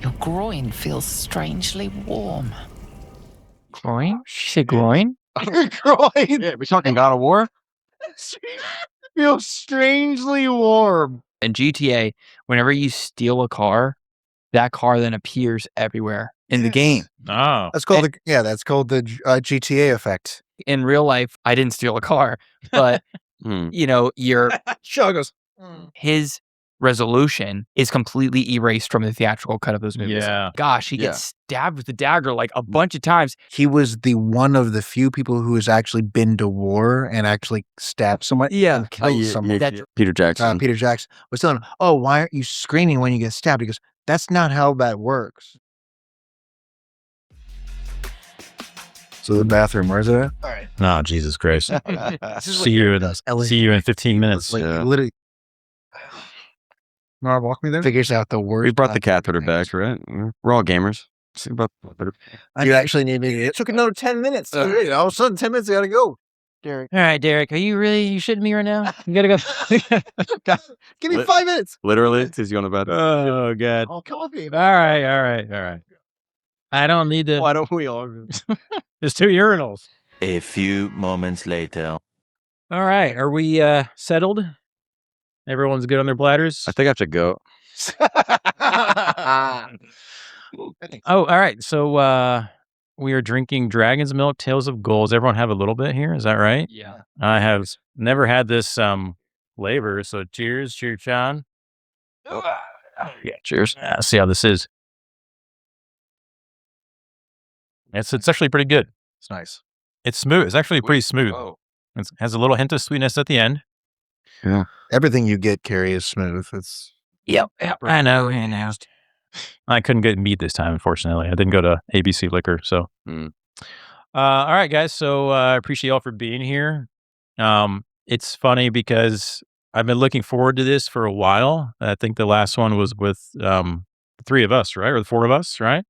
Your groin feels strangely warm. Groin? She said groin? Groin. Yeah, we talking God of War? Feels strangely warm. In GTA, whenever you steal a car, that car then appears everywhere in the game. Oh. That's called the GTA effect. In real life, I didn't steal a car, but you know, Shaun goes. his resolution is completely erased from the theatrical cut of those movies. Yeah. Gosh, he gets stabbed with the dagger like a bunch of times. He was the one of the few people who has actually been to war and actually stabbed someone. Yeah. and killed someone. Peter Jackson. Peter Jackson was telling him, "Oh, why aren't you screaming when you get stabbed?" He goes, "That's not how that works." So the bathroom, where's it at? All right. No, Jesus Christ. This is what See you Aaron in does. see you in 15 minutes. Like Yeah. literally. Nora, walk me there. Figures out the word. We brought the catheter back, right? We're all gamers. See about You actually need me. It took another 10 minutes. All of a sudden, 10 minutes, I gotta go. Derek. All right, Derek, are you shitting me right now? You gotta go. Give me 5 minutes. literally he's going to bed. Oh, God. I'll coffee. All right. I don't need to. Why don't we all? There's 2 urinals. A few moments later. All right. Are we settled? Everyone's good on their bladders? I think I have to go. Oh, all right. So we are drinking Dragon's Milk Tales of Gold. Does everyone have a little bit here? Is that right? Yeah. I have never had this flavor. So cheers, Shaun. Yeah, cheers. See how this is. It's actually pretty good. It's nice. It's smooth. It's actually pretty smooth. Oh. It has a little hint of sweetness at the end. Yeah. Everything you get, Carrie, is smooth. It's Yep. I know. I couldn't get meat this time, unfortunately. I didn't go to ABC Liquor. So, all right, guys. So I appreciate y'all for being here. It's funny because I've been looking forward to this for a while. I think the last one was with the 3 of us, right? Or the 4 of us, right?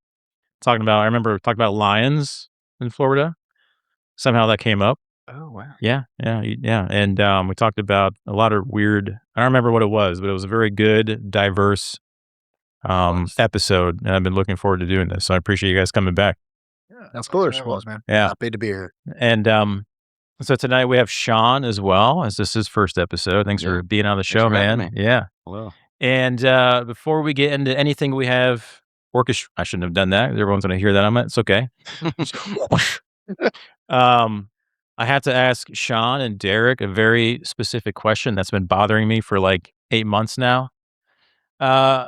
I remember talking about lions in Florida. Somehow that came up. Oh, wow. Yeah. And we talked about a lot of weird, I don't remember what it was, but it was a very good, diverse episode. And I've been looking forward to doing this. So I appreciate you guys coming back. yeah, that's cool. Was, man. Yeah. Happy to be here. And so tonight we have Shaun as well, as this is his first episode. Thanks for being on the show, for having man. me. Yeah. Hello. And before we get into anything, we have I shouldn't have done that. Everyone's going to hear that. It's okay. I have to ask Shaun and Derek a very specific question that's been bothering me for like 8 months now. Okay.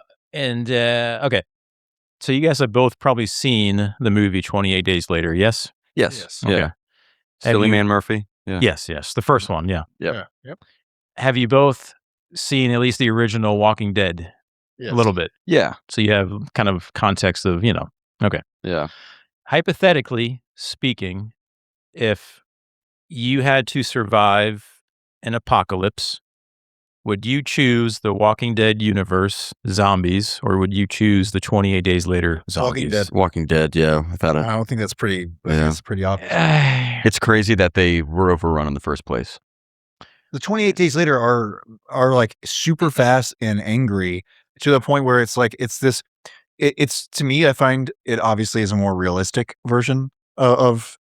So you guys have both probably seen the movie 28 Days Later, yes? Yes. Okay. Yeah. Silly you- Man Murphy. Yeah. Yes. The first one, yeah. Yep. Have you both seen at least the original Walking Dead? Yes. A little bit. Yeah. So you have kind of context of, okay. Yeah. Hypothetically speaking, if you had to survive an apocalypse, would you choose the Walking Dead universe zombies, or would you choose the 28 Days Later zombies? Walking Dead. Walking Dead. Yeah. Without I it. don't think that's pretty. Yeah. That's pretty obvious. It's crazy that they were overrun in the first place. The 28 Days Later are like super fast and angry to the point where it's like it's to me, I find it obviously is a more realistic version of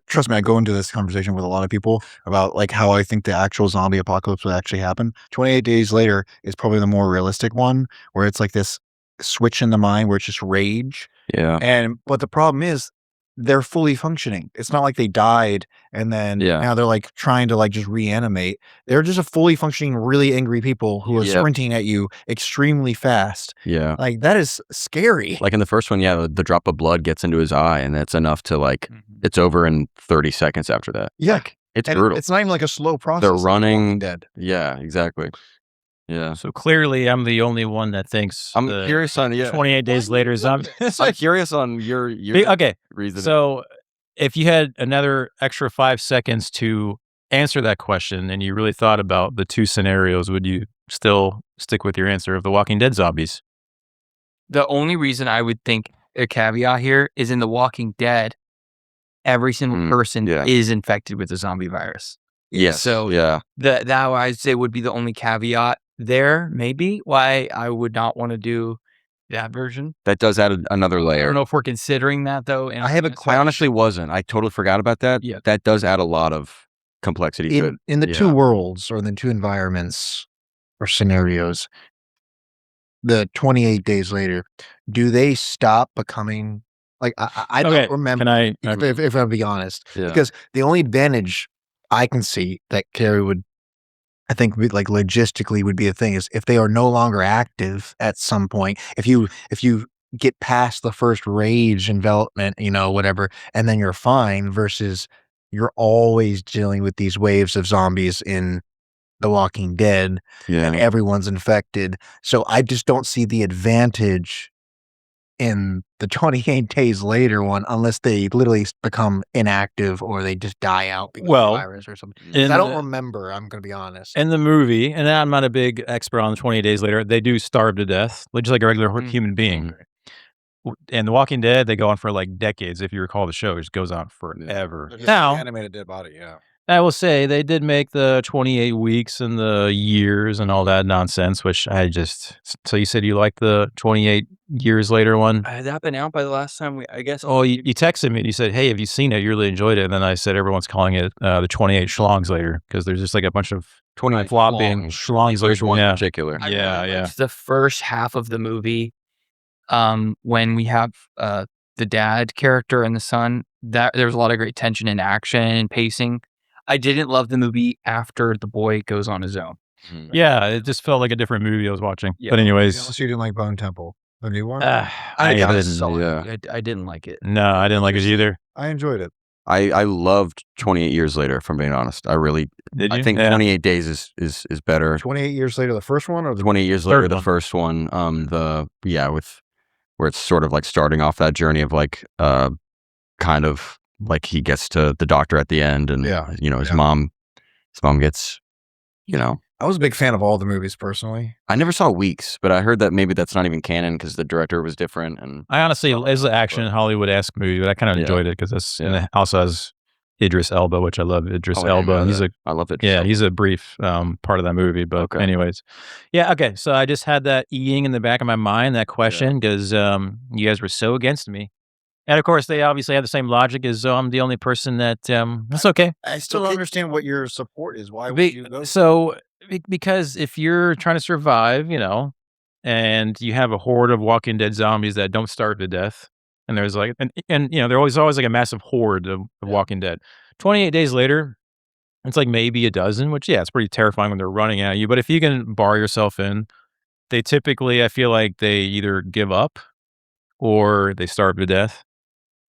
trust me, I go into this conversation with a lot of people about like how I think the actual zombie apocalypse would actually happen. 28 Days Later is probably the more realistic one, where it's like this switch in the mind where it's just rage. Yeah. But the problem is they're fully functioning. It's not like they died and then now they're like trying to like just reanimate. They're just a fully functioning, really angry people who are sprinting at you extremely fast. Yeah. Like that is scary. Like in the first one, the drop of blood gets into his eye, and that's enough to like it's over in 30 seconds after that. Yeah. Like, it's And brutal. It's not even like a slow process. They're like running. Walking Dead. Yeah, exactly. Yeah. So clearly I'm the only one that thinks I'm the curious on 28 Days Later zombie. I'm curious on your Okay. reason. So if you had another extra 5 seconds to answer that question and you really thought about the 2 scenarios, would you still stick with your answer of the Walking Dead zombies? The only reason I would think a caveat here is in The Walking Dead, every single person is infected with the zombie virus. Yes. So that I'd say would be the only caveat there, maybe why I would not want to do that version. That does add another I layer. don't know if we're considering that though. I have a I honestly wasn't. I totally forgot about that. Yeah. That does add a lot of complexity to it. in the Yeah. two worlds or the two environments or scenarios. The 28 days later, do they stop becoming like I Okay, don't remember? Can I? If I'll be honest, Yeah. because the only advantage I can see that Carrie would, I think, like logistically would be a thing is if they are no longer active at some point. If you get past the first rage envelopment, whatever, and then you're fine. Versus you're always dealing with these waves of zombies in The Walking Dead, and everyone's infected. So I just don't see the advantage in the 28 days later one unless they literally become inactive or they just die out because of the virus or something. I don't remember, I'm going to be honest. In the movie, and I'm not a big expert on the 28 days later, they do starve to death, just like a regular human being. And The Walking Dead, they go on for like decades. If you recall the show, it just goes on forever. Now, animated dead body, yeah. I will say they did make the 28 weeks and the years and all that nonsense, which I just. So you said you liked the 28 years later one? Had that been out by the last time I guess. Oh, you texted me and you said, "Hey, have you seen it? You really enjoyed it." And then I said, everyone's calling it the 28 schlongs later because there's just like a bunch of 28 flopping schlongs later. One in Yeah, particular. yeah. The first half of the movie, when we have the dad character and the son, that there was a lot of great tension and action and pacing. I didn't love the movie after the boy goes on his own. Yeah, it just felt like a different movie I was watching. Yeah. But anyways, Unless you didn't like Bone Temple, the new one. I didn't like it. No, I didn't like it either. I enjoyed it. I loved 28 Years Later, if I'm being honest. I really Did you? I think 28 Days is better. 28 years later, the first one or the 28 Years Later, third the one. first one. With where it's sort of like starting off that journey of like kind of like he gets to the doctor at the end and his mom gets I was a big fan of all the movies personally. I never saw Weeks, but I heard that maybe that's not even canon because the director was different. And I honestly, as an action Hollywood-esque movie, but I kind of enjoyed it because it's and it also has Idris Elba, which I love Idris Elba. And I love it. He's a brief part of that movie. But anyways, okay. So I just had that eating in the back of my mind, that question, because you guys were so against me. And of course, they obviously have the same logic as I'm the only person that that's okay. I still don't understand what your support is. Why would you go? So because if you're trying to survive, and you have a horde of Walking Dead zombies that don't starve to death, and there's like, and there always like a massive horde of Walking Dead. 28 days later, it's like maybe a dozen, which it's pretty terrifying when they're running at you. But if you can bar yourself in, they typically, I feel like they either give up or they starve to death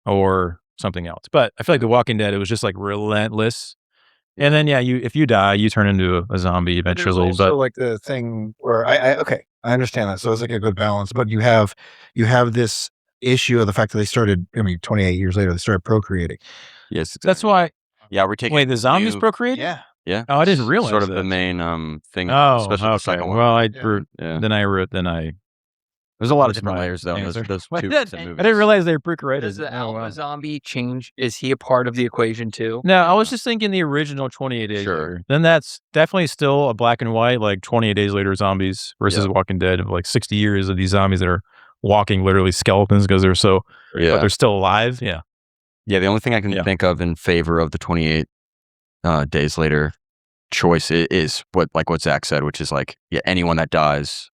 or something else. But I feel like The Walking Dead, it was just like relentless. And then, if you die, you turn into a zombie eventually. Also but like the thing where I understand that. So it's like a good balance, but you have this issue of the fact that they started, 28 years later, they started procreating. Yes. Exactly. That's why. Yeah. We're taking. Wait, the zombies procreate? Yeah. Yeah. Oh, I didn't realize sort of that. the main thing. Oh, especially the second one. Well, There's a lot of different layers though. Those two movies. I didn't realize they procreated. Does the alpha zombie change? Is he a part of the equation too? No, I was just thinking the original 28 Days Later. Then that's definitely still a black and white, like 28 Days Later zombies versus Walking Dead of like 60 years of these zombies that are walking literally skeletons because they're but they're still alive. Yeah. Yeah. The only thing I can think of in favor of the 28 Days Later choice is what Zach said, which is like, anyone that dies.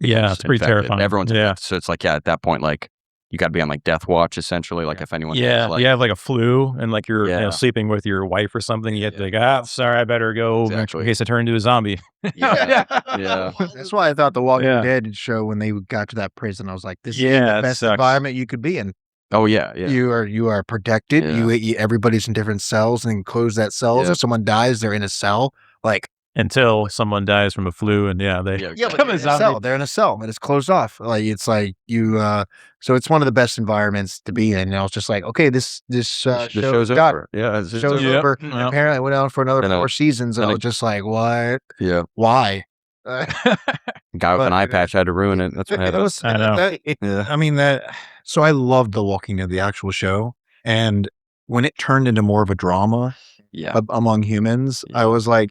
Yeah, it's pretty terrifying. Everyone's infected. So it's like, at that point, like you got to be on like death watch essentially. Like if anyone, you have like a flu and like you're sleeping with your wife or something, you have to like, sorry, I better go in case I turn into a zombie. That's why I thought the Walking Dead show when they got to that prison, I was like, this is the best environment you could be in. Oh yeah. You are protected. You everybody's in different cells and close that cells. If someone dies, they're in a cell. Like until someone dies from a flu, and they become a zombie. They're in a cell and it's closed off. Like it's like you. So it's one of the best environments to be in. And I was just like, okay, this show's over. Yeah, the show's over. Apparently, it went on for another 4 seasons. And I was just like, what? Yeah. Why? Guy with an eye patch had to ruin it. That's what happened. I know. So I loved The Walking Dead, the actual show, and when it turned into more of a drama, among humans, I was like,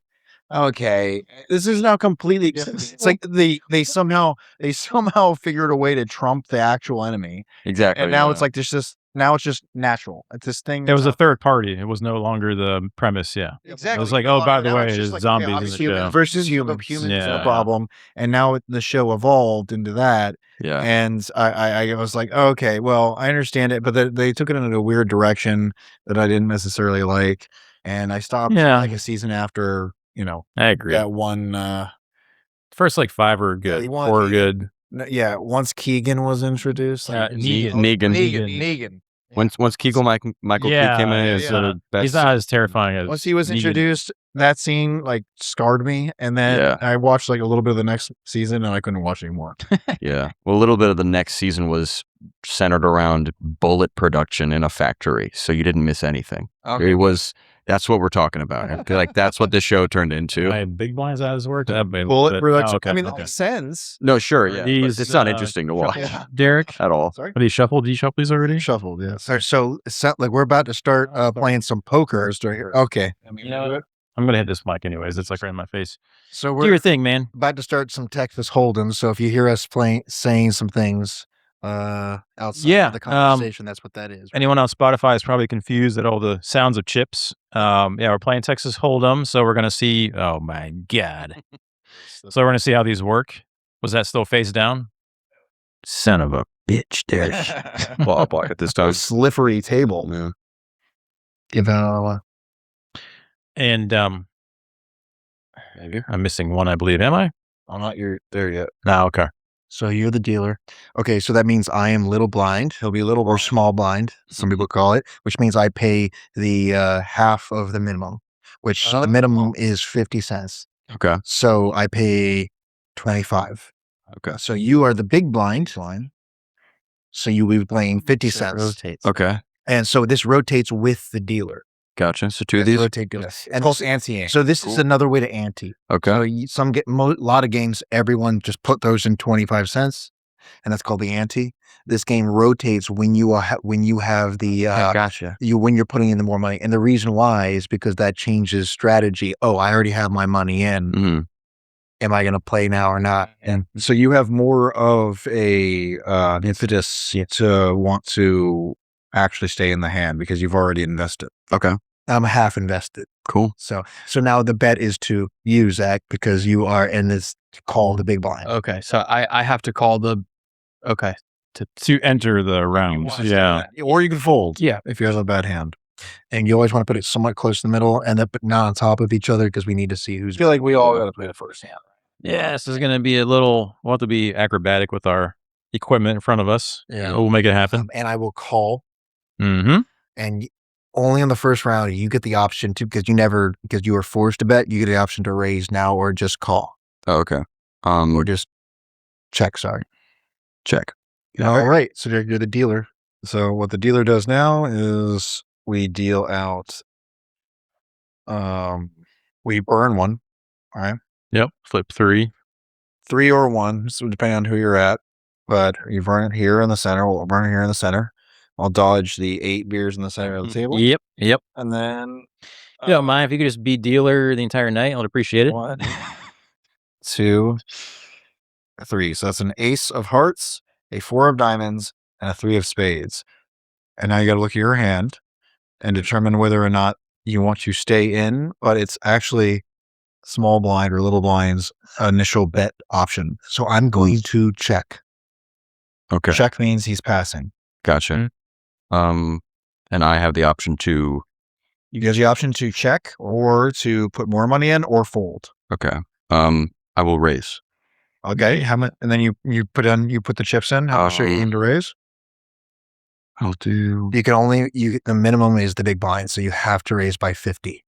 okay, this is now completely. It's like they somehow figured a way to trump the actual enemy, Exactly. and now it's like now it's just natural. It's this thing. It was a third party. It was no longer the premise. Yeah. Exactly. It was like, oh, by the way, there's zombies in the show. Versus humans. Humans is Yeah. the problem, and now the show evolved into that. Yeah. And I was like, okay, well, I understand it, but they took it in a weird direction that I didn't necessarily like, and I stopped like a season after. I agree. That one. First like 5 were good. 4 were good. Yeah, once Keegan was introduced, Negan. Once Michael Keaton came in, is the best. He's not as terrifying as once he was Negan. introduced, that scene like scarred me, and then I watched like a little bit of the next season, and I couldn't watch anymore. Yeah, well, a little bit of the next season was centered around bullet production in a factory, so you didn't miss anything. Okay. It was. That's what we're talking about. I feel like that's what this show turned into. My big blinds out his work. Bullet production. Okay. I mean, that makes sense. No, sure, yeah. These, But it's not interesting to watch Derek, at all. Sorry. are these shuffled? Did you shuffle these already? Shuffled, yes. So like we're about to start playing some poker. Okay. You know, I'm gonna hit this mic anyways. It's like right in my face. So Do we're your thing, man. about to start some Texas Hold'em. So if you hear us saying some things outside of the conversation, that's what that is. Right? Anyone on Spotify is probably confused at all the sounds of chips. We're playing Texas Hold'em, so we're gonna see. Oh my god! So we're gonna see how these work. Was that still face down? Son of a bitch, Derek. Ballpark at this time. Slippery table. Yeah. Give out. And maybe I'm missing one, I believe. Am I? I'm not there yet. No. Okay. So you're the dealer. Okay, so that means I am little blind. He'll be little or small blind, some people call it, which means I pay the half of the minimum, which the minimum is 50 cents. Okay. So I pay 25. Okay. So you are the big blind. So you will be playing 50 cents. Okay. And so this rotates with the dealer. Gotcha. So 2 of these. Rotate dealers. And called ante. So this is another way to ante. Okay. So lot of games, everyone just put those in 25 cents, and that's called the ante. This game rotates when you have the Gotcha. when you're putting in the more money, and the reason why is because that changes strategy. Oh, I already have my money in. Mm-hmm. Am I going to play now or not? And so you have more of a impetus to want to actually stay in the hand because you've already invested. Okay. I'm half invested. Cool. So now the bet is to you, Zach, because you are in this call the big blind. Okay, so I have to call the To enter the rounds. Yeah. Or you can fold. Yeah. If you have a bad hand. And you always want to put it somewhat close to the middle and then but not on top of each other because we need to see who's. I feel like we all got to play the first hand. Yeah. This is gonna be we'll have to be acrobatic with our equipment in front of us. Yeah. We'll make it happen. And I will call. Mm-hmm. And only on the first round you get the option to because you were forced to bet. You get the option to raise now or just call. Oh, okay. Or just check. Sorry. Check. All right. So you're the dealer. So what the dealer does now is we deal out. We burn one. All right. Yep. Flip 3. 3 or 1, so depending on who you're at. But you burn it here in the center. We'll burn it here in the center. I'll dodge the 8 beers in the center of the table. Yep. And then You don't mind if you could just be dealer the entire night? I'd appreciate it. 1, 2, 3. So that's an ace of hearts, a 4 of diamonds, and a 3 of spades. And now you got to look at your hand and determine whether or not you want to stay in, but it's actually small blind or little blind's initial bet option. So I'm going to check. Okay. Check means he's passing. Gotcha. And I have the option to. You get the option to check or to put more money in or fold. Okay. I will raise. Okay. How much? And then you put the chips in. How much are you aim to raise? I'll do. You can only the minimum is the big blind, so you have to raise by 50.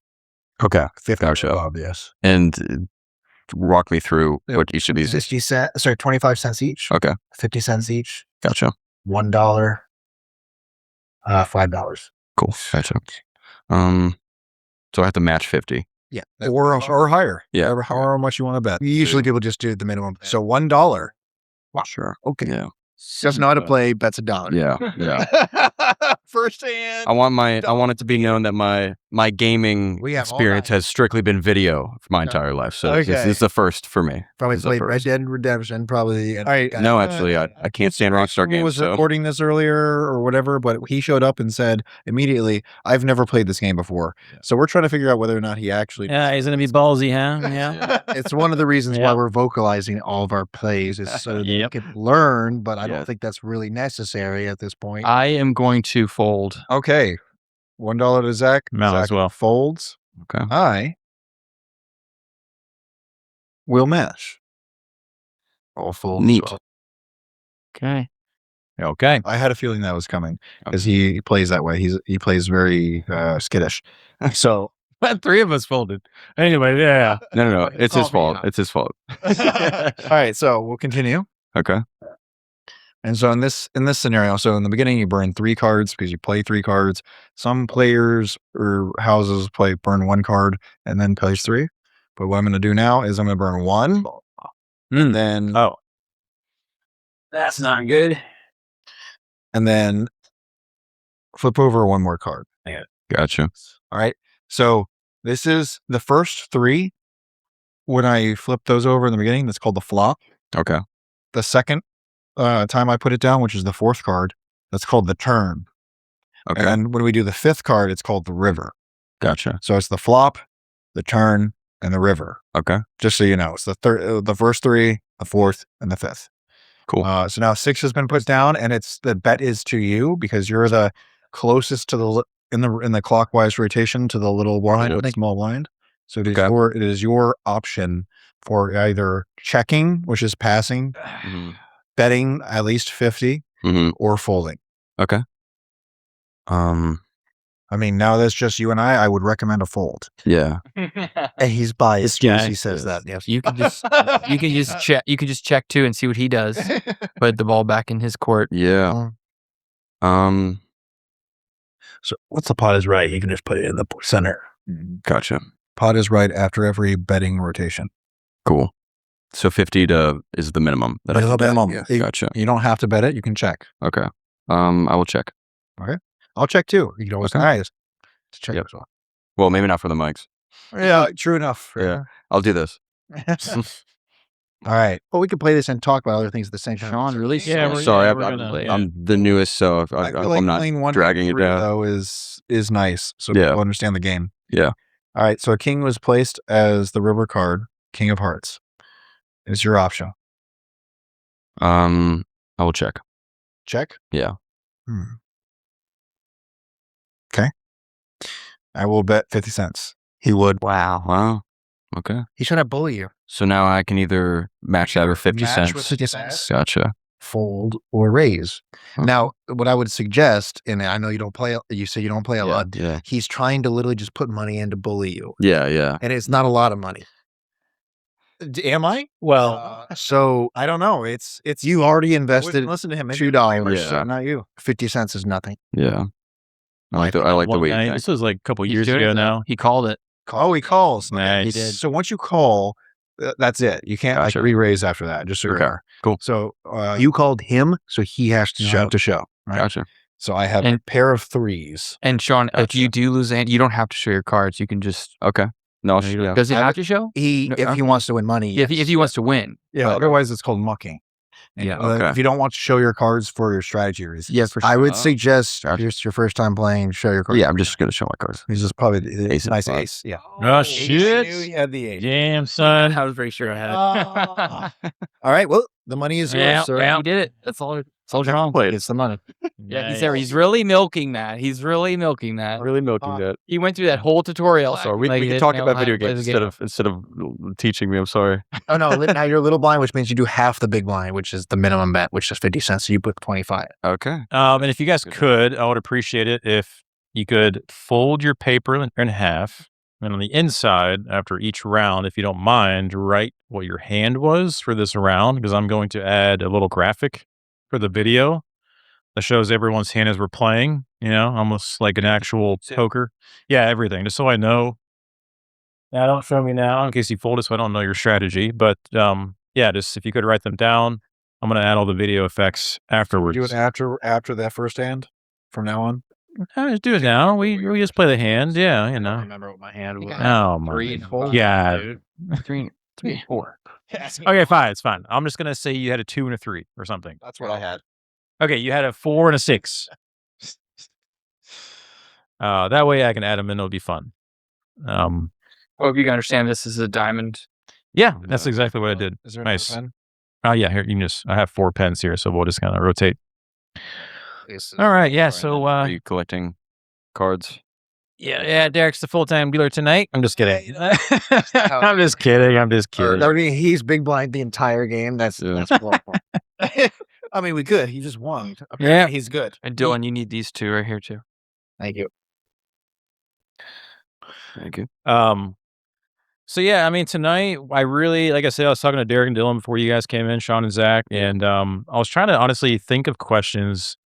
Okay. 50 Gotcha. above, yes. And walk me through what each of these. 50 cents. Sorry, 25 cents each. Okay. 50 cents each. Gotcha. $1. $5. Cool. Gotcha. So I have to match 50. Yeah. Or higher. Yeah. However much you want to bet. Usually people just do the minimum. So $1. Sure. Okay. Yeah. Doesn't know how to play, bets $1. Yeah. Yeah. first hand. I want it to be known that my gaming experience has strictly been video for my entire life. So this is the first for me. Probably played Red Dead Redemption. Probably. All right. No, actually, I can't stand Rockstar games. Was recording this earlier or whatever, but he showed up and said immediately, "I've never played this game before." So we're trying to figure out whether or not he actually. Yeah, he's gonna be ballsy, huh? Yeah. It's one of the reasons why we're vocalizing all of our plays is so that you can learn, but I don't think that's really necessary at this point. I am going to fold. Okay, $1 to Zach. Might Zach as well. folds. Okay. I will mash. All folds. Neat. Okay. Okay. I had a feeling that was coming because he plays that way. He plays very skittish. So Three of us folded. Anyway, yeah. No. It's his fault. It's his fault. all right, so we'll continue. Okay. And so in this scenario, so in the beginning you burn 3 cards because you play 3 cards. Some players or houses burn 1 card and then plays 3. But what I'm going to do now is I'm going to burn 1, and then That's not good. and then flip over 1 more card. Gotcha. All right. So this is the first 3. When I flip those over in the beginning, that's called the flop. Okay. The second time I put it down, which is the 4th card, that's called the turn. Okay. And when we do the 5th card, it's called the river. Gotcha. So it's the flop, the turn, and the river. Okay. Just so you know, it's the first 3, the 4th, and the 5th. Cool. So now 6 has been put down, and the bet is to you because you're the closest to in the clockwise rotation to the little blind, the small blind. So it is your option for either checking, which is passing, betting at least 50, or folding. Okay. I mean, now that's just you and I would recommend a fold. Yeah. And he's biased because he says that. Yes. You can just check. You can just check too and see what he does. Put the ball back in his court. Yeah. So once the pot is right, you can just put it in the center. Gotcha. Pot is right after every betting rotation. Cool. So 50 is the minimum. That I That's can the bet. minimum. Yeah. Gotcha. You don't have to bet it. You can check. Okay. I will check. Okay. I'll check too. You can always to check as well. Well, maybe not for the mics. Yeah, true enough. Yeah. I'll do this. All right. Well, we could play this and talk about other things at the same time. Shaun, really? Yeah, we're Sorry, gonna- I'm the newest, so I feel I'm not playing 1, dragging 2, 3, it down. though is nice, so Yeah. people understand the game. Yeah. All right. So a king was placed as the river card, King of Hearts. It's your option. I will check. Check. Yeah. Okay. I will bet 50 cents. He would. Wow. Okay. He's trying to bully you. So now I can either match that or 50 Match cents. with 50 cents. Gotcha. Fold or raise. Okay. Now, what I would suggest, and I know you don't play, you say you don't play a lot. Yeah. He's trying to literally just put money in to bully you. Yeah. And it's not a lot of money. Am I? Well, so I don't know. It's you already invested listen to him. $2. Yeah. Not you. 50 cents is nothing. Yeah. I like the way you night. think. This was like a couple years doing ago it, now. He called it. Oh, he calls. Nah, he Okay. did. So once you call, that's it. You can't Gotcha. re-raise after that. Just so you're Okay. aware. Cool. So You called him, so he has to show. to show. Right? Gotcha. So I have a And- pair of 3s. And Shaun, if Gotcha. you do lose a hand, you don't have to show your cards. You can just. Okay. No, yeah. Does it have to show? If he wants to win money. If he wants to win. Yeah. Otherwise, it's called mucking. And, Yeah. Okay. If you don't want to show your cards for your strategy reasons. Yeah, for sure. I would suggest if it's your first time playing, show your cards. Yeah, I'm just going to show my cards. He's just probably the Ace and nice five. ace. Yeah. Oh, I shit. knew he had the ace. Damn, son. I was very sure I had it. All right. Well, the money is yours, Yeah, sir. yeah, he did it. That's all. That's all Shaun. It's the money. Yeah, he's there. He's really milking that. Really milking that. He went through that whole tutorial. Sorry, we Like, can he talk didn't know about how video to play games the instead of teaching me. I'm sorry. Oh no! Now you're a little blind, which means you do half the big blind, which is the minimum bet, which is 50 cents. So you put 25. Okay. And if you guys could, I would appreciate it if you could fold your paper in half. And on the inside, after each round, if you don't mind, write what your hand was for this round, because I'm going to add a little graphic for the video that shows everyone's hand as we're playing, almost like an actual poker. Yeah, everything, just so I know. Now, don't show me now in case you fold it, so I don't know your strategy. But yeah, just if you could write them down, I'm going to add all the video effects afterwards. Do it after that first hand from now on. Let's do it now. We just play the hand. Yeah, you I don't know. remember what my hand was. Oh my 3 and 4. God. dude. 3 and 4. Okay, fine. It's fine. I'm just gonna say you had a 2 and a 3 or something. That's what I had. Okay, you had a 4 and a 6. That way I can add them in. It'll be fun. Well, if you can understand, this is a diamond. Yeah, that's exactly what I did. Is there Nice. another pen? Oh yeah, here you can just. I have 4 pens here, so we'll just kind of rotate. This is- All right, yeah. Sorry, So Are you collecting cards? yeah. Derek's the full-time dealer tonight. I'm just kidding. I'm just kidding. I'm just kidding. I mean, he's big blind the entire game. That's horrible. I mean, we could. He just won. Yeah. He's good. And Dylan, you need these two right here too. Thank you. Thank you. So yeah, I mean tonight I really, like I said, I was talking to Derek and Dylan before you guys came in, Shaun and Zach, and I was trying to honestly think of questions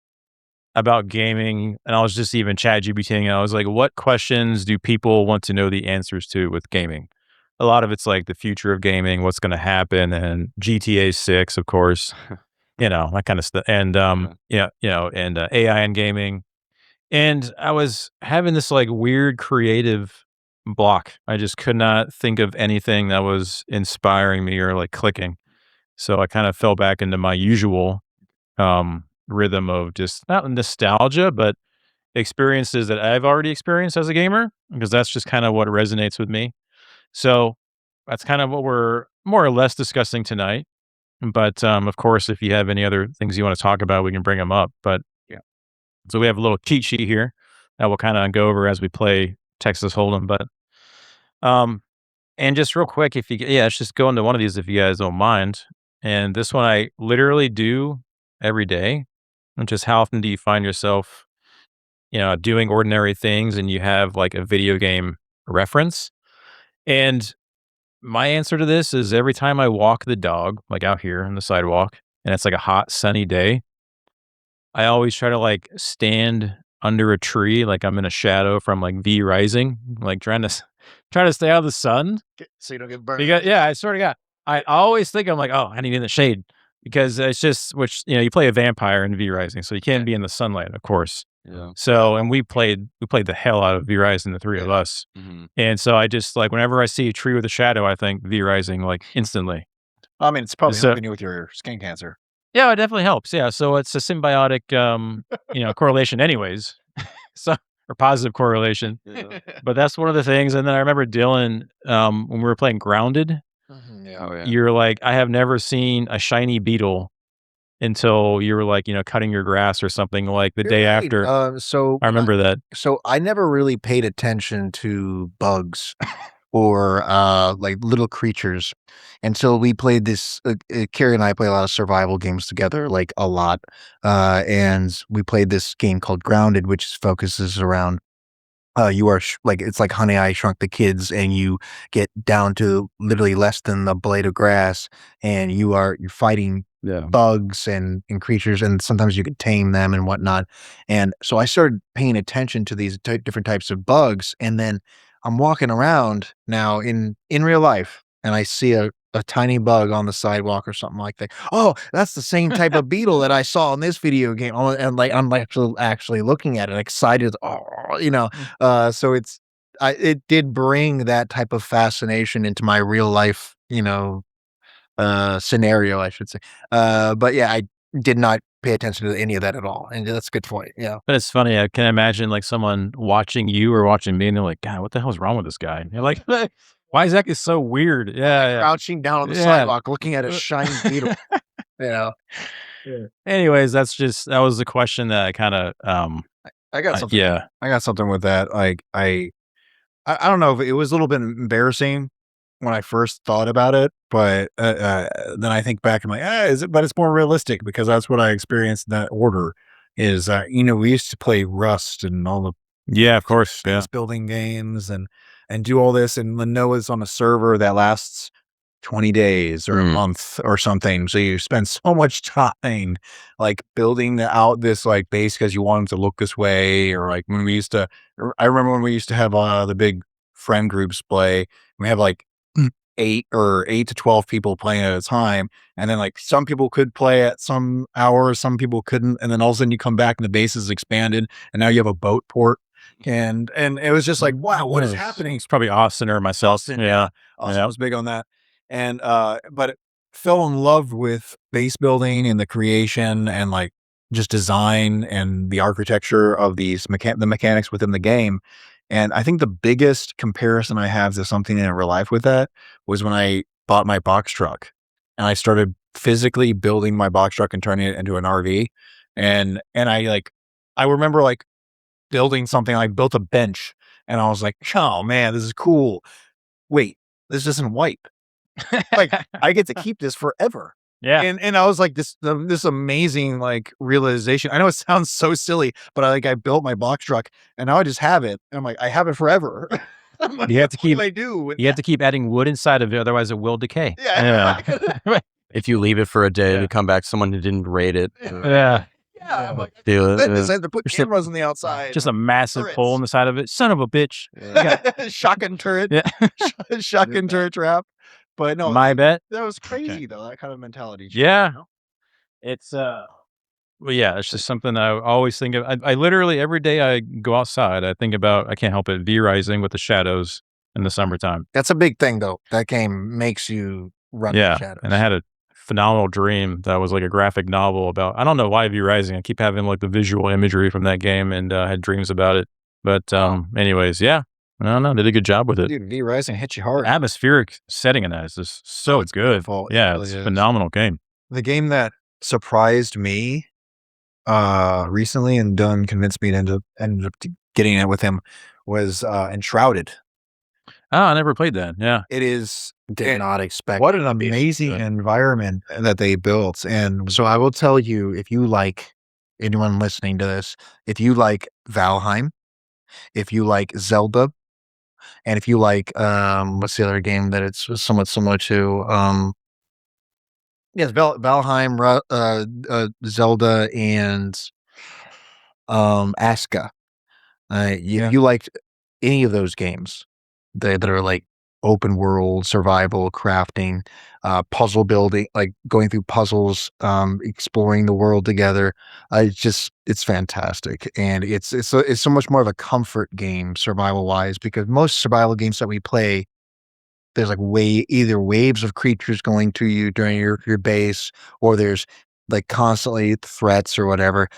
about gaming, and I was just even ChatGPTing, and I was like, what questions do people want to know the answers to with gaming? A lot of it's like the future of gaming, what's going to happen, and GTA 6, of course, that kind of stuff, and and AI and gaming. And I was having this like weird creative block. I just could not think of anything that was inspiring me or like clicking. So I kind of fell back into my usual rhythm of just not nostalgia, but experiences that I've already experienced as a gamer, because that's just kind of what resonates with me. So that's kind of what we're more or less discussing tonight. But of course, if you have any other things you want to talk about, we can bring them up. But yeah, so we have a little cheat sheet here that we'll kind of go over as we play Texas Hold'em. But and just real quick, let's just go into one of these if you guys don't mind. And this one I literally do every day, which is how often do you find yourself, doing ordinary things and you have like a video game reference? And my answer to this is every time I walk the dog, like out here on the sidewalk, and it's like a hot, sunny day, I always try to like stand under a tree, like I'm in a shadow from like V Rising, like trying to stay out of the sun. So you don't get burned. Because, yeah, I sort of got. I always think I'm like, oh, I need in the shade because it's just you play a vampire in V Rising, so you can't be in the sunlight, of course. Yeah. So, and we played the hell out of V Rising, the three of us, and so I just like whenever I see a tree with a shadow, I think V Rising like instantly. I mean, it's probably So- helping you with your skin cancer. Yeah, it definitely helps. Yeah, so it's a symbiotic, correlation, anyways. So or positive correlation. Yeah. But that's one of the things. And then I remember Dylan, when we were playing Grounded, Yeah. Oh yeah. you're like, I have never seen a shiny beetle until you were like, cutting your grass or something like the day Right. after. So I remember that. So I never really paid attention to bugs or like little creatures until we played this. Carrie and I play a lot of survival games together, like a lot. And we played this game called Grounded, which focuses around you are it's like Honey, I Shrunk the Kids, and you get down to literally less than the blade of grass, and you're fighting Yeah. bugs and creatures, and sometimes you can tame them and whatnot. And so I started paying attention to these different types of bugs, and then I'm walking around now in real life, and I see a tiny bug on the sidewalk or something like that. Oh, that's the same type of beetle that I saw in this video game. Oh, and like I'm actually looking at it, excited. So it did bring that type of fascination into my real life, scenario, I should say. But yeah, I did not pay attention to any of that at all, and that's a good point. Yeah. But it's funny. I can imagine like someone watching you or watching me, and they're like, God, what the hell's wrong with this guy? And you're like, why is that so weird? Yeah. Crouching down on the Yeah. sidewalk, looking at a shiny beetle. Yeah. Anyways, that was the question that I kind of, I got something. yeah. I got something with that. Like I don't know if it was a little bit embarrassing when I first thought about it, but then I think back and I'm like, is it? But it's more realistic because that's what I experienced in that order. Is we used to play Rust and all the Yeah, of course. Yeah. building games and do all this, and Noah's on a server that lasts 20 days or a month or something. So you spend so much time like building out this like base because you want it to look this way. Or like when I remember when we used to have the big friend groups play, we have like 8 to 12 people playing at a time. And then like some people could play at some hours, some people couldn't. And then all of a sudden you come back and the base is expanded and now you have a boat port. And it was just like, wow, what is happening? It's probably Austin or myself. Austin Yeah. was big on that. And, but fell in love with base building and the creation and like just design and the architecture of these the mechanics within the game. And I think the biggest comparison I have to something in real life with that was when I bought my box truck and I started physically building my box truck and turning it into an RV. And I remember like building something, I built a bench and I was like, oh man, this is cool. Wait, this doesn't wipe. Like I get to keep this forever. Yeah. And I was like this amazing like realization. I know it sounds so silly, but I built my box truck and now I just have it. And I'm like, I have it forever. Like, you have to keep have to keep adding wood inside of it, otherwise it will decay. Yeah. If you leave it for a day to come back, someone who didn't rate it. Yeah. Yeah. I'm like, Do then it. decide to put cameras on the outside. Just a massive hole in the side of it. Son of a bitch. Shotgun turret. Yeah. Shotgun turret trap. But no, My bet. that was crazy though. That kind of mentality. Yeah. You know? It's well, yeah, it's just something I always think of. I literally every day I go outside, I think about, I can't help it, V-Rising with the shadows in the summertime. That's a big thing though. That game makes you run in the shadows. And I had a phenomenal dream that was like a graphic novel about, I don't know why V-Rising. I keep having like the visual imagery from that game and had dreams about it. But anyways, yeah. I don't know. Did a good job with it. Dude, V-Rising hits you hard. The atmospheric setting in that is just so good. Yeah, It it's really a is. phenomenal game. The game that surprised me recently and convinced me to end up getting it with him was Enshrouded. Oh, I never played that. Yeah. It is Did not expect. what an amazing environment that they built. And So I will tell you, if you like anyone listening to this, if you like Valheim, if you like Zelda, and if you like what's the other game that it's somewhat similar to? Yes, Valheim, Zelda, and Aska. If you liked any of those games that are like open world survival, crafting, puzzle building, like going through puzzles, exploring the world together, it's fantastic, and it's so much more of a comfort game survival wise, because most survival games that we play, there's like either waves of creatures going to you during your base, or there's like constantly threats or whatever.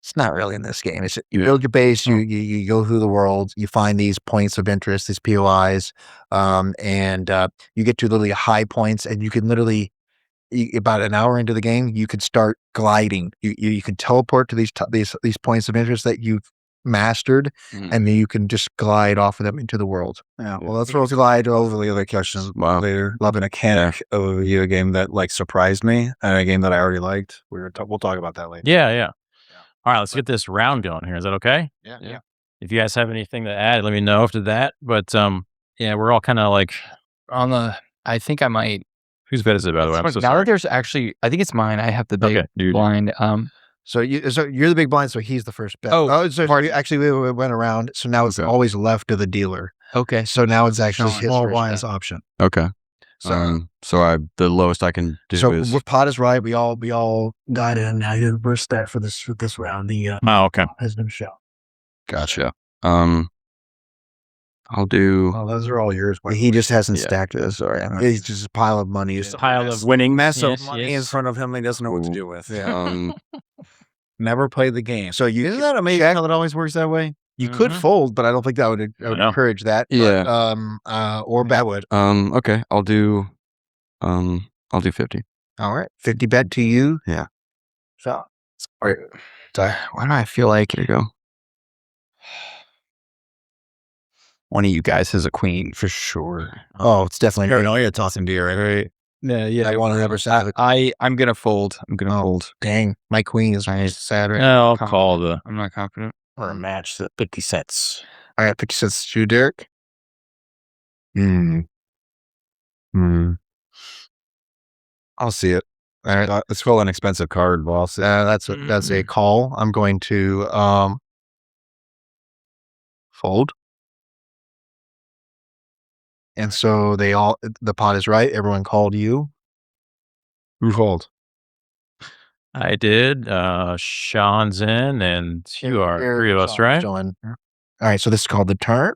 It's not really in this game. It's you build your base, you go through the world, you find these points of interest, these POIs, and you get to literally high points, and you can literally about an hour into the game, you could start gliding. You can teleport to these points of interest that you've mastered, and then you can just glide off of them into the world. Yeah, well, let's roll glide over the other questions later. Love a mechanic of a video game that like surprised me, and a game that I already liked. We'll talk about that later. Yeah. All right, let's get this round going here. Is that okay? Yeah. If you guys have anything to add, let me know after that. But yeah, we're all kind of like On the, I think I might. Whose bet is it, by the way? I'm so now sorry. that there's actually, I think it's mine. I have the big dude. blind. So you're the big blind, so he's the first bet. Actually, we went around, so now it's always left to the dealer. Okay. So now it's actually his Small first blind's bet. option. Okay. So The lowest I can do so is with Pot is right. We all got in. Now you're the first bet for this round. The Oh, okay. has been shown. gotcha. I'll do. Oh, those are all yours. He just hasn't Yeah. stacked it. Sorry, he's just a pile of money. He's Pile of winning Mess of Yes, money yes. in front of him. He doesn't know what to Ooh. do with. Um, Never played the game. So you Isn't that amazing how it always works that way? You could fold, but I don't think that would I know. encourage that. Yeah. But, or bet would. Okay. I'll do 50. All right, 50 bet to you. Yeah. So Why do I feel like Here you go. one of you guys is a queen for sure? oh, it's definitely Paranoia tossing to you, right? Yeah. I 100%. I'm gonna fold. I'm gonna fold. Dang, my queen is sad right now. No, I'll call the I'm not confident. For a match at 50 cents. All right, 50 cents to you, Derek. I'll see it. All right, it's still an expensive card, boss. That's a call. I'm going to fold. And so the pod is right. Everyone called you. Who called? I did. Shaun's in, and you are Eric 3 of and us, Shaun are right? still in. All right. So this is called the turn.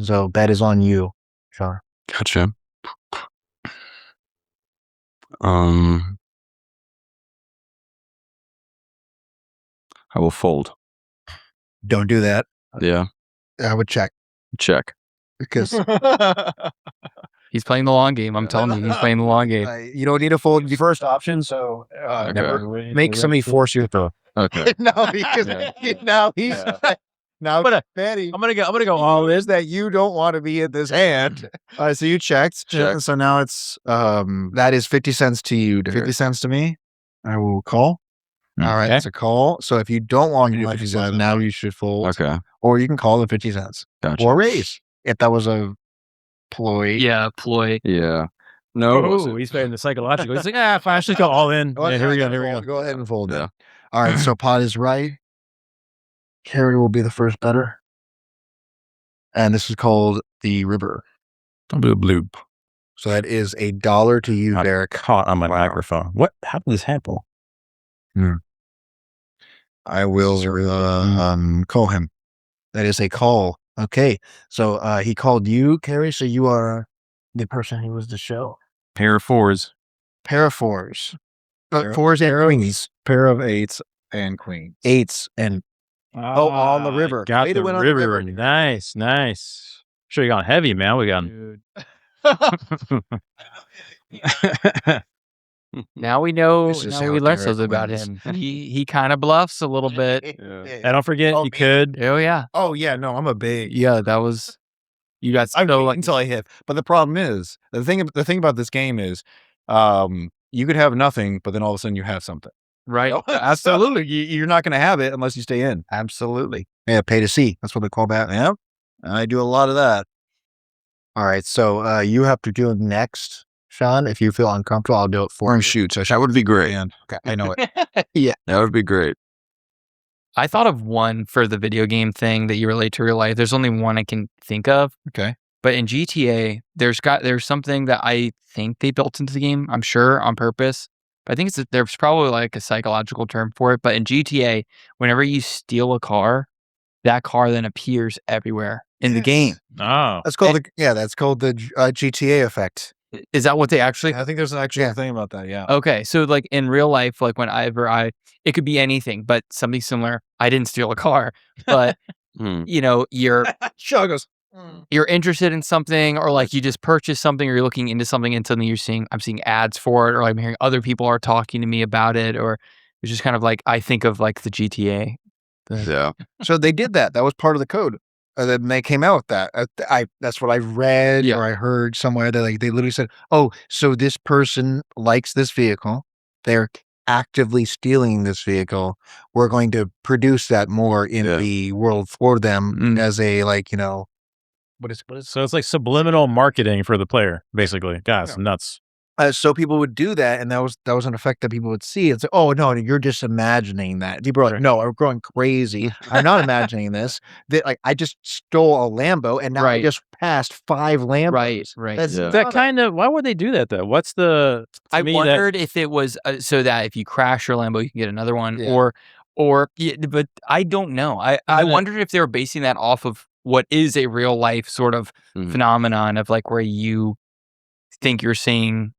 So that is on you, Shaun. Gotcha. I will fold. Don't do that. Yeah. I would check Check. because He's playing the long game. I'm telling you, he's playing the long game. you don't need to fold the first option. So Okay. make somebody force you to throw. Okay. No, because now he's now Betty. I'm gonna go all in. Is that you don't want to be in this hand? So you checked. Check. So now it's That is 50 cents to you. Derek. 50 cents to me. I will call. All right, Okay. it's a call. So if you don't want to do 50 cents, now you should fold. Okay. Or you can call the 50 cents. Gotcha. Or raise. If that was a ploy. Yeah, ploy. Yeah. No. it Oh, wasn't. he's playing the psychological. He's like, fine, I should go all in. Oh, Yeah, here we go. yeah, Here we go. Go ahead and fold Yeah. it. All right, so pot is right. Carrie will be the first better. And this is called the river. Bloop bloop. So that is $1 to you, Not Derek. caught on my microphone. What? How did this happen? I will call him. That is a call. Okay. So he called you, Carrie. So you are the person who was the show. Pair of fours. Pair of fours. Pair of- Fours and queens. Pair of eights and queens. Eights and on the river. Got Way to the win on the river. river. Nice, nice. Sure, you gone heavy, man. We got. Now we know. This is Now how we learned Derek something about wins. him. He kind of bluffs a little bit. And don't forget, Oh, you could. Oh yeah, Oh yeah, no, I'm a big. yeah. That was. You got I so wait like until I hit. But the problem is the thing about this game is, you could have nothing, but then all of a sudden you have something. right. Absolutely, you're not going to have it unless you stay in. Absolutely. Yeah, pay to see. That's what they call that. Yep, I do a lot of that. All right. So you have to do it next, Shaun. If you feel uncomfortable, I'll do it for Or you. shoots. That would be great. And okay, I know it. That would be great. I thought of one for the video game thing that you relate to real life. There's only one I can think of. Okay. But in GTA, there's something that I think they built into the game. I'm sure on purpose. But I think there's probably like a psychological term for it. But in GTA, whenever you steal a car, that car then appears everywhere in the game. Oh, That's called that's called the GTA effect. Is that what they actually? I think there's an actual thing about that. Yeah. Okay, so like in real life, like whenever it could be anything, but something similar. I didn't steal a car, but you know, you're interested in something, or like you just purchased something, or you're looking into something, and suddenly I'm seeing ads for it, or I'm hearing other people are talking to me about it, or it's just kind of like I think of like the GTA. Yeah. So they did that. That was part of the code. Then they came out with that. That's what I read or I heard somewhere that they literally said, "Oh, so this person likes this vehicle. They're actively stealing this vehicle. We're going to produce that more in the world for them as a what is so it's like subliminal marketing for the player, basically. Guys, nuts. So people would do that, and that was an effect that people would see. It's like, oh no, you're just imagining that. People are like, no, I'm going crazy. I'm not imagining this. That like I just stole a Lambo, and now I just passed 5 Lambos. Right. That's That kind of. Why would they do that though? What's the? I wondered if it was so that if you crash your Lambo, you can get another one, or but I don't know. I wondered if they were basing that off of what is a real life sort of phenomenon of like where you think you're seeing.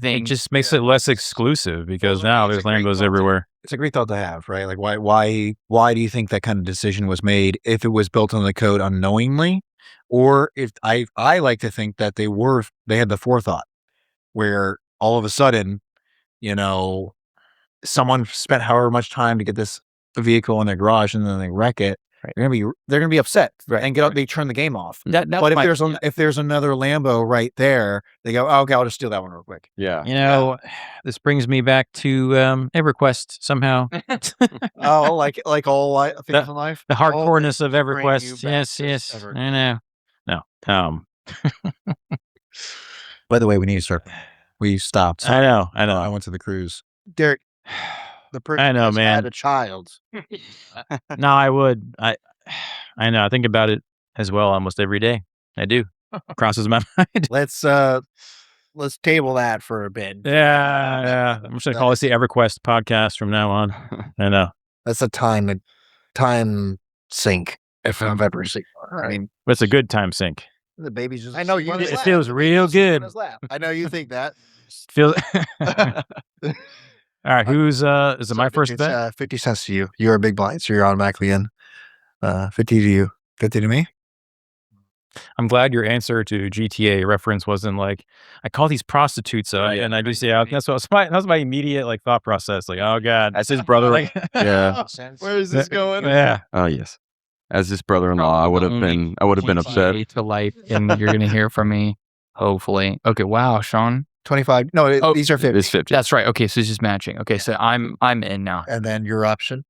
It just makes it less exclusive because now there's Lambos everywhere. It's a great thought to have, right? Like, why do you think that kind of decision was made? If it was built into the code unknowingly, or if I like to think that they had the forethought, where all of a sudden, someone spent however much time to get this vehicle in their garage and then they wreck it. Right. They're gonna be upset and they turn the game off. But if there's another Lambo right there, they go, oh, okay, I'll just steal that one real quick. Yeah. This brings me back to EverQuest somehow. Oh, like all things in life. The hardcoreness of bring you EverQuest. back Yes, to yes. Ever- I know. No. By the way, we need to start. We stopped. I know. I went to the cruise. Derek, The person I know, has man. had a child. No, I would. I know. I think about it as well almost every day. I do. Crosses my mind. Let's table that for a bit. Yeah. I'm just gonna call this the EverQuest podcast from now on. I know. That's a time sink if I've ever seen one. I mean, But it's a good time sink. the baby's just. I know you. It feels real good. I know you think that. Feels. All right. Who's is it my first bet? 50 cents to you. You're a big blind, so you're automatically in. 50 to you. 50 to me. I'm glad your answer to GTA reference wasn't like, I call these prostitutes, and I just that's my immediate like thought process. Like, oh god, As his brother, yeah. Where is this going? Yeah. Oh yes. As his brother-in-law, I would have been upset. To life, and you're gonna hear from me. Hopefully. Okay. Wow, Shaun. 25. No, these are 50. It's 50. That's right. Okay, so it's just matching. Okay, so I'm in now. And then your option,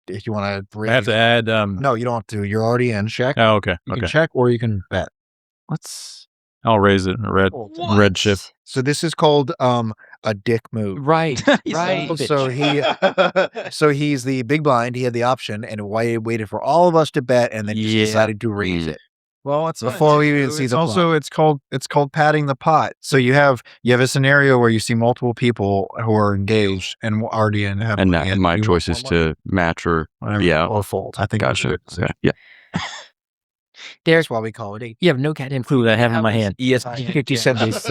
if you want to. I have to add. No, you don't have to. You're already in. Check. Oh, okay. You Okay. can check or you can bet. I'll raise it. Red shift. So this is called a dick move. Right. Right. So he's the big blind. He had the option and waited for all of us to bet, and then just decided to raise it. Well, it's Before we even see the also it's called patting the pot. So you have a scenario where you see multiple people who are engaged and already in heaven. And my choice is to match or or fold. I think gotcha. Okay. Yeah. That's why we call it eight. You have no goddamn clue what I have in my hand. ESPN 50 cents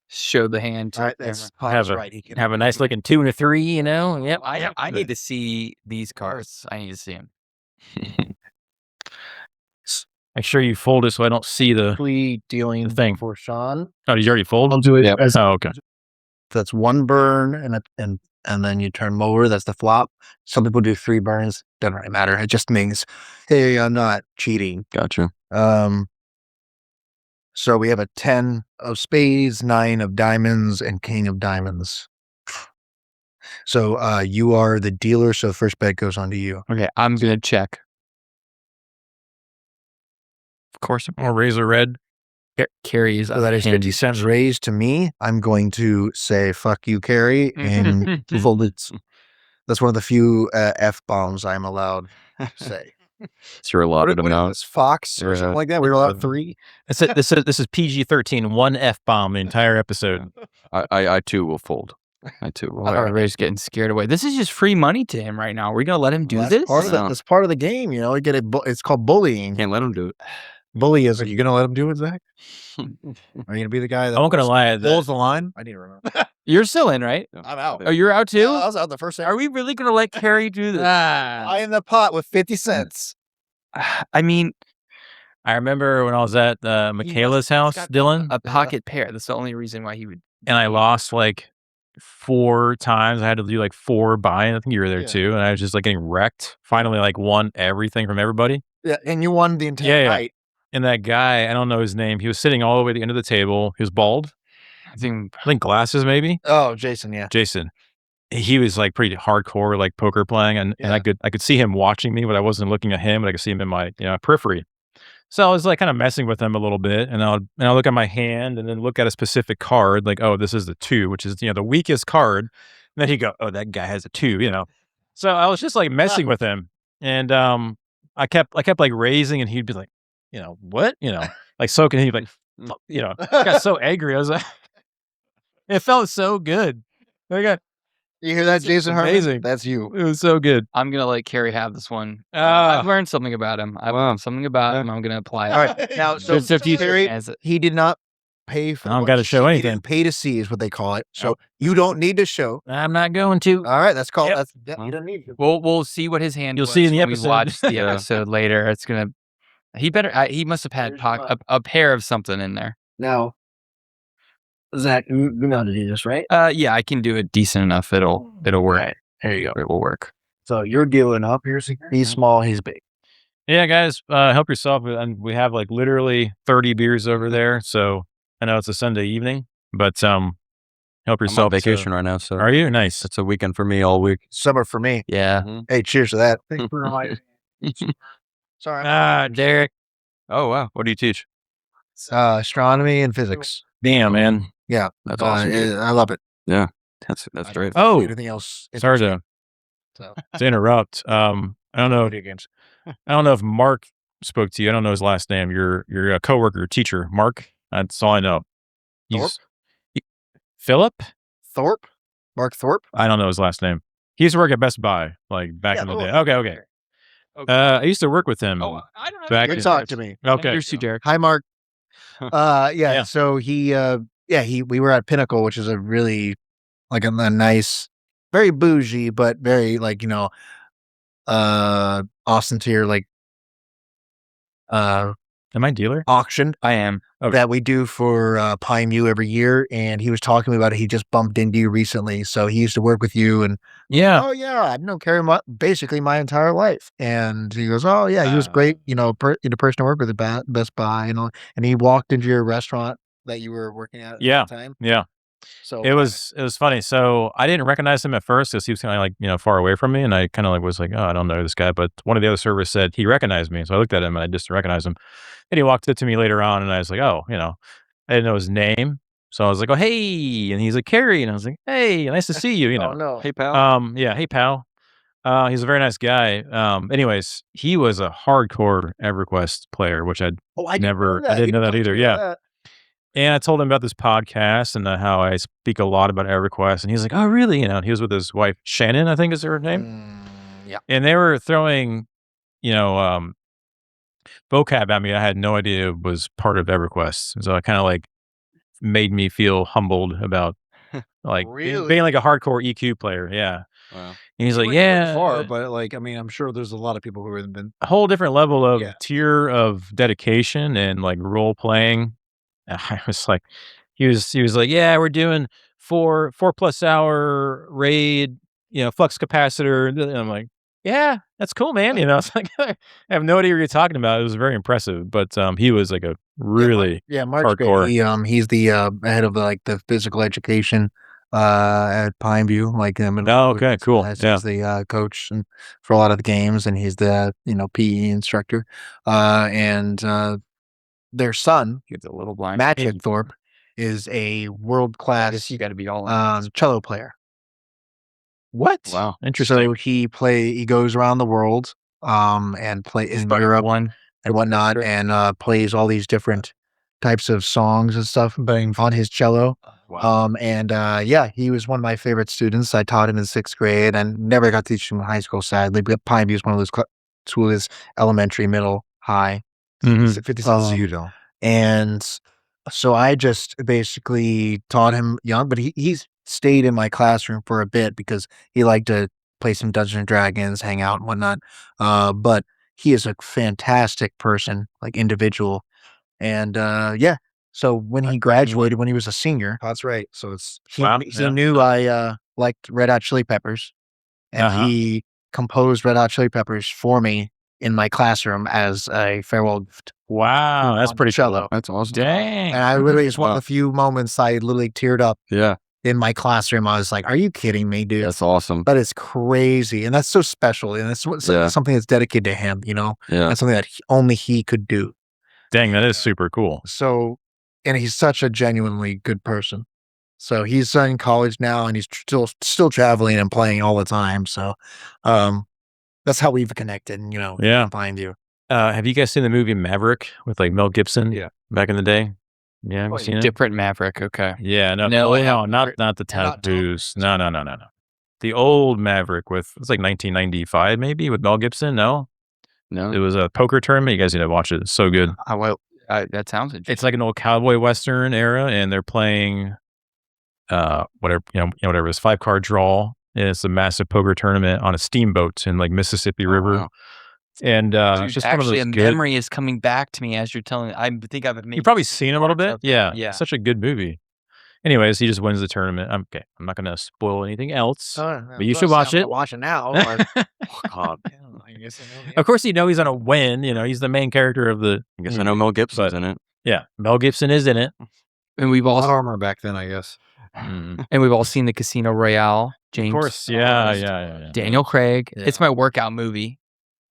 show the hand. All right, that's Have right. He can have a nice looking 2 and a 3. You know. Yep. I need to see these cards. I need to see them. Make sure you fold it so I don't see the dealing thing for Shaun. Oh, did you already fold? I'll do it. Yep. As, Oh, okay. That's one burn and then you turn them over. That's the flop. Some people do 3 burns. Doesn't really matter. It just means, hey, I'm not cheating. Gotcha. So we have a 10 of spades, 9 of diamonds, and king of diamonds. So you are the dealer. So first bet goes on to you. Okay, I'm gonna check. Of course, Or razor red. Carrie is. So that is 50 cents raised to me. I'm going to say, fuck you, Carrie, and fold it. That's one of the few F-bombs I'm allowed to say. It's your allotted amount. It's Fox or something like that. We were allowed 3. This is PG-13. 1 F-bomb the entire episode. I too will fold. I too will. Everybody's getting scared away. This is just free money to him right now. We're gonna let him do this. That's part of the game. You know, you get it. It's called bullying. Can't let him do it. Bully is. Are you gonna let him do it, Zach? Are you gonna be the guy that I'm not gonna lie. holds the line? I need to remember. You're still in, right? I'm out. Oh, you're out too. I was out the first time. Are we really gonna let Carrie do this? I in the pot with 50 cents. I mean, I remember when I was at Michaela's house, Dylan, a pocket pair. That's the only reason why he would. and I lost like 4 times. I had to do like 4 buy-ins. I think you were there too, and I was just like getting wrecked. Finally, like won everything from everybody. Yeah, and you won the entire night. And that guy, I don't know his name. He was sitting all the way at the end of the table. He was bald. I think glasses maybe. Oh, Jason, yeah. Jason. He was like pretty hardcore, like poker playing, and I could see him watching me, but I wasn't looking at him. But I could see him in my periphery. So I was like kind of messing with him a little bit, and I'll look at my hand, and then look at a specific card, like, oh, this is the 2, which is the weakest card. And then he'd go, oh, that guy has a 2, So I was just like messing with him, and I kept like raising, and he'd be like, what, like soaking. He'd be like, got so angry. I was like, it felt so good. You hear that, Jason Hartman? Amazing. That's you. It was so good. I'm gonna let Carrie have this one. I've learned something about him. I've learned something about him. I'm gonna apply it. All right. Now, so Carrie, he did not pay for. I don't got to show anything. He didn't pay to see is what they call it. So you don't need to show. I'm not going to. All right, that's called. Yep. You don't need to. We'll see what his hand. You'll was see in the when episode. We watch the episode later. It's gonna. He must have had a pair of something in there. Now, Zach, you know how to do this, right? Yeah, I can do it decent enough. It'll work. Right. There you go. It will work. So you're dealing up. He's small. He's big. Yeah, guys, help yourself. And we have like literally 30 beers over there. So I know it's a Sunday evening, but help I'm yourself. on vacation right now, so Are you? Nice. it's a weekend for me all week. Summer for me. Yeah. Hey, cheers to that. Thanks for inviting me. Sorry. Derek. Oh wow, what do you teach? Astronomy and physics. Damn, man. Yeah, That's awesome. I love it. That's great. Oh, Anything else? Sarzo. So to interrupt, I don't know. video games. I don't know if Mark spoke to you. I don't know his last name. Your coworker, your teacher, Mark. That's all I know. Philip Thorpe, Mark Thorpe. I don't know his last name. He used to work at Best Buy, like back in the day. Okay. I used to work with him. I don't know. back Good in- talk to me. Okay. Here's you, Derek. Hi, Mark. Yeah. Yeah. So we were at Pinnacle, which is a really like a nice, very bougie, but very like austere like Am I a dealer? auction I am. Okay. that we do for Pine View every year. And he was talking to me about it. He just bumped into you recently, so he used to work with you. And Yeah. oh yeah, I've known Kerry basically my entire life. And he goes, oh yeah, he was great. The person to work with at Best Buy, and he walked into your restaurant that you were working at Yeah. the time. Yeah. So It was funny. So I didn't recognize him at first because he was kind of like, far away from me. And I kind of like was like, oh, I don't know this guy. But one of the other servers said he recognized me. So I looked at him and I just recognized him. And he walked up to me later on and I was like, oh, I didn't know his name. So I was like, oh, hey. And he's like, Carrie. And I was like, hey, nice to see you, Oh no. Hey, pal. Yeah. Hey, pal. He's a very nice guy. Anyways, he was a hardcore EverQuest player, which I I didn't know that either. Yeah. And I told him about this podcast and how I speak a lot about EverQuest. And he's like, oh, really? He was with his wife, Shannon, I think is her name. Yeah. And they were throwing, vocab at me. I had no idea it was part of EverQuest. So it kind of like made me feel humbled about like Really? being like a hardcore EQ player. Yeah. Wow. And he's like, You went yeah, far, but like, I mean, I'm sure there's a lot of people who have been. a whole different level of Yeah. tier of dedication and like role playing. I was like, he was like, yeah, we're doing 4+ hour raid, flux capacitor. And I'm like, yeah, that's cool, man. It's like, I have no idea what you're talking about. It was very impressive, but he was like a really Mark's hardcore. great. He's the head of the physical education at Pine View. Oh, okay, cool. He's Yeah. the coach for a lot of the games, and he's the PE instructor. And their son, He's a little blind. Magic Thorpe, is a world class You got to be all in. cello player. What? Wow. Interesting. So he goes around the world and play in Europe One. and whatnot, and plays all these different types of songs and stuff on his cello. Wow. He was one of my favorite students. I taught him in 6th grade and never got to teach him in high school, sadly. But Pine View is one of those schools, elementary, middle, high. Mhm. 50 cents to you, though. And so I just basically taught him young, but he's stayed in my classroom for a bit because he liked to play some Dungeons and Dragons, hang out and whatnot. But he is a fantastic person, like individual. And so when he graduated, when he was a senior, That's right. So it's he knew I liked Red Hot Chili Peppers, and he composed Red Hot Chili Peppers for me in my classroom as a farewell gift. Wow, that's on pretty cello. cool. That's awesome. Dang. And I literally, it's one of the few moments I literally teared up Yeah. in my classroom. I was like, are you kidding me, dude? That's awesome. That is crazy. And that's so special. And it's something that's dedicated to him, Yeah. That's something that only he could do. Dang, that is super cool. So, and he's such a genuinely good person. So he's in college now and he's still traveling and playing all the time. So, that's how we've connected and, Yeah. find you. Have you guys seen the movie Maverick with like Mel Gibson? Yeah. Back in the day? Yeah, have you seen it? Different Maverick. Okay. Yeah, no, No, I haven't. not the tattoos. No. The old Maverick it's like 1995 maybe with Mel Gibson. No, No. it was a poker tournament. You guys need to watch it. It's so good. That sounds interesting. It's like an old cowboy western era, and they're playing, whatever whatever it is, 5-card draw. And it's a massive poker tournament on a steamboat in like Mississippi River. Wow. And it's just one of actually those a good. memory is coming back to me as you're telling. I think I've You've probably seen it a little bit. Yeah. Yeah. Such a good movie. Anyways, he just wins the tournament. Okay. I'm not going to spoil anything else. But you should watch it. Watch it now. Oh, God. Of course, he's going to win. He's the main character of the. I guess I know Mel Gibson's in it. Yeah. Mel Gibson is in it. And we've a lot of all armor back then, I guess. Mm. and we've all seen the Casino Royale. James. Of course. Yeah. Daniel Craig. Yeah. It's my workout movie.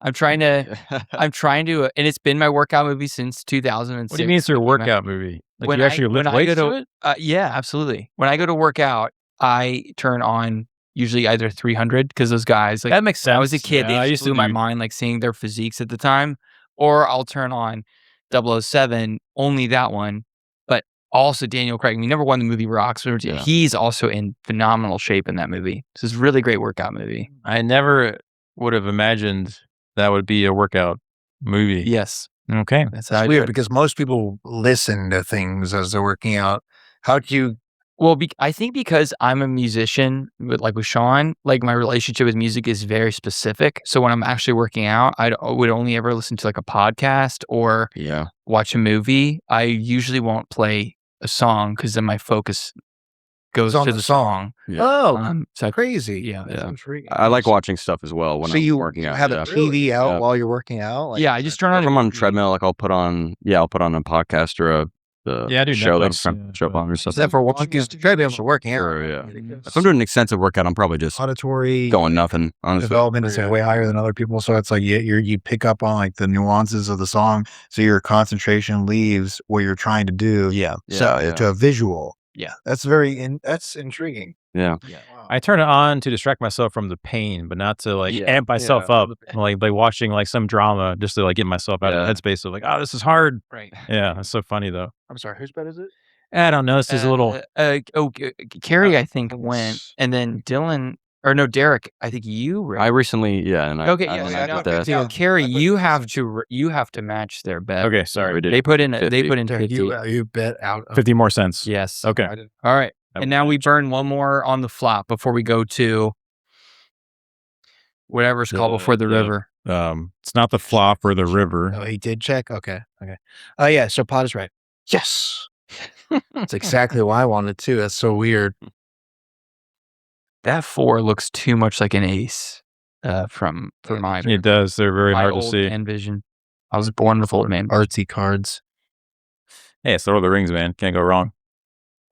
I'm trying to, and it's been my workout movie since 2006. What do you mean it's your workout movie? Like When you actually lift weights to it? Yeah, absolutely. When I go to work out, I turn on usually either 300 because those guys like that makes sense. When I was a kid, I they used blew to my do- mind like seeing their physiques at the time, or I'll turn on 007, only that one, but also Daniel Craig. He never won the movie Rocks. He's also in phenomenal shape in that movie. This is a really great workout movie. I never would have imagined that would be a workout movie. Yes. Okay. That's weird because most people listen to things as they're working out. How do you? Well, I think because I'm a musician, with Shaun, like my relationship with music is very specific. So when I'm actually working out, I would only ever listen to like a podcast or watch a movie. I usually won't play a song because then my focus goes to the song. Yeah. Oh, so crazy. Yeah. I like watching stuff as well when I'm working out. Have the TV out while you're working out? Like, I just turn on. If I'm on a treadmill, like I'll put on a podcast or a show that's show up on or something. Except for walking, because the treadmills are working out. Sure, yeah. If I'm doing an extensive workout, I'm probably just auditory going nothing. Honestly, development is way higher than other people, so it's like you pick up on like the nuances of the song, so your concentration leaves what you're trying to do. To a visual. Yeah, that's that's intriguing. Yeah. Wow. I turn it on to distract myself from the pain, but not to amp myself up, like by watching like some drama just to like get myself out of the headspace of like, oh, this is hard. Right. Yeah, that's so funny though. I'm sorry, whose bed is it? I don't know. This is a little. Carrie, I think went, and then Dylan. Or no, Derek. I think you. I recently, and Carrie, you have to match their bet. Okay, sorry. They put in 50. You bet out 50 more cents. Yes. Okay. All right. And now we burn one more on the flop before we go to whatever it's called before the river. It's not the flop or the river. Oh, he did check. Okay. Oh yeah. So Pod is right. Yes. That's exactly why I wanted to. That's so weird. That 4 looks too much like an ace for my. It does. They're very hard to see. Envision. I was born with old man artsy cards. Hey, it's Lord of the Rings, man. Can't go wrong.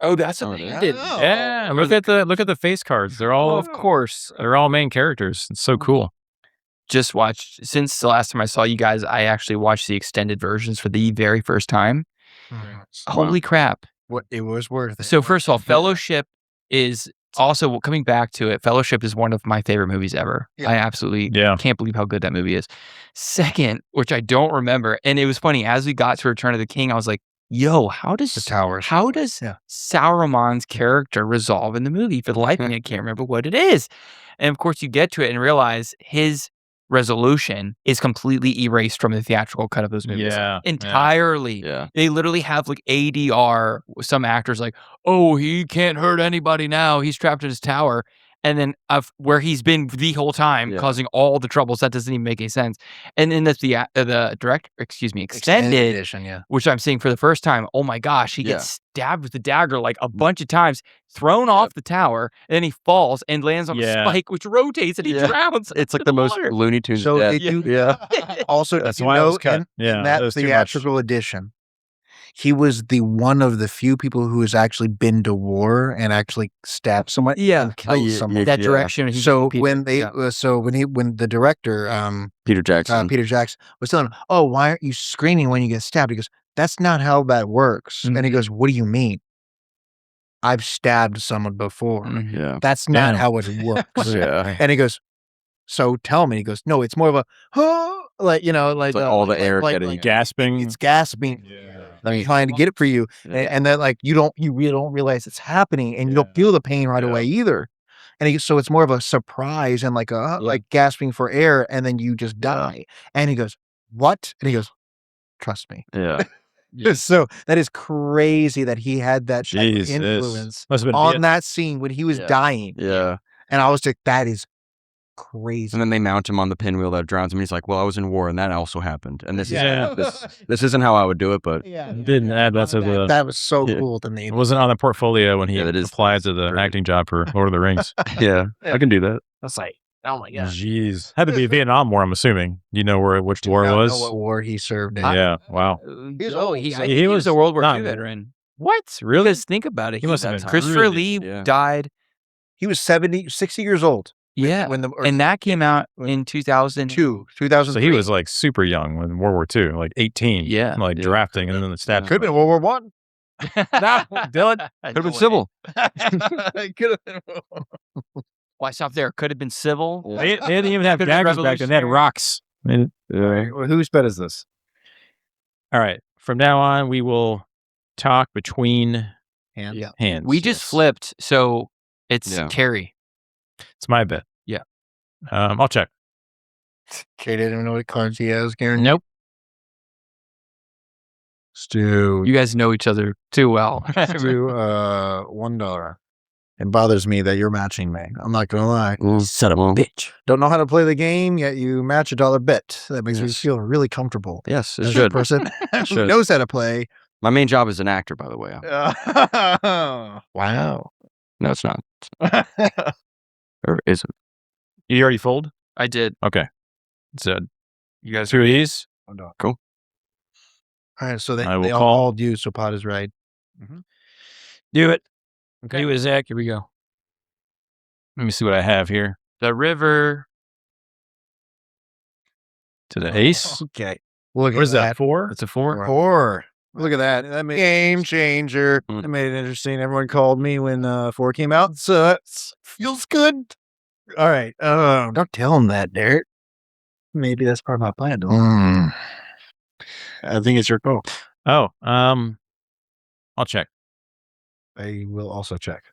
Oh, that's what they did. Yeah, look at the face cards. They're all, of course, they're all main characters. It's so cool. Just watched since the last time I saw you guys. I actually watched the extended versions for the very first time. Holy crap! What it was worth it. So first of all, Fellowship is also coming back to it. Fellowship is one of my favorite movies ever. I absolutely can't believe how good that movie is. Second, which I don't remember, and it was funny as we got to Return of the King, I was like, yo, how does Sauron's character resolve in the movie? For the life of me, I can't remember what it is. And of course, you get to it and realize his resolution is completely erased from the theatrical cut of those movies. Entirely. Yeah. They literally have like ADR, some actors like, oh, he can't hurt anybody now. He's trapped in his tower. And then where he's been the whole time causing all the troubles. That doesn't even make any sense. And then that's the extended edition, which I'm seeing for the first time. Oh my gosh, he gets stabbed with the dagger like a bunch of times, thrown off the tower, and then he falls and lands on a spike, which rotates and he drowns. It's like the most Looney Tunes. So also, that's why it was cut. In that theatrical edition, he was one of the few people who has actually been to war and actually stabbed someone. And killed someone. That direction. So when the director, Peter Jackson was telling him, "Oh, why aren't you screaming when you get stabbed?" He goes, "That's not how that works." And he goes, "What do you mean?" "I've stabbed someone before. That's not how it works." And he goes, "So tell me." He goes, "No, it's more of a like all the air getting gasping. It's gasping. I'm trying to get it for you, and then like you really don't realize it's happening, and you don't feel the pain right away either. And so it's more of a surprise and like gasping for air, and then you just die." And he goes, "What?" And he goes, "Trust me." So that is crazy that he had that influence on that scene when he was dying. Yeah. And I was like, that is crazy. And then they mount him on the pinwheel that drowns him. He's like, "Well, I was in war, and that also happened. And this isn't how I would do it, but didn't add that to the." That was so cool to me. It wasn't on the portfolio when he applied to the acting job for Lord of the Rings. I can do that. That's like, oh my god, jeez, had to be a Vietnam War. I'm assuming. You know which war it was? Know what war he served in? Yeah. Wow. He was a World War II veteran. What? Really? Because think about it. He must have been Christopher Lee died. He was 60 years old. Yeah, and that came out in 2002, 2003. So he was like super young when World War II, like 18. Yeah, like drafting, and then the stat could have been World War One. No, Dylan, could have been civil. Could have been. Why stop there? Could have been civil. They didn't even have Could've been daggers back then. They had revolutionary. rocks. All right, well, whose bet is this? All right. From now on, we will talk between hands. We just flipped, so it's Yeah. Carrie. It's my bet. Yeah. I'll check. Kate didn't even know what cards he has, Karen. Nope. Stu, You guys know each other too well. Stu, $1. It bothers me that you're matching me. I'm not gonna lie. Son of a bitch. Don't know how to play the game, yet you match a $1 bet. That makes me feel really comfortable. Yes, it As a should. person who Should. knows how to play. My main job is an actor, by the way. Wow. No, it's not. Or is it? You already fold? I did. Okay. So You guys 2 of these. Cool. All right, so I will they all call. called you, so Pod is right. Do it. Okay. Do it, Zach. Here we go. Let me see what I have here. The river. To the ace. Okay. Look What is that? 4? It's a 4. 4. Look at that. That made Game changer. That made it interesting. Everyone called me when 4 came out, so that feels good. All right. Don't tell him that, Derek. Maybe that's part of my plan. I think it's your call. Oh, I'll check. I will also check.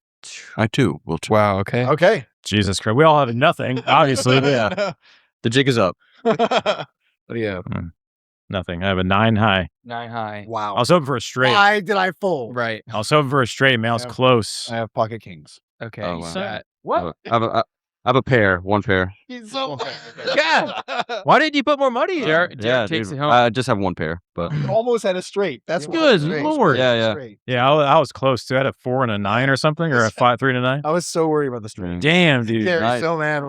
I too will. Wow. Okay. Okay. Jesus Christ. We all have nothing, obviously. Yeah. The jig is up. Yeah. Nothing. I have a 9 high. 9 high. Wow. I was hoping for a straight. Why did I fold? Right. I was hoping for a straight. Man, I was Yeah. close. I have pocket kings. Okay. Oh, wow. Set. I have a pair. One pair. He's so God. Why didn't you put more money in? Jared takes dude. it home. I just have one pair, but almost had a straight. That's Good straight. Lord. Yeah, yeah. Straight. Yeah, I was close too. I had a 4 and a 9 or something, or a 5, 3 and a 9. I was so worried about the straight. Damn, dude. Gary's nice. so mad.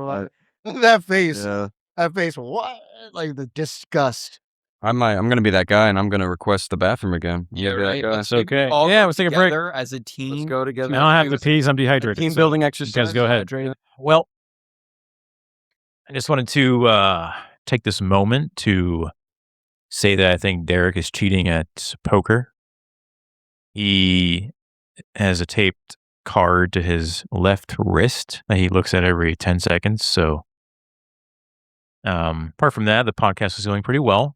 That face. yeah. That face. What? Like the disgust. I'm gonna be that guy, and I'm gonna request the bathroom again. Yeah, Be that right. guy. That's okay. All Yeah, go let's take a break. together as a team. Let's go together. Now I have the peas. I'm dehydrated. Team so building you exercise. guys go ahead. Hydrated. Well, I just wanted to take this moment to say that I think Derek is cheating at poker. He has a taped card to his left wrist that he looks at every 10 seconds. So, apart from that, the podcast is going pretty well.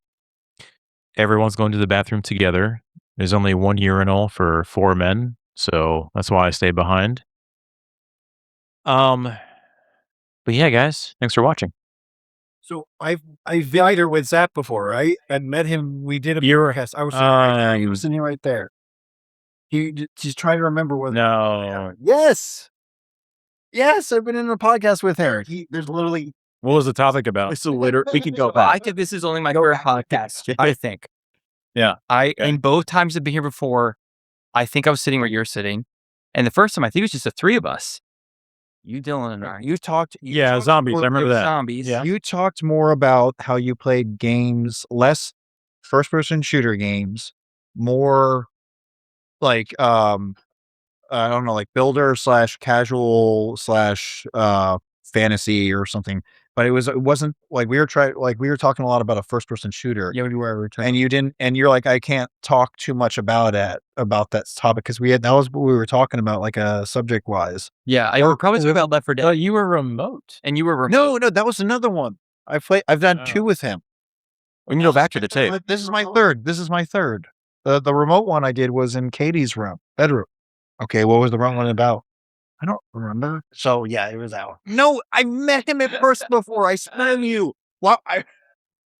Everyone's going to the bathroom together. There's only one urinal for 4 men, so that's why I stay behind. But yeah, guys, thanks for watching. So I vied with Zap before, right? And met him. We did a EverQuest. I was sitting right there. He was sitting right there. He's trying to remember what. No. Yes. Yes, I've been in a podcast with him. There's literally. What was the topic about? It's a liter. We can go I back. think this is only my third podcast. I think. Yeah. In both times I've been here before, I think I was sitting where you're sitting. And the first time, I think it was just the 3 of us. You, Dylan, and I. You talked. Zombies. I remember that. Zombies. Yeah. You talked more about how you played games, less first-person shooter games, more like I don't know, like builder / casual / fantasy or something. But it wasn't like we were talking a lot about a first-person shooter. Yeah, we were. And you didn't, and you're like, I can't talk too much about that topic because that was what we were talking about, like subject wise. Yeah, I would probably talk about Left 4 Dead. Oh, you were remote. And you were remote. No, that was another one. I've done 2 with him. We can go back to the tape. This is my third. The remote one I did was in Katie's bedroom. Okay, what was the remote one about? I don't remember. So yeah, it was that one. No, I met him in person before. I smell you. Well,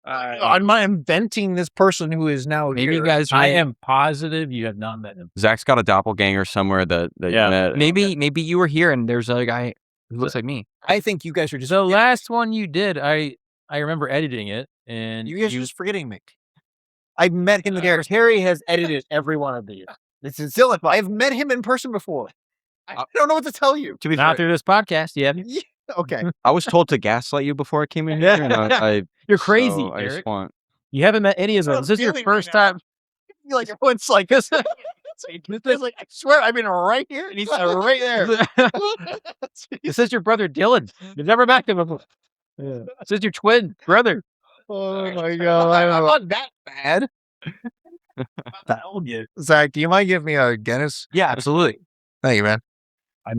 I'm not inventing this person who is now Maybe here. you guys. I am positive you have not met him. Zach's got a doppelganger somewhere that you met. Maybe you were here and there's a guy who looks like me. I think you guys are just. The last one you did, I remember editing it, and You guys are just forgetting me. I've met him there. Terry has edited every one of these. This is Dylan. I've met him in person before. I don't know what to tell you. To be not fair, through this podcast. Yeah, Okay. I was told to gaslight you before I came in here. And you're crazy, so I just Derek. want. You haven't met any of them. This is your first time. Like everyone's like this. It's like I swear I've been right here and he's right there. This is your brother Dylan. You've never met him before. Yeah. This is your twin brother. Oh my god! I'm not that bad. Zach, do you mind giving me a Guinness? Yeah, absolutely. Thank you, man. I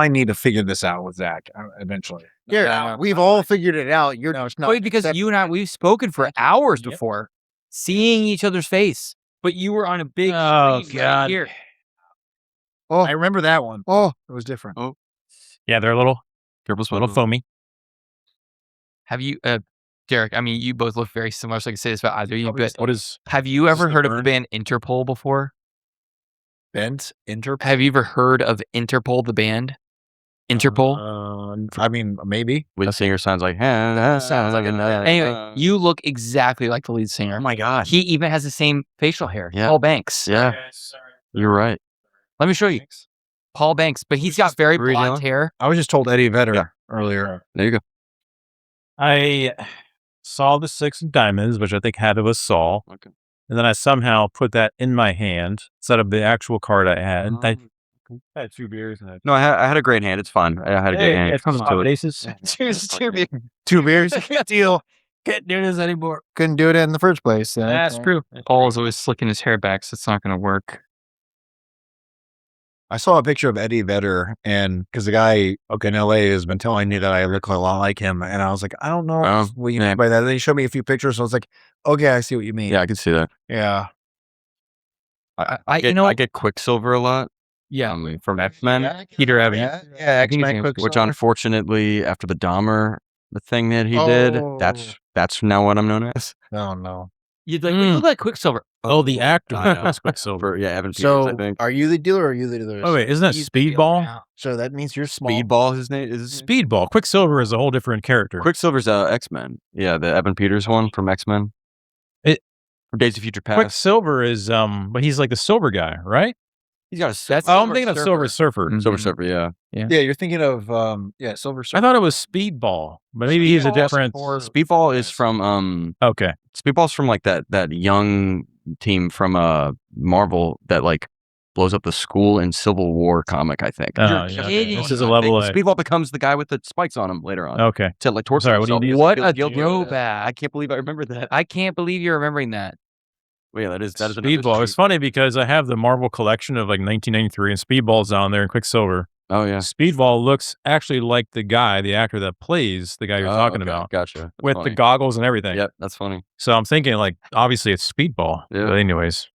need to figure this out with Zach eventually. Yeah, we've all figured it out. You're no, it's not. Wait, because you and I, we've spoken for hours before, seeing each other's face, but you were on a big screen right here. Oh, I remember that one. Oh, it was different. Oh, yeah, they're a little foamy. Have you, Derek? I mean, you both look very similar, so I can say this about either of you. But What is? have you ever heard of the band Interpol before? Interpol? Have you ever heard of Interpol, the band? Interpol? I mean, maybe. The singer sounds like, Anyway, you look exactly like the lead singer. Oh my God. He even has the same facial hair. Yeah. Paul Banks. Yeah. You're right. Let me show you. Paul Banks, but he's got very blonde hair. I was just told Eddie Vedder earlier. There you go. I saw the 6 of diamonds, which I think had of a Saul. Okay. And then I somehow put that in my hand instead of the actual card I had. I had 2 beers. And No, I had a great hand. It's fine. I had a good hand. Come on, aces. Two beers. Good deal. Can't do this anymore. Couldn't do it in the first place. That's true. Paul is always slicking his hair back, so it's not going to work. I saw a picture of Eddie Vedder, and because the guy in LA has been telling me that I look a lot like him, and I was like, I don't know what you mean by that. Then he showed me a few pictures, so I was like, okay, I see what you mean. Yeah, I can see that. Yeah. I get Quicksilver a lot. Yeah. From X-Men. Peter Evans. Yeah, X-Men. Which unfortunately, after the Dahmer, the thing that he did, that's now what I'm known as. Oh, no. You'd like, you look like Quicksilver. Oh, the actor was Quicksilver. Yeah, Evan Peters, So, I think. are you the dealer or are you the dealer? Oh, wait, isn't that Speedball? So that means you're small. Speedball, his name is Speedball. Quicksilver is a whole different character. Quicksilver's X-Men. Yeah, the Evan Peters one from X-Men. From Days of Future Past. Quicksilver is but he's like the silver guy, right? He's got I'm thinking of Silver Surfer. Silver Surfer, yeah. Yeah, you're thinking of Silver Surfer. I thought it was Speedball, but maybe he's a different. Speedball is from Okay. Speedball's from like that young team from Marvel that like blows up the school in Civil War comic, I think. Oh, yeah. This is a level A. Speedball becomes the guy with the spikes on him later on. Okay. To like torture Sorry, what do you himself. need? What a Guilty. throwback. I can't believe I remember that. I can't believe you're remembering that. Well, yeah, that is Speedball. It's funny because I have the Marvel collection of like 1993 and Speedball's on there and Quicksilver. Oh yeah. Speedball looks actually like the actor that plays the guy you're talking about. Gotcha. That's with funny. the goggles and everything. Yep, that's funny. So I'm thinking like obviously it's Speedball. Yeah. But anyways.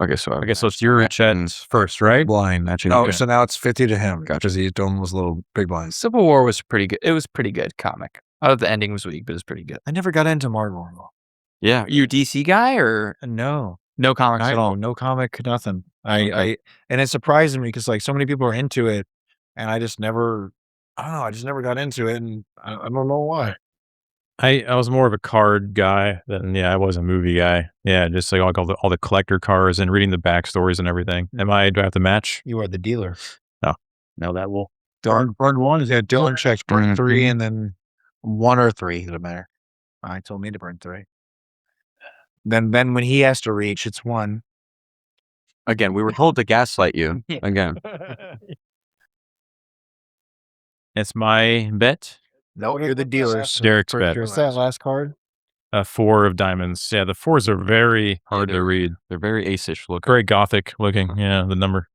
Okay, so I guess it's your Chet first, right? Blind. Okay. So now it's 50 to him because he's doing those little big blinds. Civil War was pretty good. It was pretty good comic. I thought the ending was weak, but it was pretty good. I never got into Marvel. Yeah. You a DC guy or No. no comics at all? No comic, nothing. And it surprised me because like so many people are into it, and I just never got into it, and I don't know why. I was more of a card guy than I was a movie guy. Yeah, just like all the collector cards and reading the backstories and everything. Do I have to match? You are the dealer. No, that will. Burn one. Yeah, Dylan checks burn 3, and then 1 or 3, doesn't matter. I told me to burn 3. Then when he has to reach, it's 1. Again, we were told to gaslight you. Again. It's my bet. No, you're the dealer. Derek's bet. What's that last card? 4 of diamonds. Yeah, the 4s are very hard to read. They're very ace-ish looking. Very gothic looking. Yeah, the number.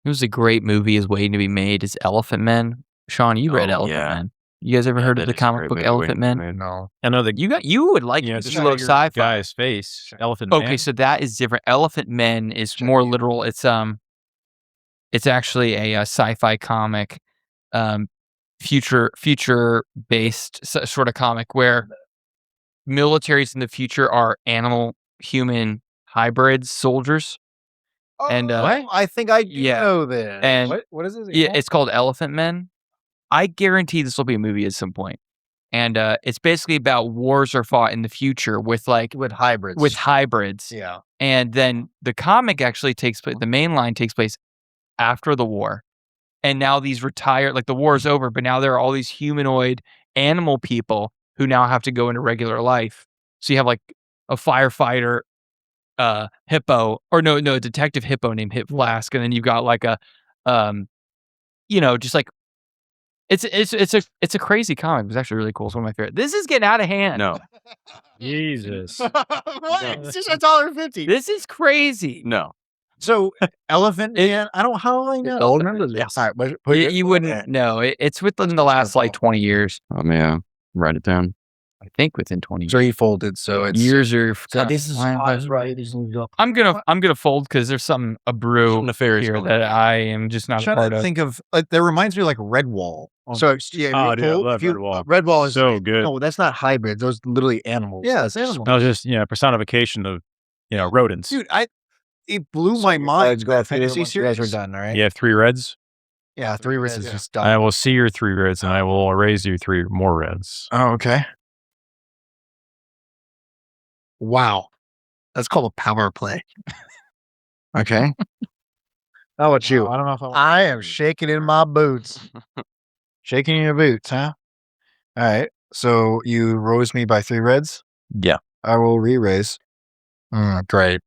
It was a great movie is waiting to be made is Elephant Men. Sean, you read Elephant Men. You guys ever heard of the comic book Elephant Men? No. I know that you would like it. Yeah, It's just a little sci-fi. guy's face. Elephant Okay, Man. so that is different. Elephant Men is more literal. It's actually a sci-fi comic, future based sort of comic where militaries in the future are animal human hybrids soldiers. And I think I do know this. And what is this? yeah, it's called Elephant Men. I guarantee this will be a movie at some point. And it's basically about wars are fought in the future with hybrids. Yeah. And then the comic actually takes place, the main line takes place after the war. And now these retired, like the war is over, but now there are all these humanoid animal people who now have to go into regular life. So you have like a firefighter, hippo, or no, a detective hippo named Hip Flask. And then you've got like a, just like, it's a crazy comic. It was actually really cool. It's one of my favorite. This is getting out of hand. No. Jesus. What? It's just $1.50. This is crazy. No. So elephant man, I don't how I know. Don't remember this. All right, You wouldn't know. It's within the last like 20 years. Yeah, write it down. I think within 20 years. 3 folded, so it's Years are. So this is right. I'm gonna fold because there's a brew Nefarious here going that I am just not a trying part to of. think of like that reminds me of like Redwall. So yeah, Oh, if dude, you I pull- love if you- Redwall. Redwall is So good. No, that's not hybrid. Those literally animals. Yeah, it's animal. No, just personification of rodents. Dude, it blew my mind. Fantasy You guys are series. done, all right? You have 3 reds. Yeah, 3 reds is just done. I will see your 3 reds, and I will erase your 3 more reds. Oh, okay. Wow. That's called a power play. Okay. How about you? I don't know if I am shaking in my boots. Shaking in your boots, huh? All right. So you rose me by 3 reds. Yeah. I will re-raise. Great.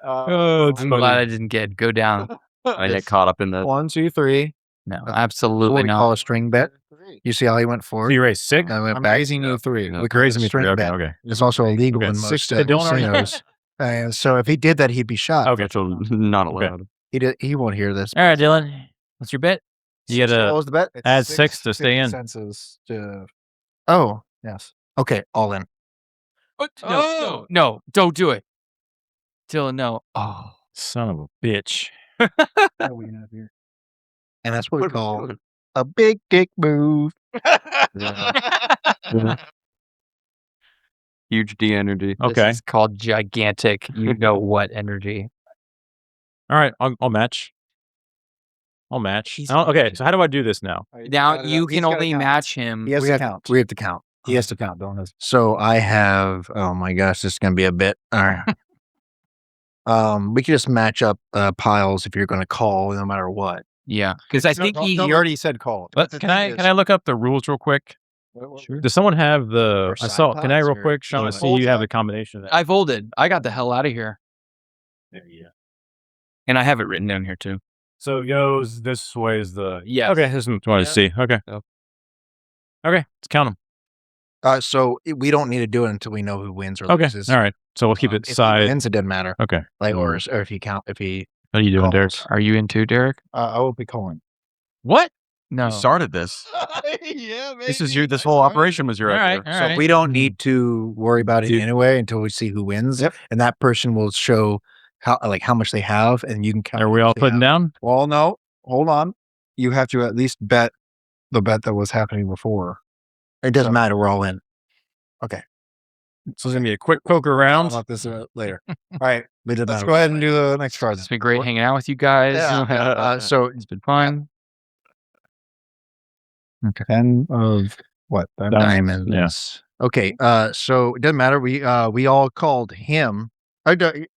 Oh, I'm glad I didn't go down. I get caught up in the 1, 2, 3. No, What absolutely we call not. a string bet. You see how he went So forward? you raised 6? I went I'm back. raising you 3. Yeah. We can raise him String 3. okay, Bet. okay. It's also illegal Okay, in 6 most to Dylan already? casinos. And so if he did that, he'd be shot. Okay. so not Okay. allowed. He won't hear this. All right, Dylan. What's your bet? You What gotta was the bet? add 6 to stay in. Senses to Oh, yes. okay. All in. No, don't do it. Dylan, no. Oh, Son of a bitch. What do we have here? And that's what we call a big dick move. Huge D energy. this Okay. is called gigantic. You know what energy? All right. I'll match. I'll match. Okay. So how do I do this now? Now you can only match him. He has We to have, count. we have to count. He has to count, don't he? So I have, oh my gosh, this is going to be a bit. All right. We can just match up piles if you're going to call no matter what. Yeah, because I think he already said call. But can I look up the rules real quick? Sure. Does someone have the? Or I saw. side Can I pods real or quick, Shaun? I side see you have the combination of that. I folded. I got the hell out of here, and I have it written down here too. So it goes this way is the. Yes. Okay. This is what I wanted to see. Okay. Yep. Okay. Let's count them. So we don't need to do it until we know who wins or Okay. loses. All right. So we'll keep it If he side. wins, it doesn't matter. Okay. Like, or if he How are you doing, Derek? calls. Are you in too, Derek? I will be calling. What? No. You started this. Yeah, man. This is this whole operation was your All idea. right. All So right. we don't need to worry about it Dude. anyway until we see who wins. Yep. And that person will show how much they have, and you can count. Are we all putting down? Well, no. Hold on. You have to at least bet the bet that was happening before. It doesn't matter. We're all in. So it's gonna be a quick poker round. I'll talk this later. All right. It doesn't Let's matter. go ahead and do the next card. It's been great hanging out with you guys. Yeah. So It's been fun. 10 of what? diamonds. Yes. Okay. So it doesn't matter. We all called him. Actually,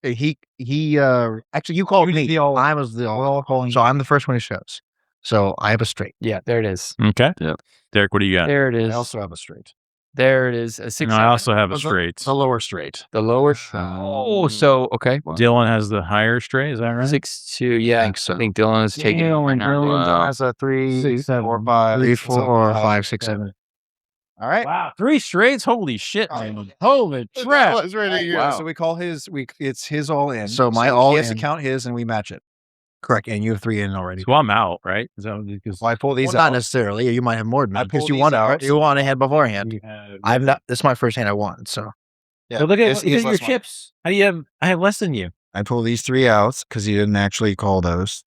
you called me. I was the all calling. So I'm the first one who shows. So I have a straight. Yeah, there it is. Okay. Yep. Derek, what do you got? There it is. I also have a straight. There it is. A 6. No, I also have a The- straight. The lower straight. the lower. Oh, so okay. Dylan has the higher straight. Is that right? 6-2. Yeah, I think so. I think Dylan is taking. it right now. Wow. Has a 3, 6, 4, 5, 3, 4, 5, 6, 7. All right. Wow, 3 straights. Holy shit, Oh, man. Holy That crap. was right here. Wow. So we call his. It's his all in. So my all He has to in. count his, and we match it. Correct. And you have 3 in already. So I'm out, right? Is that because Well, I pull these Well, not out. necessarily. You might have more than I that because pull you these won it. out. Right? You won ahead beforehand. you have... I've not. This is my first hand I won. So Yeah. So look at, His- look his at your last one. chips. How do you have? I have less than you. I pull these 3 out because he didn't actually call those,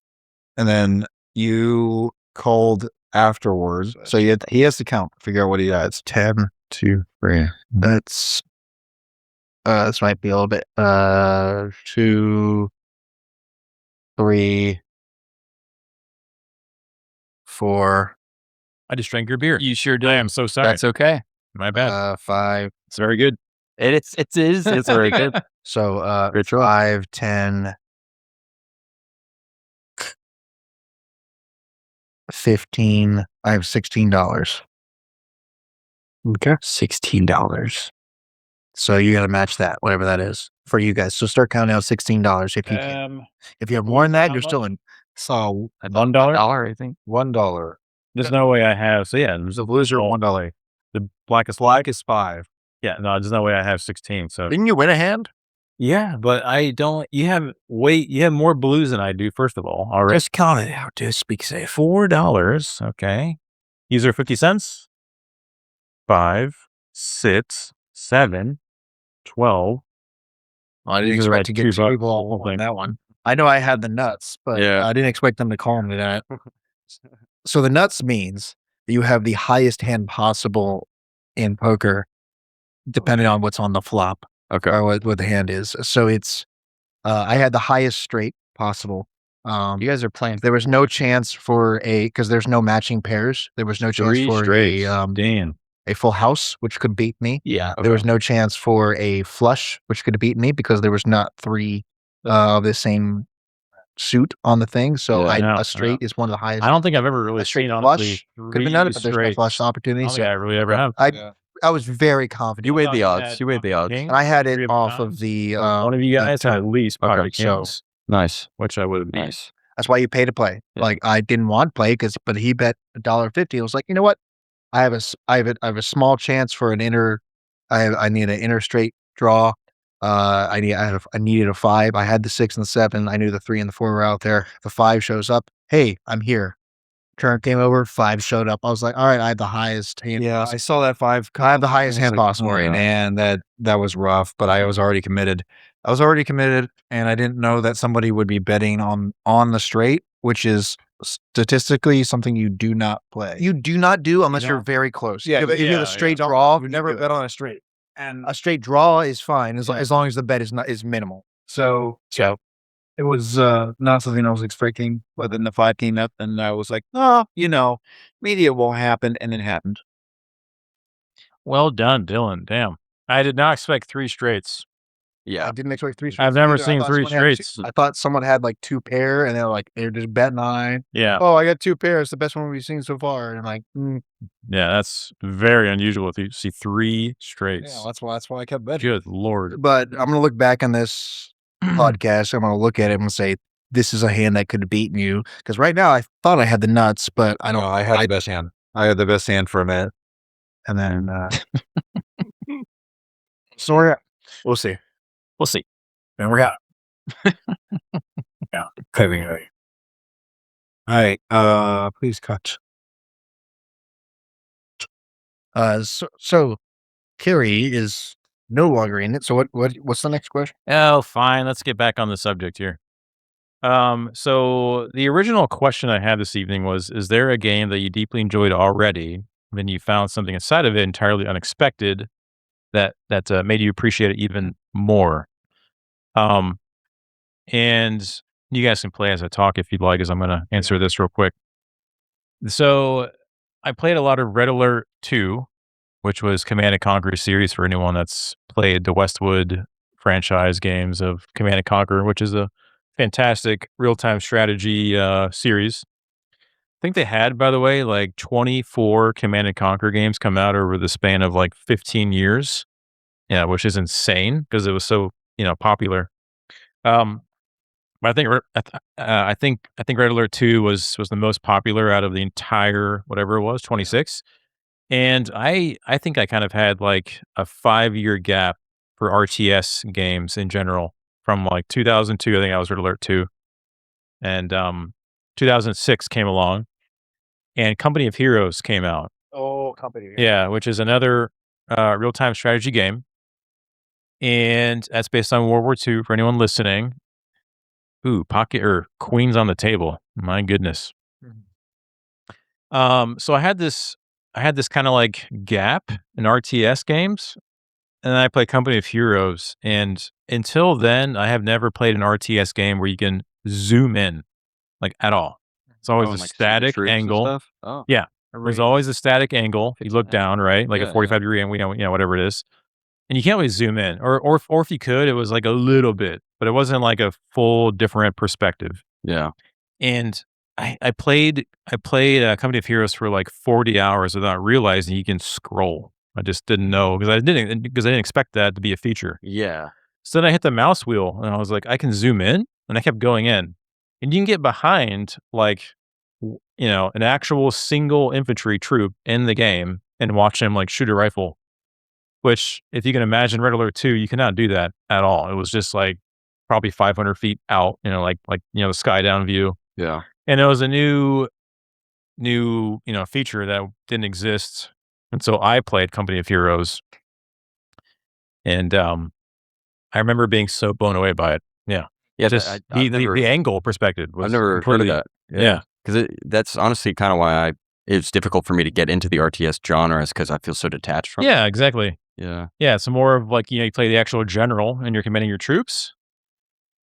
and then you called afterwards. So he has to count. Figure out what he has. 10, 2, 3. That's. This might be a little bit. 2, 3, 4, I just drank your beer. You sure did. I am so sorry. That's okay. My bad. 5. It's very good. It is. It's very good. So 5, 10, 15. I have $16. Okay. $16. So you got to match that, whatever that is for you guys. So start counting out $16 if you can. If you have more than that, how you're still much? in. So $1. $1, I think. $1. There's no way I have. So yeah, there's The blues are $1. the blackest Black is 5. Yeah, no, there's no way I have 16. So Didn't you win a hand? yeah, but I don't. You have more blues than I do. First of all, already. Just count it out. Just speak safe. $4. Okay. These are 50 cents. 5, 6, 7, 12. I didn't These are expect like to get two $2 people thing. on that one. I know I had the nuts, but Yeah. I didn't expect them to call me that. So the nuts means that you have the highest hand possible in poker, depending on what's on the flop Okay. or what the hand is. So it's I had the highest straight possible. You guys are playing. There was no chance for because there's no matching pairs. There was no chance 3 for straights. Damn. a full house, which could beat me. Yeah. There was no chance for a flush, which could have beaten me because there was not 3 of the same suit on the thing. So Yeah. a straight is one of the highest. I don't think I've ever really A straight seen honestly flush could have been done, but there's no straights. flush I opportunity. don't think So I really ever have. I was very confident. You weighed thought the you odds. had You weighed the odds. King. And I had 3 it of the off times. of the One of you the guys had at 10. least Okay, pocket so- kings, Nice. which I would have beat. Nice. That's why you pay to play. Yeah. Like I didn't want to play but he bet $1.50. I was like, you know what? I have a small chance for an inner. I need an inner straight draw. I needed a 5. I had the 6 and the 7. I knew the 3 and the 4 were out there. The 5 shows up. Hey, I'm here. Turn came over. 5 showed up. I was like, all right, I had the highest hand. Yeah, I saw that 5. I have the highest hand possible. Right, and that was rough. But I was already committed. And I didn't know that somebody would be betting on the straight, which is statistically something you do not play. You do not do unless You you're don't. very close. Yeah, if you have yeah, a straight Don't- draw, we you never do it. bet on a straight. And A straight draw is fine as long as the bet is minimal. so it was not something I was expecting. But then the 5 came up, and I was like, oh, maybe it will happen, and it happened. Well done, Dylan. Damn. I did not expect 3 straights. Yeah. I didn't expect 3 straights. I've never either. I seen thought 3 someone had straights. I thought someone had like 2 pair, and they're just bet 9. Yeah. Oh, I got 2 pairs. The best one we've seen so far. And I'm like, Yeah, that's very unusual if you see 3 straights. Yeah, that's why I kept betting. Good Lord. but I'm gonna look back on this podcast. I'm gonna look at it and say this is a hand that could have beaten you. Because right now I thought I had the nuts, but I don't. No, I had the best hand. I had the best hand for a minute. And then so we'll see. We'll see. And we're out. Yeah. Cutting away. All right. Please cut. So Carrie is no longer in it. So what's the next question? Oh, fine. Let's get back on the subject here. So the original question I had this evening was, is there a game that you deeply enjoyed already, then you found something inside of it entirely unexpected that made you appreciate it even more? And you guys can play as I talk if you'd like, as I'm going to answer this real quick. So I played a lot of Red Alert 2, which was Command & Conquer series for anyone that's played the Westwood franchise games of Command & Conquer, which is a fantastic real-time strategy series. I think they had, by the way, like 24 Command & Conquer games come out over the span of like 15 years. Yeah, which is insane because it was so, popular. But I think Red Alert 2 was the most popular out of the entire whatever it was, 26. And I think I kind of had like a 5-year gap for RTS games in general. From like 2002, I think I was Red Alert 2. And 2006 came along and Company of Heroes came out. Oh, Company. Yeah, which is another real-time strategy game. And that's based on World War II for anyone listening. Ooh, pocket or queens on the table. My goodness. So I had this kind of like gap in RTS games, and then I played Company of Heroes. And until then, I have never played an RTS game where you can zoom in, like at all. It's always a like static troops and angle. stuff? Oh. Yeah, there's always a static angle. You look down, right, like Yeah, a 45-degree angle, whatever it is. And you can't really zoom in, or if you could, it was like a little bit, but it wasn't like a full different perspective. Yeah. And I played Company of Heroes for like 40 hours without realizing you can scroll. I just didn't know because I didn't expect that to be a feature. Yeah. So then I hit the mouse wheel and I was like, I can zoom in, and I kept going in, and you can get behind like an actual single infantry troop in the game and watch him like shoot a rifle. which if you can imagine Red Alert 2, you cannot do that at all. It was just like probably 500 feet out, like the sky down view. Yeah. And it was a new feature that didn't exist until I played Company of Heroes. And I remember being so blown away by it. Yeah. Yeah. Just the angle perspective was I've never heard of that. Yeah. Because that's honestly kind of why it's difficult for me to get into the RTS genre, is because I feel so detached from it. Yeah, exactly. Yeah. Yeah. It's more of like, you play the actual general and you're commanding your troops.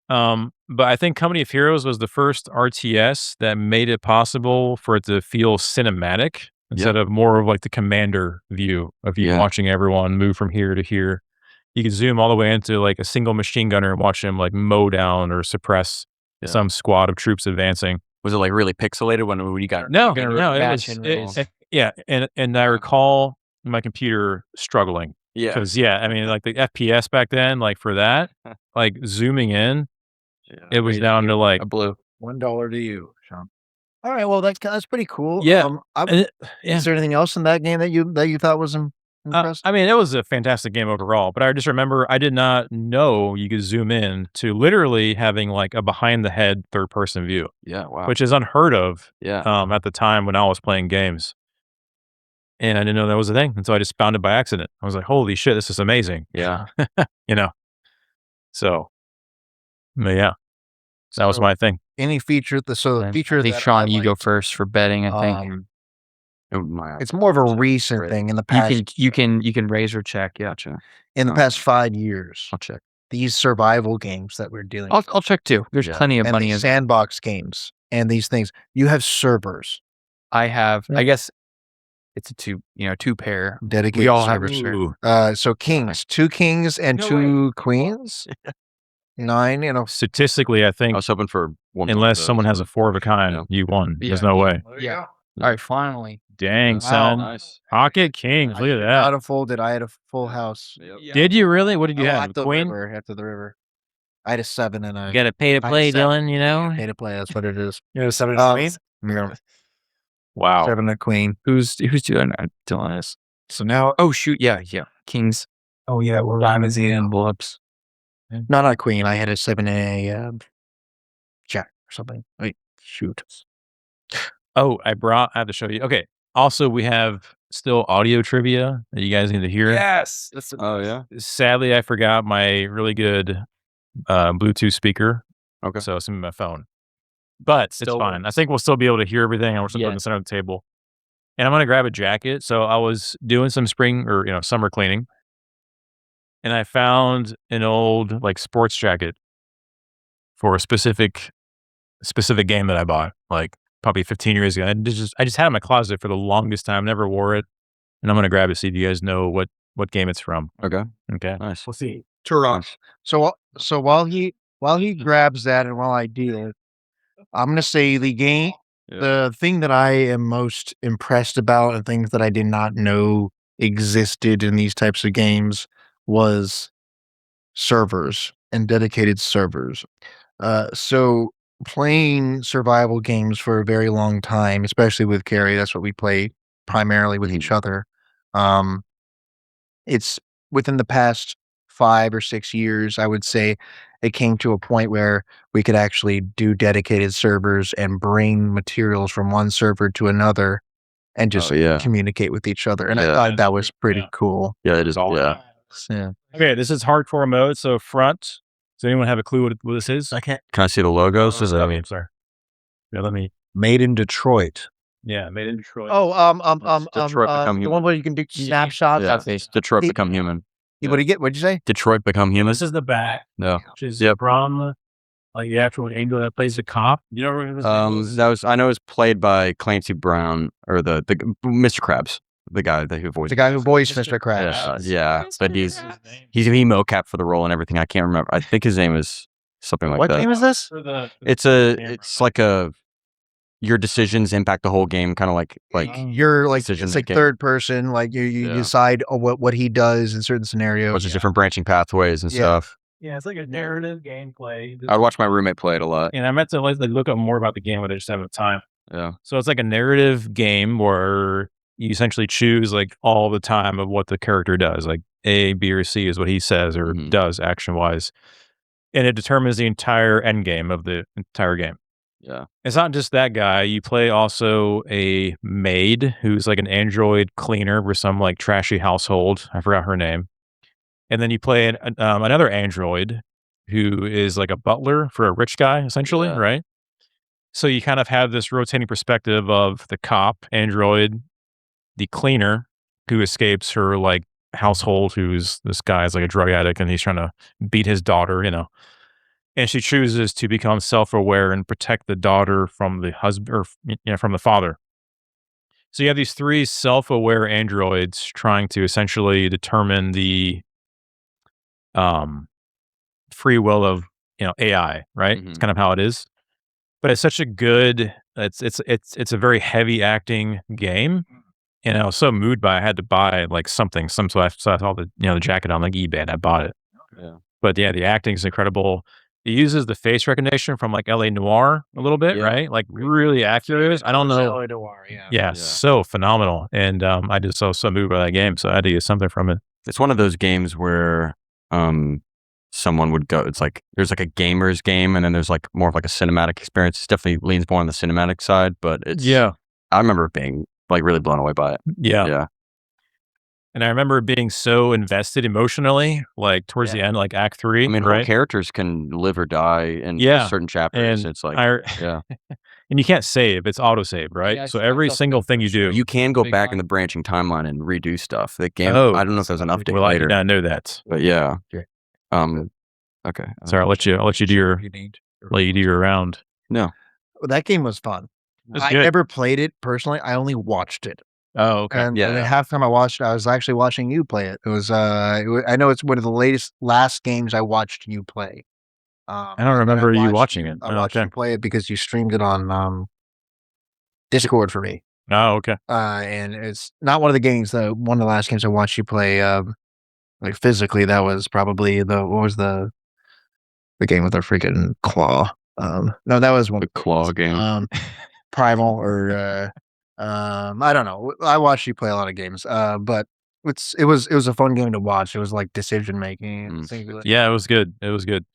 But I think Company of Heroes was the first RTS that made it possible for it to feel cinematic instead of more of like the commander view of you watching everyone move from here to here. You could zoom all the way into like a single machine gunner and watch him like mow down or suppress some squad of troops advancing. Was it like really pixelated when you got? No, it was. And I recall my computer struggling. Yeah. Because I mean, like the FPS back then, like for that, like zooming in, it was down to like a blue. $1 to you, Shaun. All right, well that's pretty cool. Yeah. Is there anything else in that game that you thought was impressive? I mean, it was a fantastic game overall, but I just remember I did not know you could zoom in to literally having like a behind the head third person view. Yeah, wow. Which is unheard of. Yeah. At the time when I was playing games. And I didn't know that was a thing until I just found it by accident. I was like, holy shit, this is amazing. Yeah. So, but yeah. That was my thing. Any feature? The feature. I think Shaun, you go first for betting. I think it's more of a recent thing in the past. You can raise or check. Yeah, Gotcha. In the past 5 years, I'll check. These survival games that we're dealing. I'll check too. There's plenty of money in sandbox games and these things. You have servers. I have. I guess it's a two pair. Dedicated. We all have servers. So kings, 2 kings and 2 queens. 9, Statistically, I think I was hoping for one. Unless someone has a 4 of a kind, you won. There's no way. Yeah. All right, finally. Dang, son. Nice. Pocket kings. Look at that. I had a full house. Yep. Did you really? What did you have? At the Queen? river, after the river. I had a 7 and a. You got to pay to play, Dylan. Pay to play. That's what it is. You know, 7 and a queen. Wow. 7 and a queen. Who's doing that? Dylan is. So now, Oh shoot, yeah, kings. oh yeah, we're diamonds And blow-ups. Not a queen. I had a 7 and a jack or something. Wait, shoot. Oh, I have to show you. Okay. Also, we have still audio trivia that you guys need to hear. yes. Oh yeah. Sadly, I forgot my really good Bluetooth speaker. Okay. So it's in my phone. But it's fine. I think we'll still be able to hear everything. And we're still putting in the center of the table. And I'm going to grab a jacket. So I was doing some spring or summer cleaning. And I found an old like sports jacket for a specific game that I bought like probably 15 years ago. I just had it in my closet for the longest time. Never wore it. And I'm going to grab it, see if you guys know what game it's from. Okay. Nice. We'll see. Nice. So while he grabs that and while I do it, I'm gonna say the game. Yeah. The thing that I am most impressed about and things that I did not know existed in these types of games was servers and dedicated servers. So playing survival games for a very long time, especially with Carrie, that's what we play primarily with each other. It's within the past 5 or 6 years, I would say, it came to a point where we could actually do dedicated servers and bring materials from one server to another and just communicate with each other. And I thought that was pretty cool. Yeah, it is. Yeah. Yeah. Okay, this is hardcore mode. So front. Does anyone have a clue what this is? I can't. Can I see the logos? Sorry. Yeah, let me. Made in Detroit. Yeah, made in Detroit. Oh, Detroit Become the Human. one where you can do snapshots. Yeah. Detroit Become Human. What did you get? What'd you say? Detroit Become Human. This is the back. No. Which is from like the actual angel that plays the cop. You know where I know it was played by Clancy Brown or the Mr. Krabs, the guy who voiced Mr. Krabs. Yeah, but he's a mocap for the role and everything. I can't remember. I think his name is something like that. What game is this? It's like your decisions impact the whole game, kind of like you're like decision it's like making. third person, like you decide what he does in certain scenarios. Bunch of different branching pathways and stuff. Yeah, it's like a narrative gameplay. I would watch my roommate play it a lot. And I meant to like look up more about the game, but I just haven't time. Yeah. So it's like a narrative game where you essentially choose like all the time of what the character does. Like A, B, or C is what he says or does action-wise. And it determines the entire end game of the entire game. Yeah. It's not just that guy. You play also a maid who's like an android cleaner for some like trashy household. I forgot her name. And then you play another android who is like a butler for a rich guy, essentially, right? So you kind of have this rotating perspective of the cop android, the cleaner who escapes her like household, who's this guy's like a drug addict and he's trying to beat his daughter, and she chooses to become self-aware and protect the daughter from the husband or from the father. So you have these three self-aware androids trying to essentially determine the free will of AI, right? It's kind of how it is. But it's such a good. It's a very heavy acting game, and I was so moved by. I had to buy like something. So I saw the the jacket on like eBay, and I bought it. Yeah. But yeah, the acting is incredible. It uses the face recognition from like LA Noire a little bit, right? Like really accurate. I don't know. LA Noire, Yeah, so phenomenal. And I just so moved by that game, so I had to get something from it. It's one of those games where someone would go, it's like there's like a gamer's game and then there's like more of like a cinematic experience. It definitely leans more on the cinematic side, but it's I remember being like really blown away by it. Yeah. And I remember being so invested emotionally, like towards the end, like Act 3. I mean, right? whole characters can live or die in certain chapters. And it's like, and you can't save; it's autosave, right? Yeah, so every single thing you do, you can go back in the branching timeline and redo stuff. The game, Oh. I don't know if there's an update well, I later, did not know that. but yeah. Okay. Okay. Sorry, I'll let you do your round. No. Well, that game was fun. That's I good. never played it personally. I only watched it. Oh, okay. And the half time I watched it, I was actually watching you play it. It was, I know it's one of the last games I watched you play. I don't remember you watching it. I watched you play it because you streamed it on Discord for me. Oh, okay. And it's not one of the games, though. One of the last games I watched you play, like physically, that was probably what was the game with the freaking claw? No, that was one. The claw game. Primal or I don't know. I watched you play a lot of games, but it was a fun game to watch. It was like decision making. Yeah, it was good. It was good.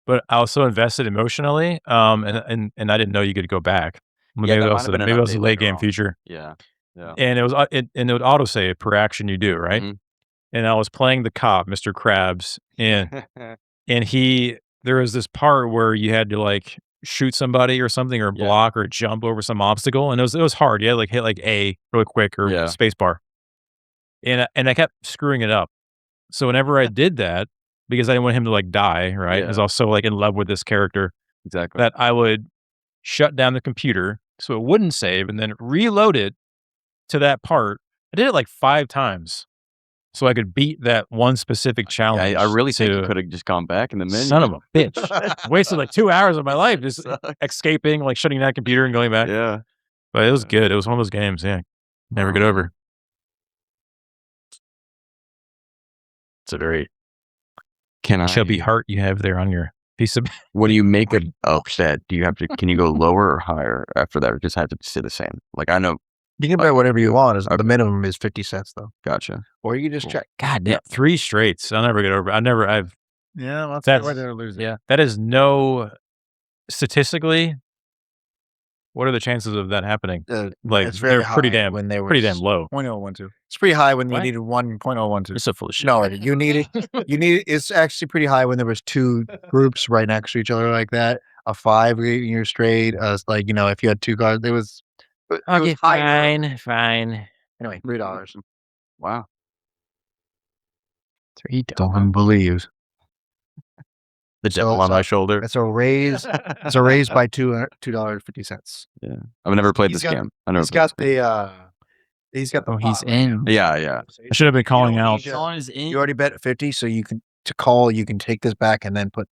But I was so invested emotionally, and I didn't know you could go back. Maybe it was a late game feature. Yeah. And it was and it would autosave per action you do, right? And I was playing the cop, Mr. Krabs, and there was this part where you had to like shoot somebody or something or block or jump over some obstacle, and it was hard. You had to like hit like A really quick or space bar. And I kept screwing it up. So whenever I did that, because I didn't want him to like die, right? Because I was so like in love with this character. Exactly. That I would shut down the computer so it wouldn't save and then reload it to that part. I did it like 5 times. So I could beat that one specific challenge. I really think you could have just gone back in the menu. Son of a bitch. Wasted like 2 hours of my life just escaping, like shutting that computer and going back. Yeah. But it was good. It was one of those games, never get over. It's a very chubby heart you have there on your piece of... When you make a set, can you go lower or higher after that, or just have to stay the same? Like, I know... You can bet whatever you want. The minimum is 50 cents, though. Gotcha. Or you can just check. God damn, 3 straights. I'll never get over it. Yeah, that's why they're losing. Yeah, that is statistically, what are the chances of that happening? Like, it's very high pretty damn low. 0.012. It's pretty high when you needed 1.012. It's so full of shit. No, you need it. It's actually pretty high when there was 2 groups right next to each other like that. A 5 you're straight. Like, if you had 2 cards, it was... Okay, fine. Anyway, $3. Wow. $3. Don't believe. The devil on my shoulder. It's a raise. It's a raise by $2.50. Yeah, I've never played this game. He's got the. He's got the. He's in. Yeah. I should have been calling out. Shaun is in. You already bet 50, so you can you can take this back and then put.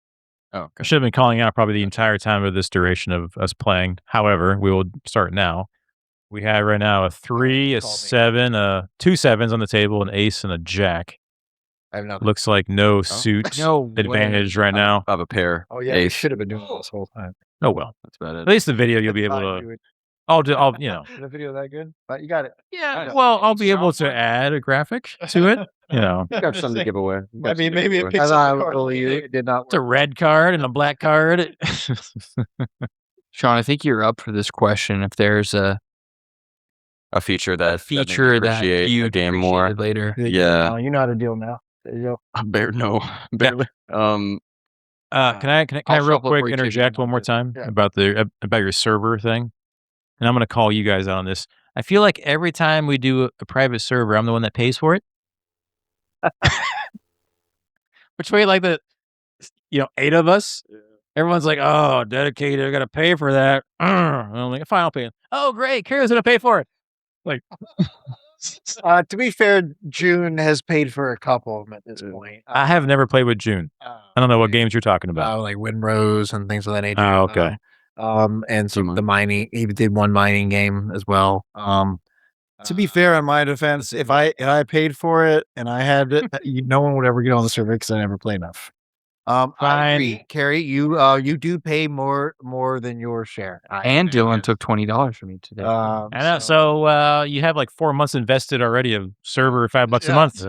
Oh, okay. I should have been calling out probably the entire time of this duration of us playing. However, we will start now. We have right now a 3, a 7, 2 7s on the table, an ace, and a jack. I have nothing. Looks like no suit advantage right now. I have a pair. Oh yeah, you should have been doing this whole time. Oh well. That's about it. At least the video you'll be able to I'll Is the video that good? But you got it. Yeah. Well, I'll be able to add a graphic to it. You got something to give away. Maybe it picks up the card. It did not work. It's a red card and a black card. Shaun, I think you're up for this question. If there's a feature that you a game more later. Oh, you know how to deal now. There you go. Barely. Can I real quick interject one more time about your server thing? And I'm going to call you guys out on this. I feel like every time we do a private server, I'm the one that pays for it. Which way, like 8 of us, everyone's like, "Oh, dedicated, I got to pay for that." And I'm like, "Fine, I'll pay." Oh, great, Kara's going to pay for it. Like, to be fair, June has paid for a couple of them at this point. I have never played with June. I don't know what games you're talking about. Like Windrose and things of that nature. Oh, okay. And so the mining, he did one mining game as well. To be fair, in my defense, if I paid for it and I had it, no one would ever get on the server because I never play enough. I agree. Carrie, you do pay more than your share. And Dylan took $20 from me today. So you have like 4 months invested already of server $5 a month.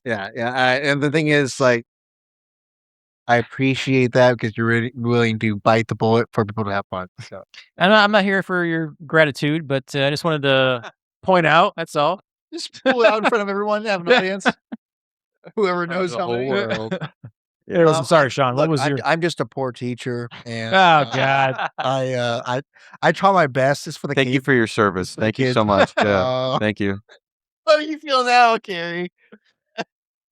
And the thing is, like, I appreciate that because you're really willing to bite the bullet for people to have fun. So I'm not here for your gratitude, but I just wanted to point out. That's all. Just pull it out in front of everyone, have an audience. Whoever knows how many. I'm sorry, Shaun. What was your? I'm just a poor teacher, and oh God, I try my best. Just for the thank kids. you for your service. Thank you so much. Yeah, thank you. How do you feel now, Carrie?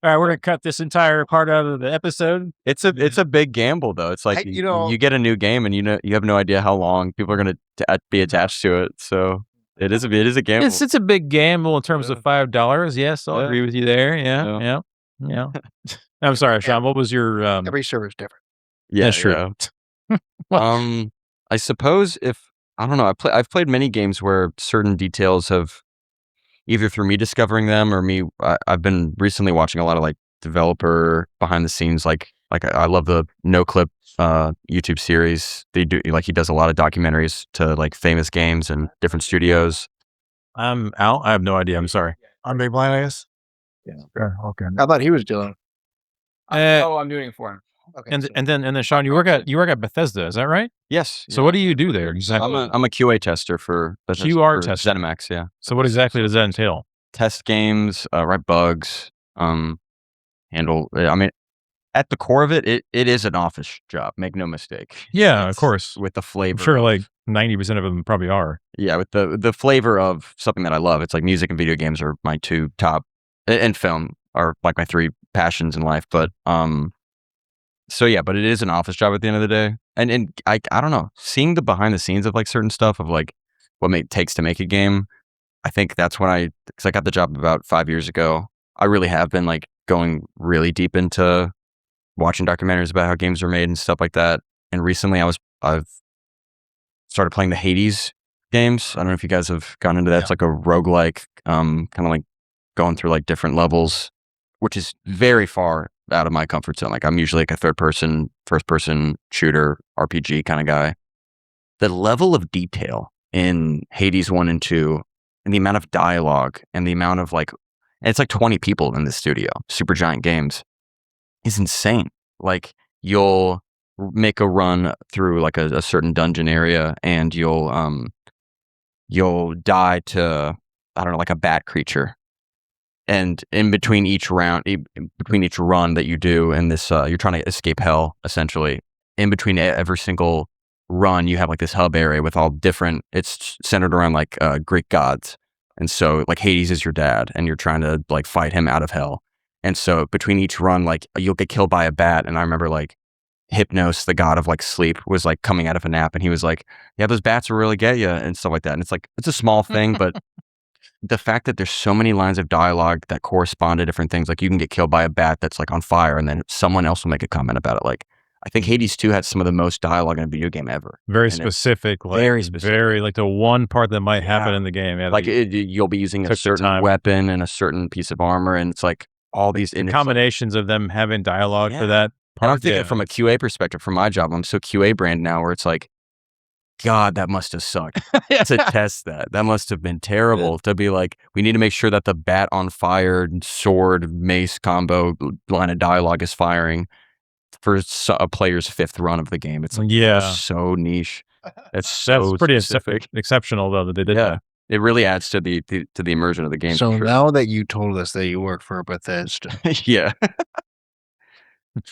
All right, we're gonna cut this entire part out of the episode. It's a big gamble, though. It's like you get a new game, and you have no idea how long people are gonna be attached to it. So it is a gamble. It's a big gamble in terms of $5. Yes, I'll agree with you there. Yeah. I'm sorry, Shaun. What was your? Every server is different. Yeah, that's true. I suppose I don't know. I've played many games where certain details have, either through me discovering them or me. I've been recently watching a lot of like developer behind the scenes. Like I love the No Clip YouTube series. He does a lot of documentaries to like famous games and different studios. I'm out. I have no idea. I'm sorry. I'm Big Blind, I guess. Yeah. Okay. I thought he was doing. I'm doing it for him. Okay. And then Shaun, you work at Bethesda, is that right? Yes. So what do you do there exactly? I'm a QA tester for Bethesda, QR tester. ZeniMax. Yeah. So what exactly does that entail? Test games, write bugs, handle. I mean, at the core of it is an office job. Make no mistake. Yeah, of course. With the flavor. I'm sure like 90% of them probably are. Yeah, with the flavor of something that I love. It's like music and video games are my 2 top, and film are like my 3 passions in life. But so yeah, but it is an office job at the end of the day. And I don't know, seeing the behind the scenes of like certain stuff of like what it takes to make a game. I think that's when because I got the job about 5 years ago. I really have been like going really deep into watching documentaries about how games are made and stuff like that. And recently I've started playing the Hades games. I don't know if you guys have gone into that. Yeah. It's like a roguelike, kind of like going through like different levels, which is very far out of my comfort zone. Like I'm usually like a first person shooter RPG kind of guy. The level of detail in Hades 1 and 2 and the amount of dialogue and the amount of like, and it's like 20 people in the studio, super giant games, is insane. Like you'll make a run through like a certain dungeon area and you'll die to, I don't know, like a bat creature. And in between each run that you do in this, you're trying to escape hell, essentially. In between every single run, you have like this hub area with all different, it's centered around like Greek gods. And so like Hades is your dad and you're trying to like fight him out of hell. And so between each run, like you'll get killed by a bat. And I remember like Hypnos, the god of like sleep, was like coming out of a nap and he was like, yeah, those bats will really get you and stuff like that. And it's like, it's a small thing, but the fact that there's so many lines of dialogue that correspond to different things, like you can get killed by a bat that's like on fire and then someone else will make a comment about it. Like I think Hades 2 had some of the most dialogue in a video game ever. Very specific. Like, very specific. Very like the one part that might happen in the game. Yeah, like you'll be using a certain weapon and a certain piece of armor and it's like all these combinations of them having dialogue for that part. And I'm thinking from a QA perspective, from my job, I'm so QA brand now where it's like God, that must have sucked to test that. That must have been terrible to be like, we need to make sure that the bat on fire, sword, mace combo line of dialogue is firing for a player's 5th run of the game. It's like, so niche. That's pretty specific. exceptional though that they did that. It really adds to the immersion of the game. So now that you told us that you work for Bethesda, yeah.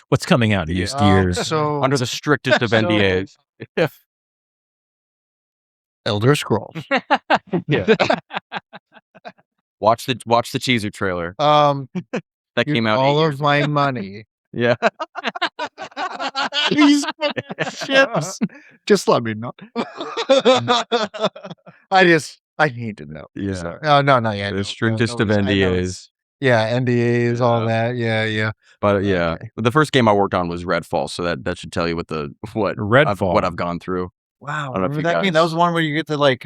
What's coming out years? So under the strictest of NDAs. Elder Scrolls. Yeah. Watch the teaser trailer. That came out all of my money. Yeah. These ships. Just let me know. I need to know. Yeah. Sorry. Oh, no, not yet. The strictest of NDAs. Yeah, NDAs, all that. Yeah. But the first game I worked on was Redfall, so that should tell you what I've gone through. Wow. I don't know if Remember you that game? guys- That was one where you get to like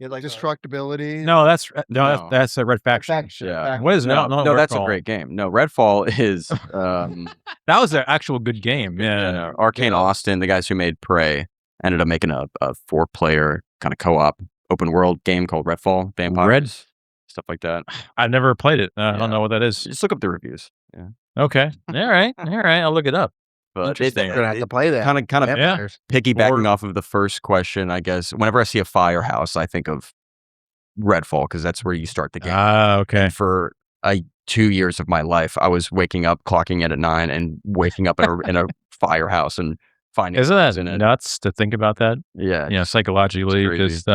destructibility. No, that's a Red Faction. Yeah. What is No, no, that's a Redfall. great game. No, Redfall is That was an actual good game. Yeah. Arcane Austin, the guys who made Prey, ended up making a 4-player kind of co-op open world game called Redfall, vampires, stuff like that. I've never played it. I don't know what that is. Just look up the reviews. Yeah. Okay. All right. I'll look it up. But Interesting. You're gonna have to play that. kind of Vampires. piggybacking off of the first question, I guess, whenever I see a firehouse, I think of Redfall because that's where you start the game. Okay. For 2 years of my life, I was waking up, clocking in at 9, and waking up in a firehouse and finding. Isn't that in it. nuts to think about that? Yeah, Psychologically, it's just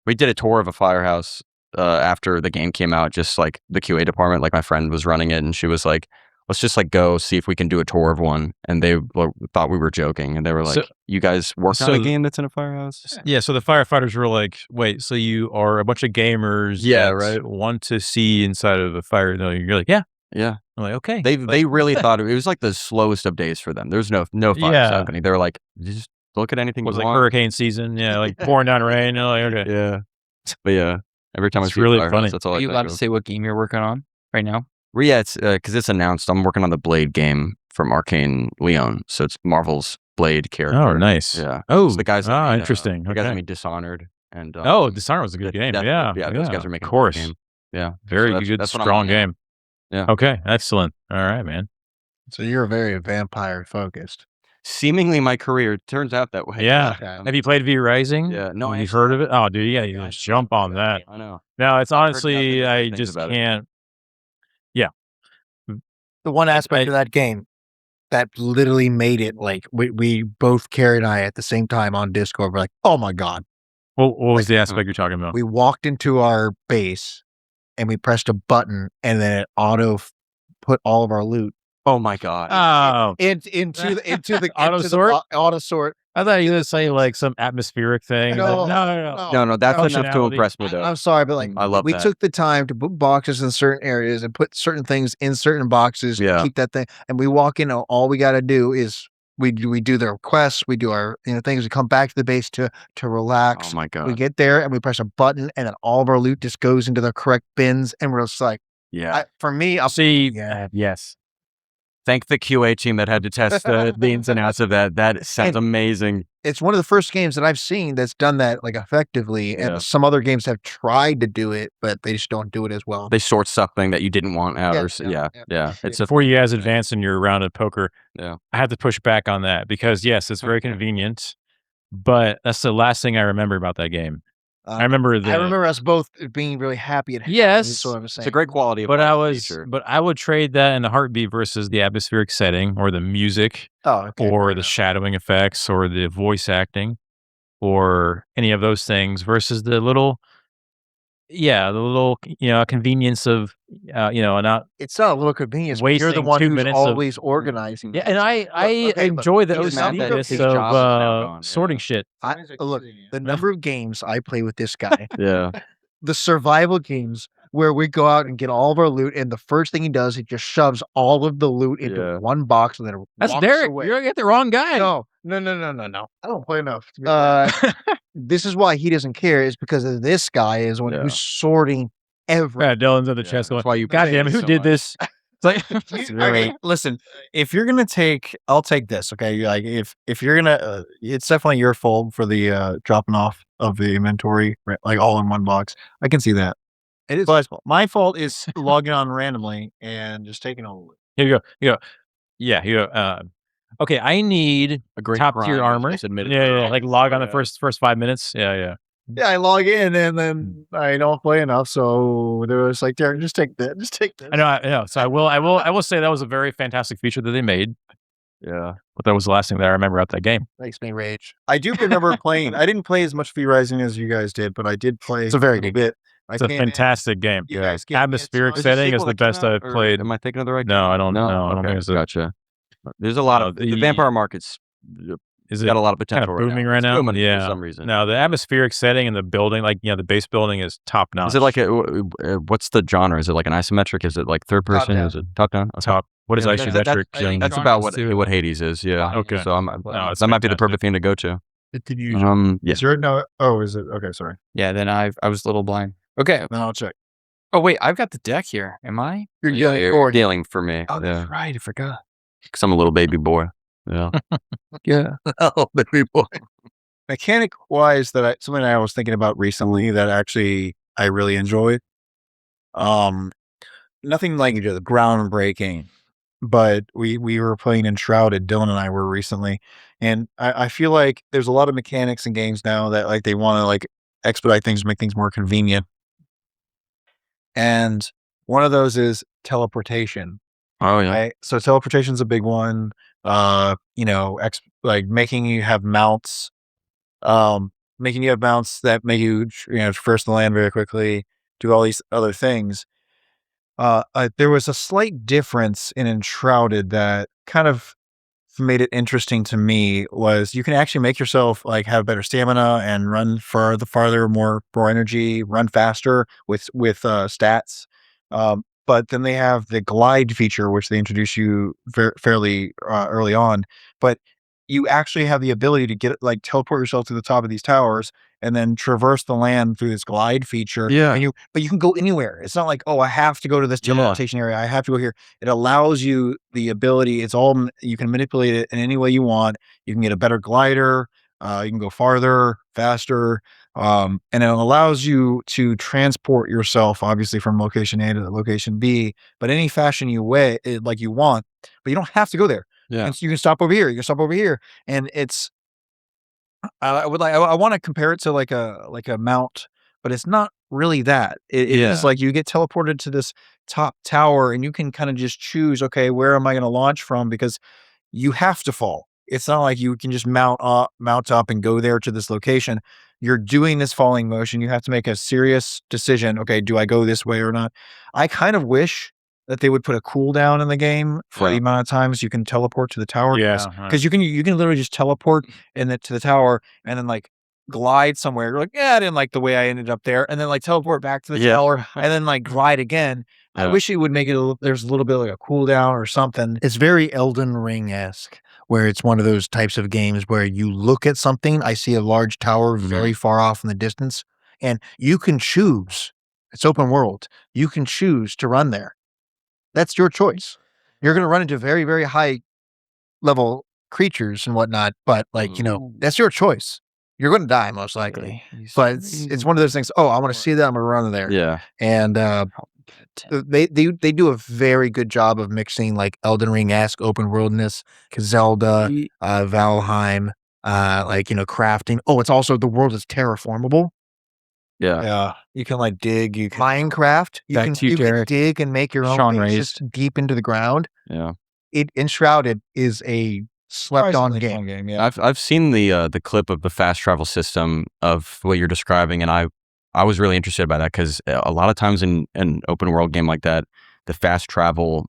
we did a tour of a firehouse after the game came out. Just like the QA department, like my friend was running it, and she was like, let's just like go see if we can do a tour of one. And they thought we were joking. And they were like, you guys work on a game that's in a firehouse? Yeah. So the firefighters were like, wait, so you are a bunch of gamers that want to see inside of a fire. No, you're like, yeah. Yeah. I'm like, okay. They really thought it was like the slowest of days for them. There was no fires happening. They were like, just look at anything. It was you like want. hurricane season. Yeah. Like pouring down rain. You're like, okay. Yeah. But yeah, every time It's I see really a firehouse, funny. that's all Are you I allowed think to of. say what game you're working on right now? Well, yeah, it's because it's announced. I'm working on the Blade game from Arcane Leon, so it's Marvel's Blade character. Oh, nice. Yeah. Oh, It's the guys. that made, interesting. The guys that Okay. made Dishonored and. Dishonored was a good game. Those guys are making of course. a good game. Yeah. Very So good, that's what I'm strong on now. game. Yeah. Okay, excellent. All right, man. So you're very vampire focused. Seemingly, my career turns out that way. Yeah. Okay. Have you played V Rising? Yeah. No, Have I you actually heard of it? Oh, dude, yeah, you just jump on that. I know. No, it's I've heard honestly, nothing but I things just about it. can't. The one aspect of that game that literally made it like we both, Carrie and I, at the same time on Discord, were like, oh my God. What was the aspect you're talking about? We walked into our base and we pressed a button and then it put all of our loot Oh my god. Oh, into the Auto into the sort? auto sort. I thought you were going to say like some atmospheric thing. No, no, that's no, enough to functionality. impress me though. I'm sorry, but like I love we that. took the time to put boxes in certain areas and put certain things in certain boxes. Yeah. Keep that thing, and we walk in. All we got to do is we do the requests. We do our things. We come back to the base to relax. Oh my god. We get there and we press a button, and then all of our loot just goes into the correct bins, and we're just like, Yeah. for me, I'll See, Yeah. yes. Thank the QA team that had to test the ins and outs of that. That sounds amazing. It's one of the first games that I've seen that's done that like effectively, Yeah. and some other games have tried to do it, but they just don't do it as well. They sort something that you didn't want out. Yeah, yeah. It's a Before you guys advance in your round of poker, Yeah. I have to push back on that because yes, it's very convenient, but that's the last thing I remember about that game. I remember us both being really happy. Yes. is what I was saying. it's a great quality of but life feature. I would trade that in a heartbeat versus the atmospheric setting or the music Oh, okay. or the shadowing effects or the voice acting or any of those things versus the little convenience of not It's not a little convenience. But you're the wasting one 2 who's minutes of- always organizing. yeah, and I okay, but enjoy the he's mad that OCD-ness his of job is now gone, sorting yeah. shit. Look, the number of games I play with this guy, Yeah. the survival games where we go out and get all of our loot, and the first thing he does, he just shoves all of the loot into Yeah. one box and then That's walks Derek. away. You're gonna get the wrong guy. No. I don't play enough. This is why he doesn't care. Is because of this guy is one Yeah. who's sorting everything. Yeah, Dylan's in the Yeah, chest going, that's why you God pay damn it, who so did much. this? like Okay, listen, if you're gonna take, I'll take this. Okay, like if you're gonna, it's definitely your fault for the dropping off of the inventory, like all in one box. I can see that. It is. But my fault is logging on randomly and just taking all of it. Here you go. Yeah, you go. Okay, I need A great top tier crime, armor. just admit it. Yeah. Like log on the first 5 minutes. Yeah. Yeah, I log in and then I don't play enough, so there was like, Derek, just take that, just take this. I know. So I will say that was a very fantastic feature that they made. Yeah. But that was the last thing that I remember about that game. Makes me rage. I do remember playing. I didn't play as much V Rising as you guys did, but I did play. It's a very good bit. It's a fantastic game. You guys gave me a Atmospheric ton- setting is the best I've played. Am I thinking of the right? No, game? I don't. No, I don't Okay, think it's. Gotcha. There's a lot of the vampire market's Is it got a lot of kind potential of booming now. right It's now? booming Yeah. for some reason. No, the atmospheric setting and the building, like the base building is top notch. Is it like what's the genre? Is it like an isometric? Is it like third person? Top-down. Is it top down? Okay. top? What is Yeah, isometric? That's about what Hades is. Yeah. Okay. So it's that might be the fantastic. perfect thing to go to. Did you? Yeah. Is there no? Oh, is it? Okay, sorry. yeah. Then I was a little blind. Okay. Then I'll check. Oh wait, I've got the deck here. Am I? You're dealing for me. Oh, that's Yeah. right. I forgot. Because I'm a little baby boy. Yeah. Yeah. Oh, baby boy. Mechanic wise, something I was thinking about recently that actually I really enjoyed. Nothing like groundbreaking, but we were playing Enshrouded. Dylan and I were recently, and I feel like there's a lot of mechanics in games now that like they want to like expedite things, make things more convenient. And one of those is teleportation. Oh yeah. Right? So teleportation's a big one. Like making you have mounts, that make you traverse the land very quickly, do all these other things. There was a slight difference in Enshrouded that kind of made it interesting to me. Was you can actually make yourself like have better stamina and run farther, more energy, run faster with stats. But then they have the glide feature, which they introduce you fairly early on. But you actually have the ability to teleport yourself to the top of these towers and then traverse the land through this glide feature. Yeah. But you can go anywhere. It's not like, oh, I have to go to this teleportation area. I have to go here. It allows you the ability. You can manipulate it in any way you want. You can get a better glider. You can go farther, faster. And it allows you to transport yourself, obviously, from location A to location B, but any fashion you want, but you don't have to go there. Yeah. And so you can stop over here. You can stop over here. And it's, I want to compare it to like a mount, but it's not really that. It's like you get teleported to this top tower and you can kind of just choose, okay, where am I going to launch from? Because you have to fall. It's not like you can just mount up and go there to this location. You're doing this falling motion. You have to make a serious decision. Okay, do I go this way or not? I kind of wish that they would put a cooldown in the game for the amount of times you can teleport to the tower. Yes. Because you can literally just teleport to the tower and then like glide somewhere. You're like, yeah, I didn't like the way I ended up there. And then like teleport back to the tower and then like glide again. I wish it would make it there's a little bit like a cooldown or something. It's very Elden Ring-esque, where it's one of those types of games where you look at something, I see a large tower very far off in the distance, and you can choose. It's open world. You can choose to run there. That's your choice. You're going to run into very, very high level creatures and whatnot, but that's your choice. You're going to die most likely, but it's one of those things. Oh, I want to see that. I'm going to run there. Yeah. And they do a very good job of mixing like Elden Ring-esque open worldness, Zelda, Valheim, crafting. Oh, it's also the world is terraformable. Yeah. You can like dig. You can Minecraft. You Back can to you, Derek. dig and make your own Shaun bases deep into the ground. Yeah. Enshrouded is a slept-on game. Yeah. I've seen the clip of the fast travel system of what you're describing, and I was really interested by that because a lot of times in an open world game like that, the fast travel,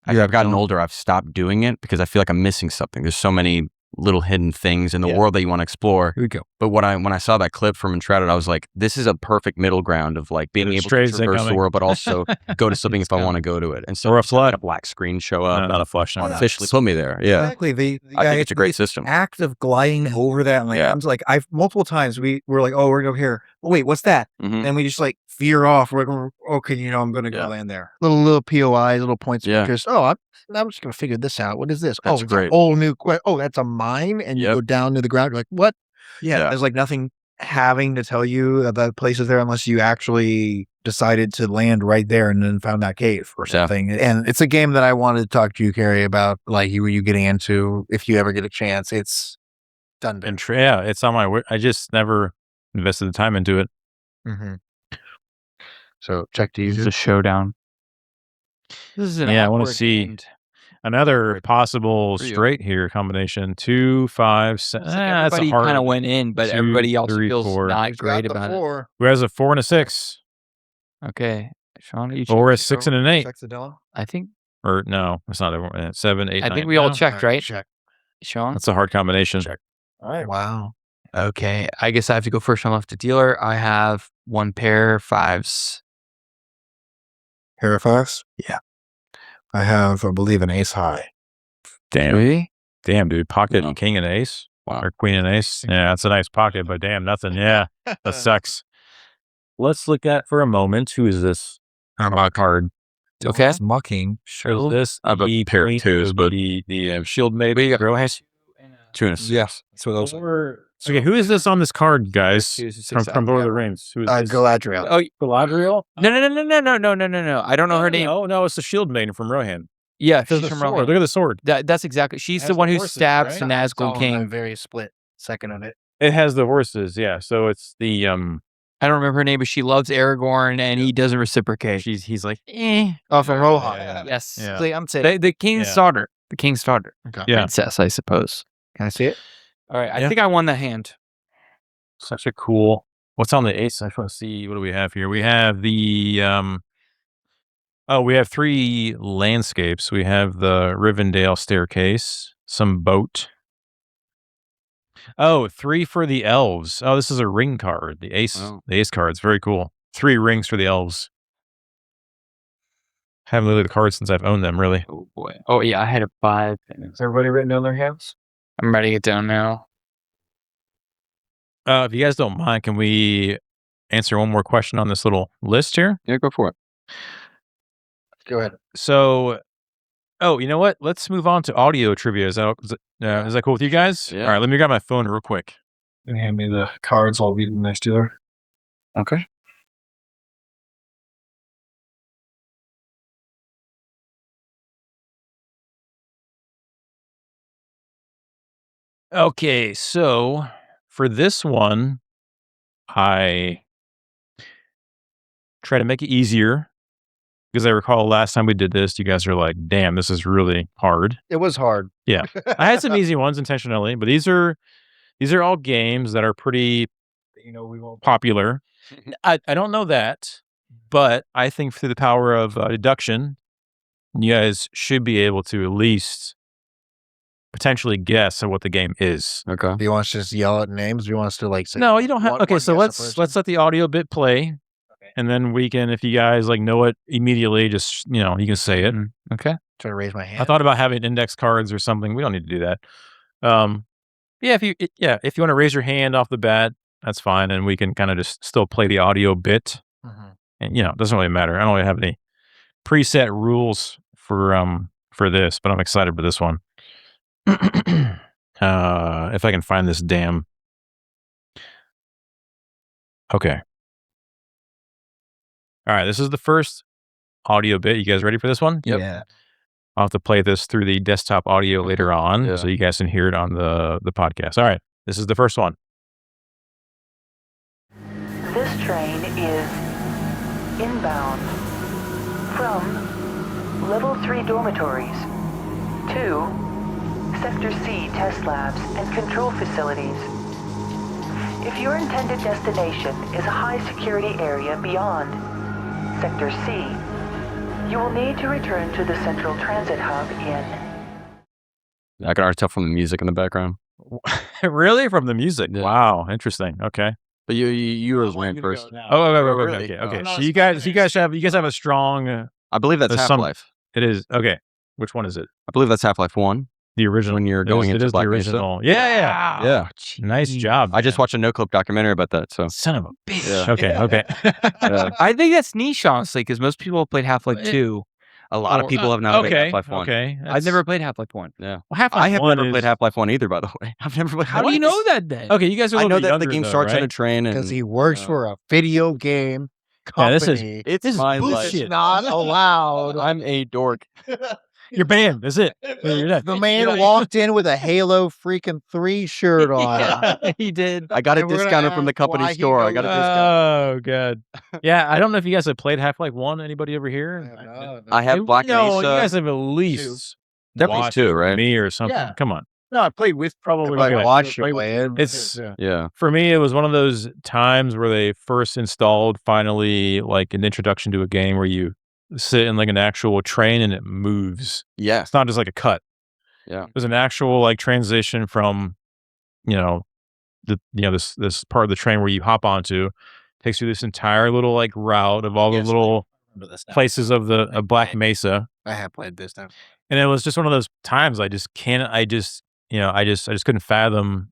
as I've gotten older, I've stopped doing it because I feel like I'm missing something. There's so many little hidden things in the world that you want to explore. Here we go. But when I saw that clip from Uncharted, I was like, this is a perfect middle ground of like being able to traverse the world, but also go to something if I want to go to it. And so or a flood, a black screen show up. No, not a flush. No, officially put me there. Yeah, exactly. I think it's a great system. Act of gliding over that land. Yeah. Like I've multiple times we were like, oh, we're gonna go here. Oh, wait, what's that? Mm-hmm. And we just like veer off. We're going, okay, you know, I'm gonna go land there. Little POIs, little points of interest. Oh, I'm just gonna figure this out. What is this? That's great. Whole new. Oh, that's a mine, and you go down to the ground. You're like, what? Yeah, there's like nothing having to tell you about places there unless you actually decided to land right there and then found that cave or something. And it's a game that I wanted to talk to you, Carrie, about, like you getting into if you ever get a chance. It's done. It's on my. I just never invested the time into it. Mm-hmm. So check to use the showdown. This is an I want to see another possible straight here combination. 2, 5, 7. Like everybody kind of went in, but 2, everybody else 3, feels 4. not great about it. Who has a 4 and a 6? Okay, Shaun, you or a 6 and an 8. I think. Or no, it's not a 7, 8. I 9. think we all checked, right? Check. Shaun, That's a hard combination. Check. All right. Wow. Okay, I guess I have to go first. I'm left to dealer. I have 1 pair 5s. Pair of 5s? Yeah. I have, I believe, an ace high. Damn. Really? Damn, dude. Pocket king and ace. Wow. Or queen and ace. Yeah, that's a nice pocket, but damn, nothing. Yeah, that sucks. Let's look at for a moment. Who is this? I'm a card. Okay. It's mucking. Who's this? I have a pair of 2s, but the shield maybe. Girl has 2 and a 6. Yes. So those Okay, who is this on this card, guys? From Lord of the Rings. Who is this? Galadriel. Oh, Galadriel? No. I don't know her name. No, it's the shield maiden from Rohan. Yeah, She's she's the from sword. Rohan. Look at the sword. That's exactly. She's Has the one the who horses, stabs right? the Nazgul A King. very split second of it. It has the horses, yeah. So it's the I don't remember her name, but she loves Aragorn, and he doesn't reciprocate. he's like Oh, from Rohan. Yeah. Yes, Yeah. I'm saying. the king's Yeah. daughter. The king's daughter. Okay. Yeah. Princess, I suppose. Can I see it? All right, I Yeah. think I won the hand. such a cool. What's on the ace? I just want to see what do we have here. We have the we have 3 landscapes. We have the Rivendell staircase, some boat. 3 for the elves. Oh, this is a ring card. The ace. Oh. The ace card. It's very cool. 3 rings for the elves. Haven't looked at the cards since I've owned them, really. Oh boy. Oh yeah, I had a 5. Is everybody written down their hands? I'm writing it down now. If you guys don't mind, can we answer one more question on this little list here? Yeah, go for it. Go ahead. So, you know what? Let's move on to audio trivia. Is that cool with you guys? Yeah. All right, let me grab my phone real quick. And hand me the cards. I'll read the next dealer. Okay. Okay, so for this one, I try to make it easier because I recall last time we did this, you guys are like, "Damn, this is really hard." It was hard. Yeah. I had some easy ones intentionally, but these are all games that are pretty, we won't. popular. I don't know that, but I think through the power of deduction, you guys should be able to at least potentially guess at what the game is. Okay. Do you want us to just yell at names? Do you want us to say? No, you don't have. one- Okay, one so guess a person? let's let the audio bit play, and then we can, if you guys like know it immediately, just you can say it. Okay. Try to raise my hand. I thought about having index cards or something. We don't need to do that. If you want to raise your hand off the bat, that's fine, and we can kind of just still play the audio bit. Mhm. And it doesn't really matter. I don't really have any preset rules for this, but I'm excited for this one. If I can find this damn. Okay. All right, this is the first audio bit. You guys ready for this one? Yep. Yeah. I'll have to play this through the desktop audio later on, so you guys can hear it on the podcast. All right, this is the first one. This train is inbound from Level 3 dormitories to Sector C test labs and control facilities. If your intended destination is a high-security area beyond Sector C, you will need to return to the Central Transit Hub in... I can already tell from the music in the background. Really? From the music? Yeah. Wow, interesting. Okay. But you were went first. Okay. So you guys have a strong. I believe that's There's some- Half-Life. It is okay. Which one is it? I believe that's Half-Life 1. The original. When you're going into Black the Mesa. original. Yeah. Yeah. Nice job. I just watched a no-clip documentary about that. So Son of a bitch. Yeah. Okay. I think that's niche, honestly, because most people have played Half-Life 2. a lot of people have not played Okay. Half-Life 1. Okay. I've never played Half-Life 1. Yeah. Well, Half-Life I have 1 never is- played Half-Life 1 either, by the way. I've never played How do you know that then? Okay, you guys are a I little know bit that the younger, game though, starts on right? a train and Because he works for a video game Yeah, company. it's this is my bullshit. life. Not allowed. I'm a dork. You're banned. That's it. You're done. The man walked in with a Halo freaking 3 shirt on. Yeah, he did. I got it And we're gonna discounted from the ask company why he store. I got a discount. Oh god. Yeah, I don't know if you guys have played Half-Life 1. Anybody over here? I have Black No, Mesa. you guys have at least Definitely watched 2, right? me or something. Yeah. Come on. No, I played with Probably I okay. watched you play it. It's Yeah. for me, it was one of those times where they first installed finally like an introduction to a game where you sit in like an actual train and it moves. Yeah. It's not just like a cut. Yeah. There's an actual like transition from, this part of the train where you hop onto, takes you this entire little like route of all the little places of Black Mesa. I have played this now. And it was just one of those times I just couldn't fathom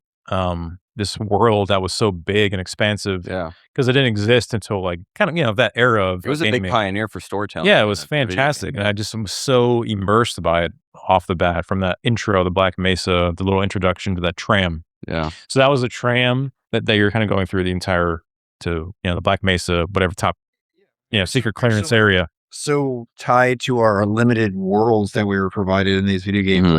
this world that was so big and expansive. Yeah. Because it didn't exist until like kind of that era of It was a big gaming. pioneer for storytelling. Yeah, it in was a video game. fantastic. And I just am so immersed by it off the bat from that intro, the Black Mesa, the little introduction to that tram. Yeah. So that was a tram that you're kind of going through the entire the Black Mesa, whatever top, secret clearance area. So tied to our limited worlds that we were provided in these video games, Mhm.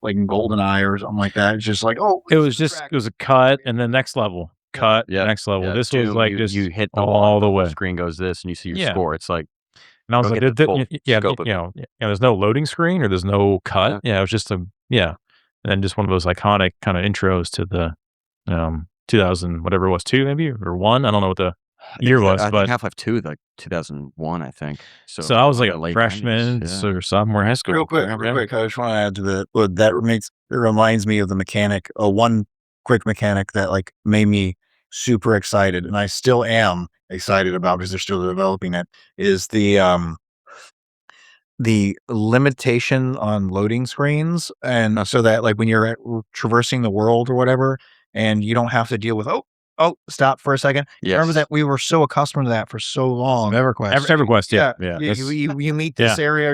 like in GoldenEye or something like that. It's just like, It was a cut and then next level, cut, Yeah. next level. Yeah, This was Doom, like you, just you hit the all the way. screen goes this and you see your Yeah. score. It's like And I was Go like, get the full scope of there's no loading screen or there's no cut. Yeah. Yeah, it was just and then just one of those iconic kind of intros to the 2000 whatever it was 2 maybe or 1. I don't know what the year was, I but think Half-Life 2 like 2001, I think. so I was like a late freshman 90s, yeah. or sophomore in high school. real quick, I just want to add to it reminds me of the mechanic. One quick mechanic that like made me super excited, and I still am excited about because they're still developing it. Is the limitation on loading screens, and so that like when you're traversing the world or whatever, and you don't have to deal with stop for a second. Yes. Remember that we were so accustomed to that for so long. EverQuest. EverQuest, yeah. You meet this area,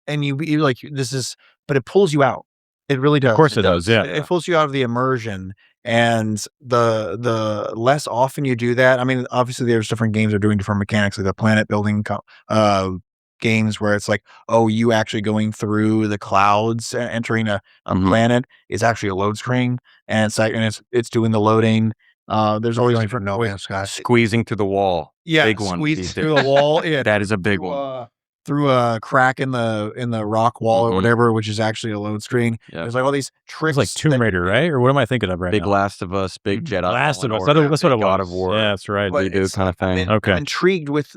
and you like this is, but it pulls you out. It really does. Of course it does, yeah. It pulls you out of the immersion, and the less often you do that. I mean, obviously there's different games that are doing different mechanics, like the planet building games where it's like, you actually going through the clouds, entering a planet is actually a load screen, and it's like, and it's doing the loading. There's always different ways. Squeezing through the wall. Yeah, Big one squeeze these through days. the wall. Yeah, That is a big one. Through a crack in the rock wall or whatever, which is actually a load screen. Yeah. There's like all these tricks. It's like Tomb Raider, right? Or what am I thinking of right Big now? Last of Us, big Jedi. Last of Fallen Us. Order, That's what it big was. God of War. Yeah, that's right. But Redo kind of thing. Okay. I'm intrigued with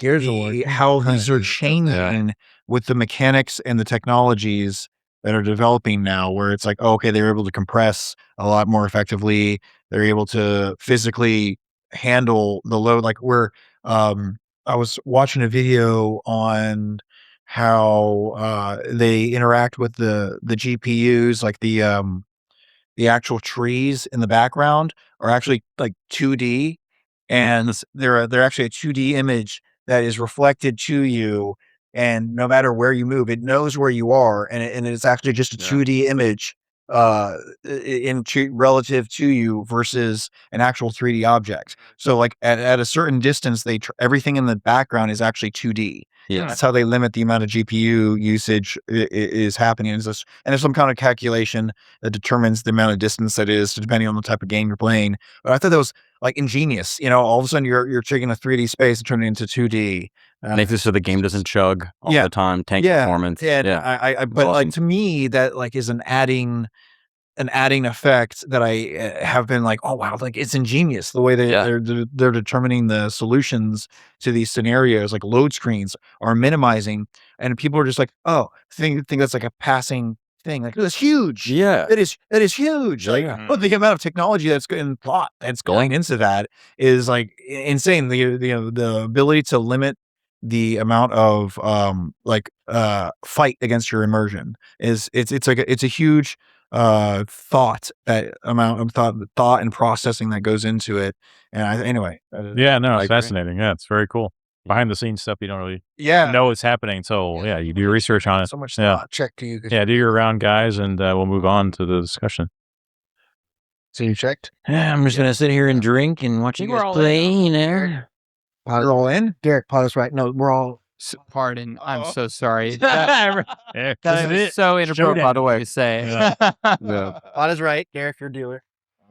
Gears of War. how these are changing with the mechanics and the technologies that are developing now, where it's like, they're able to compress a lot more effectively. They're able to physically handle the load. Like I was watching a video on how they interact with the GPUs, like the actual trees in the background are actually like 2D, and they're actually a 2D image that is reflected to you, and no matter where you move, it knows where you are, and it's actually just a 2D image relative to you versus an actual 3D object. So like at a certain distance, everything in the background is actually 2D. Yeah. That's how they limit the amount of GPU usage is happening. And there's some kind of calculation that determines the amount of distance that is depending on the type of game you're playing. But I thought that was like ingenious. All of a sudden you're taking a 3D space and turning it into 2D. Making so the game doesn't chug all the time, tank performance. And yeah. but awesome. like to me that like is an adding effect that I have been like, oh wow, like it's ingenious the way they're determining the solutions to these scenarios, like load screens are minimizing, and people are just like, think that's like a passing thing. Like, it's huge. Yeah. That is huge. Like, but the amount of technology that's in plot that's going into that is like insane. The ability to limit the amount of fight against your immersion it's a huge thought, that amount of thought and processing that goes into it. And anyway, it's fascinating. Yeah, it's very cool. Behind the scenes stuff you don't really know what's happening until you do your research on it. So much thought. Check to you. Yeah, do your round, guys, and we'll move on to the discussion. So you checked? Yeah, I'm just gonna sit here and drink and watch you guys play. You know, We're all in. Derek, Potter's right. No, we're all. pardon. I'm so sorry. That is so inappropriate, by the way, to say. Potter's right. Derek, your dealer.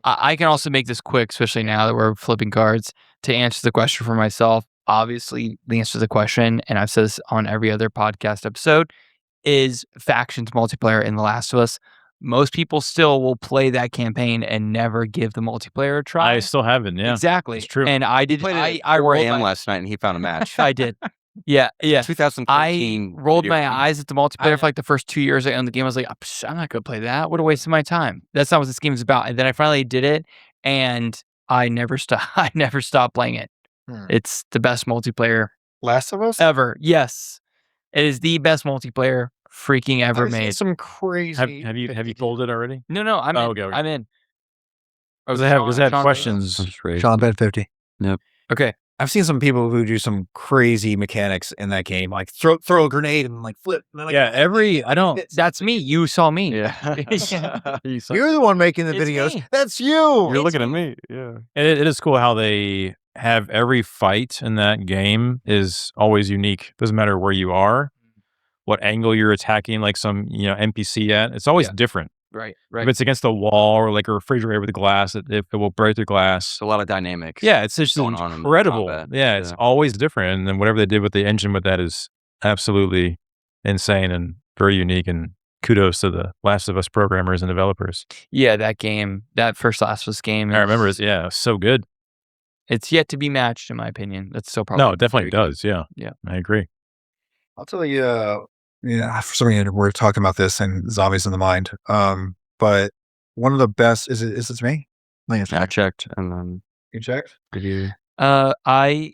I can also make this quick, especially now that we're flipping cards, to answer the question for myself. Obviously, the answer to the question, and I've said this on every other podcast episode, is factions multiplayer in The Last of Us. Most people still will play that campaign and never give the multiplayer a try. I still haven't. Yeah, exactly. It's true. And I did. I 4 a.m. last night, and he found a match. I did. Yeah. 2013. I rolled my eyes at the multiplayer for like the first 2 years I owned the game. I was like, I'm not going to play that. What a waste of my time. That's not what this game is about. And then I finally did it, and I never stopped playing it. It's the best multiplayer Last of Us ever. Yes, it is the best multiplayer freaking ever made. Some crazy. Have you told it already? No, I'm in. Okay. I'm in. Does it have questions? Sean bet 50. Yep. Okay. I've seen some people who do some crazy mechanics in that game, like throw a grenade and like flip. And then, like, That's me. You saw me. Yeah. You're the one making the It's videos. me. That's you. You're looking at me. Yeah. And it is cool how they have every fight in that game is always unique. Doesn't matter where you are, what angle you're attacking, like some NPC at. It's always different. Right. If it's against a wall or like a refrigerator with glass, it will break the glass. It's a lot of dynamics. Yeah, it's just going on in incredible. combat. Yeah, it's always different. And then whatever they did with the engine with that is absolutely insane and very unique. And kudos to the Last of Us programmers and developers. Yeah, that first Last of Us game. I remember it. Yeah, it was so good. It's yet to be matched, in my opinion. That's still probably. No, it definitely does. Yeah. Yeah. I agree. I'll tell you, for some reason we're talking about this and zombies in the mind. But one of the best is it me? I checked, and then you checked? Did you? I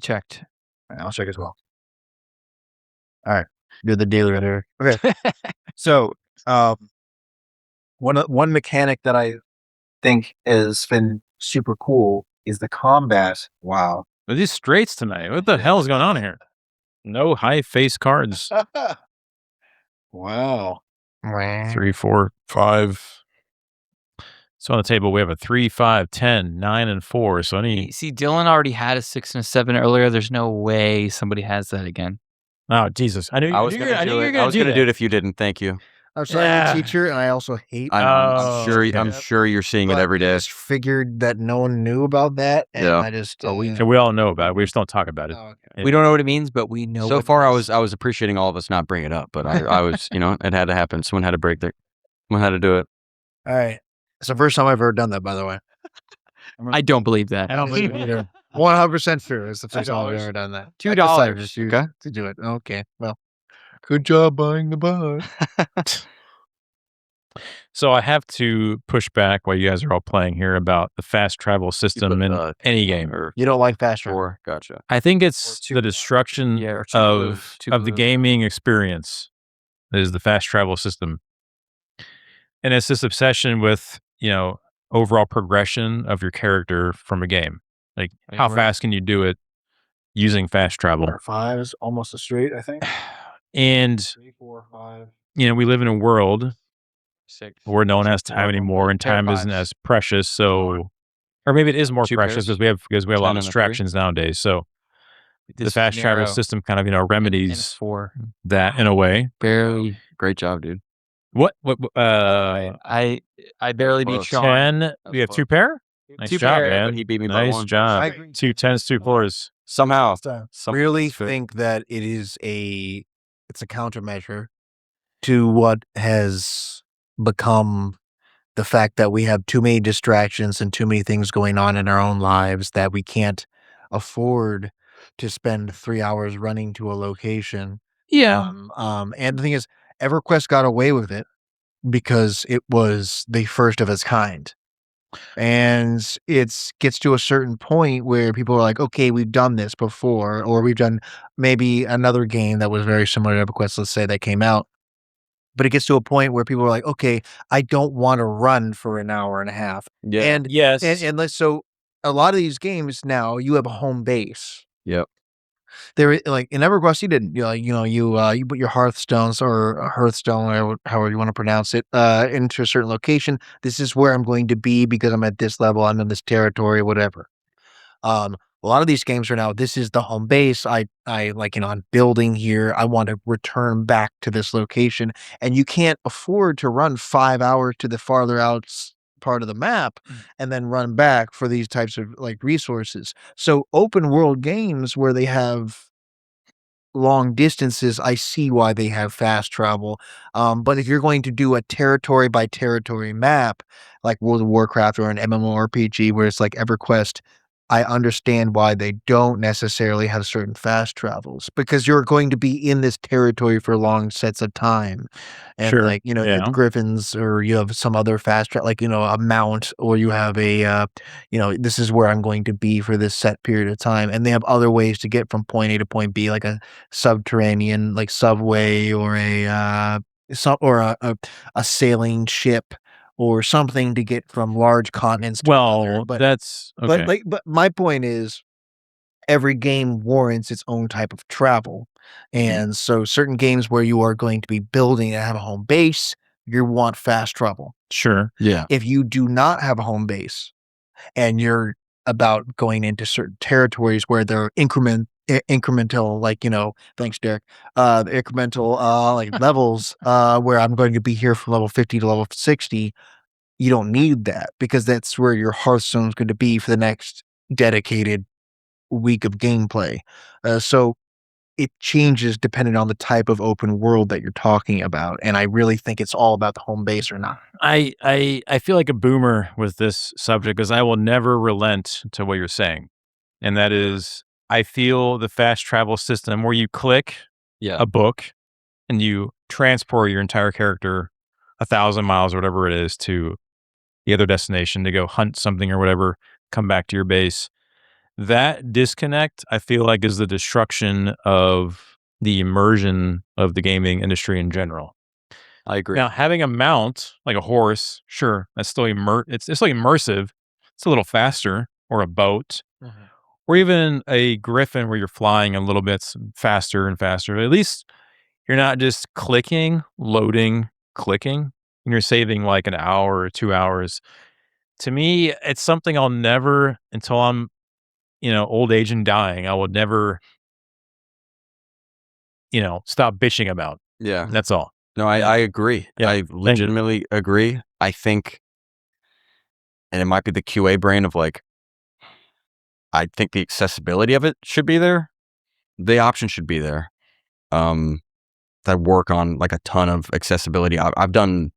checked. I'll check as well. All right, you're the dealer there. Okay. So, one mechanic that I think has been super cool is the combat. Wow. Are these straights tonight? What the hell is going on here? No high face cards. Wow. 3, 4, 5. So on the table we have a 3, 5, 10, 9, and 4. So See, Dylan already had a 6 and a 7 earlier. There's no way somebody has that again. Oh Jesus! I was going to do it if you didn't. Thank you. I'm sorry, I'm a teacher, and I also hate. I'm sure you're seeing it every day. I just figured that no one knew about that, and I just. We all know about it. We just don't talk about it. Oh, okay. We don't know what it means, but we know. So far, I was appreciating all of us not bringing it up, but I was, it had to happen. Someone had to break it. Someone had to do it. All right, it's the first time I've ever done that, by the way. I don't believe that. I don't believe it either. 100% true. It's the first time I've ever done that. $2 to do it. Okay, well, good job buying the bug. So I have to push back while you guys are all playing here about the fast travel system in any game. You don't like fast travel? Gotcha. I think it's the destruction of the gaming experience is the fast travel system. And it's this obsession with, overall progression of your character from a game. Like, how fast can you do it using fast travel? 5 is almost a straight, I think. And 3, 4, 5. We live in a world 6 where no one has time anymore, and time isn't as precious. So, or maybe it is more precious because we have a lot of distractions nowadays. So, the fast travel system kind of remedies that in a way. Barely. Great job, dude. What? I barely beat Shaun. 10. We have 2 pair. Nice job, man. But he beat me by Nice 1. job. 2 10s, 2 4s. Somehow. Really think that it's a countermeasure to what has become the fact that we have too many distractions and too many things going on in our own lives that we can't afford to spend 3 hours running to a location. Yeah. And the thing is, EverQuest got away with it because it was the first of its kind. And it gets to a certain point where people are like, okay, we've done this before, or we've done maybe another game that was very similar to EverQuest, let's say, that came out. But it gets to a point where people are like, okay, I don't want to run for an hour and a half. Yeah. And so a lot of these games now, you have a home base. Yep. There, like in EverQuest, you didn't. You put your Hearthstone or however you want to pronounce it, into a certain location. This is where I'm going to be because I'm at this level. I'm in this territory, whatever. A lot of these games are now, this is the home base. I like, I'm building here. I want to return back to this location. And you can't afford to run 5 hours to the farther out part of the map and then run back for these types of like resources. So open world games where they have long distances, I see why they have fast travel. But if you're going to do a territory by territory map, like World of Warcraft or an MMORPG where it's like EverQuest, I understand why they don't necessarily have certain fast travels, because you're going to be in this territory for long sets of time. And Sure. like, you have griffins, or you have some other fast travel, like, a mount, or you have a, this is where I'm going to be for this set period of time. And they have other ways to get from point A to point B, like a subterranean, like subway, or a sailing ship, or something to get from large continents to other. But that's okay. But my point is, every game warrants its own type of travel. And so certain games where you are going to be building and have a home base, you want fast travel. Sure. Yeah. If you do not have a home base and you're about going into certain territories where they're incremental, like, thanks, Derek, incremental, like levels, where I'm going to be here from level 50 to level 60, you don't need that, because that's where your Hearthstone is going to be for the next dedicated week of gameplay. So it changes depending on the type of open world that you're talking about. And I really think it's all about the home base or not. I feel like a boomer with this subject, because I will never relent to what you're saying. And that is, I feel the fast travel system where you click a book and you transport your entire character 1,000 miles or whatever it is to the other destination to go hunt something or whatever, come back to your base. That disconnect, I feel like, is the destruction of the immersion of the gaming industry in general. I agree. Now, having a mount like a horse, sure, that's still it's still immersive. It's a little faster, or a boat, or even a griffin where you're flying a little bit faster and faster. At least you're not just clicking, loading, clicking, and you're saving like an hour or 2 hours. To me, it's something I'll never, until I'm, old age and dying, I would never, stop bitching about. Yeah. That's all. No, I agree. Yeah. I legitimately agree. I think, and it might be the QA brain of like, I think the accessibility of it should be there. The option should be there. I work on like a ton of accessibility. I've done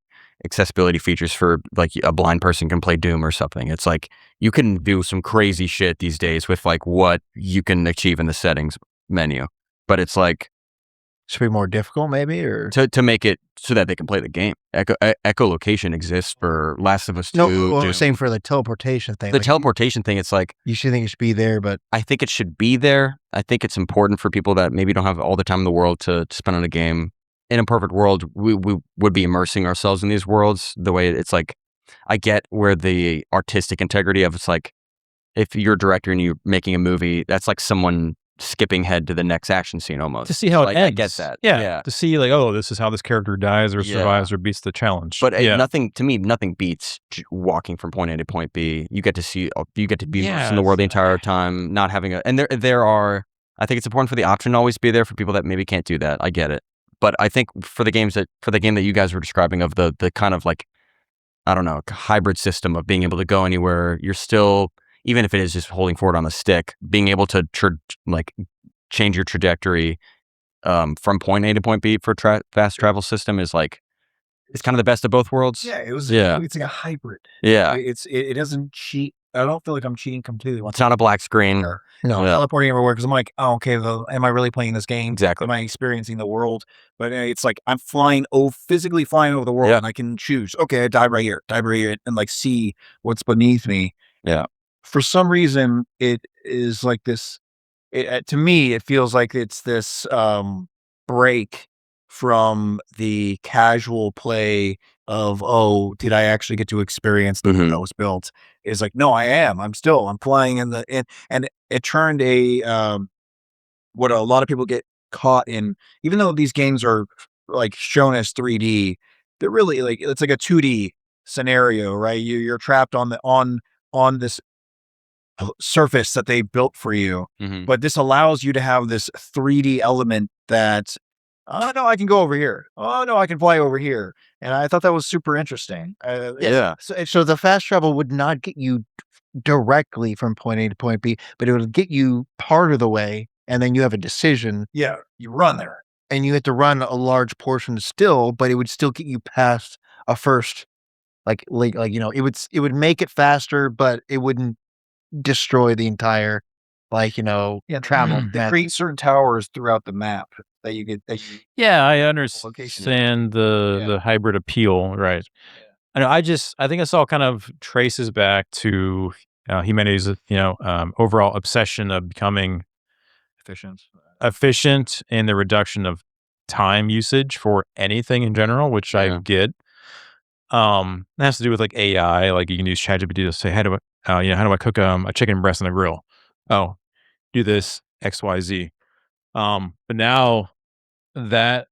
accessibility features for like a blind person can play Doom or something. It's like you can do some crazy shit these days with like what you can achieve in the settings menu. But it's like, should be more difficult, maybe, or to make it so that they can play the game. Echolocation exists for Last of Us 2. No, well, I'm saying for the teleportation thing. The teleportation thing, it's like, you should think it should be there, but I think it should be there. I think it's important for people that maybe don't have all the time in the world to spend on a game. In a perfect world, we would be immersing ourselves in these worlds the way it's like, I get where the artistic integrity of it's like, if you're a director and you're making a movie, that's like someone skipping head to the next action scene almost. To see how it ends. I get that. Yeah. To see like, oh, this is how this character dies or survives or beats the challenge. But nothing beats walking from point A to point B. You get to be immersed in the world the entire time, not having and there are, I think it's important for the option to always be there for people that maybe can't do that. I get it. But I think for the game that you guys were describing of the kind of like, I don't know, hybrid system of being able to go anywhere, you're still, even if it is just holding forward on a stick, being able to change your trajectory from point A to point B for fast travel system is like, it's kind of the best of both worlds. Yeah, it's like a hybrid. Yeah. It doesn't cheat don't feel like I'm cheating completely. It's not a black screen. No, Teleporting everywhere because I'm like, oh, okay, well, am I really playing this game? Exactly. Am I experiencing the world? But it's like I'm physically flying over the world, and I can choose. Okay, I dive right here, and like see what's beneath me. Yeah. For some reason, it is like this. To me, it feels like it's this break from the casual play of, oh, did I actually get to experience the way that was built? Is like, no, I'm flying and it turned what a lot of people get caught in, even though these games are like shown as 3D, they're really like, it's like a 2D scenario, right? You're trapped on this surface that they built for you, but this allows you to have this 3D element that, oh no, I can go over here. Oh no, I can fly over here. And I thought that was super interesting. So the fast travel would not get you directly from point A to point B, but it would get you part of the way, and then you have a decision. Yeah, you run there, and you have to run a large portion still, but it would still get you past a first, like it would make it faster, but it wouldn't destroy the entire, travel. They create certain towers throughout the map that you get. I understand the hybrid appeal, right? I know. I think this all kind of traces back to humanity's overall obsession of becoming efficient in the reduction of time usage for anything in general, which I get. It has to do with like AI. Like you can use ChatGPT to say, how do I cook a chicken breast on the grill? Oh, do this XYZ. But now that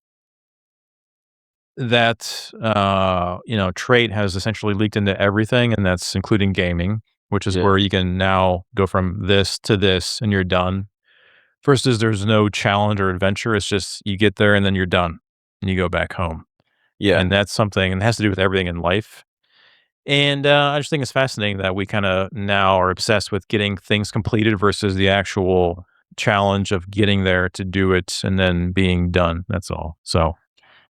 trait has essentially leaked into everything, and that's including gaming, which is where you can now go from this to this and you're done. First is there's no challenge or adventure. It's just you get there and then you're done and you go back home. Yeah. And that's something, and it has to do with everything in life. And I just think it's fascinating that we kind of now are obsessed with getting things completed versus the actual challenge of getting there to do it and then being done. That's all. So,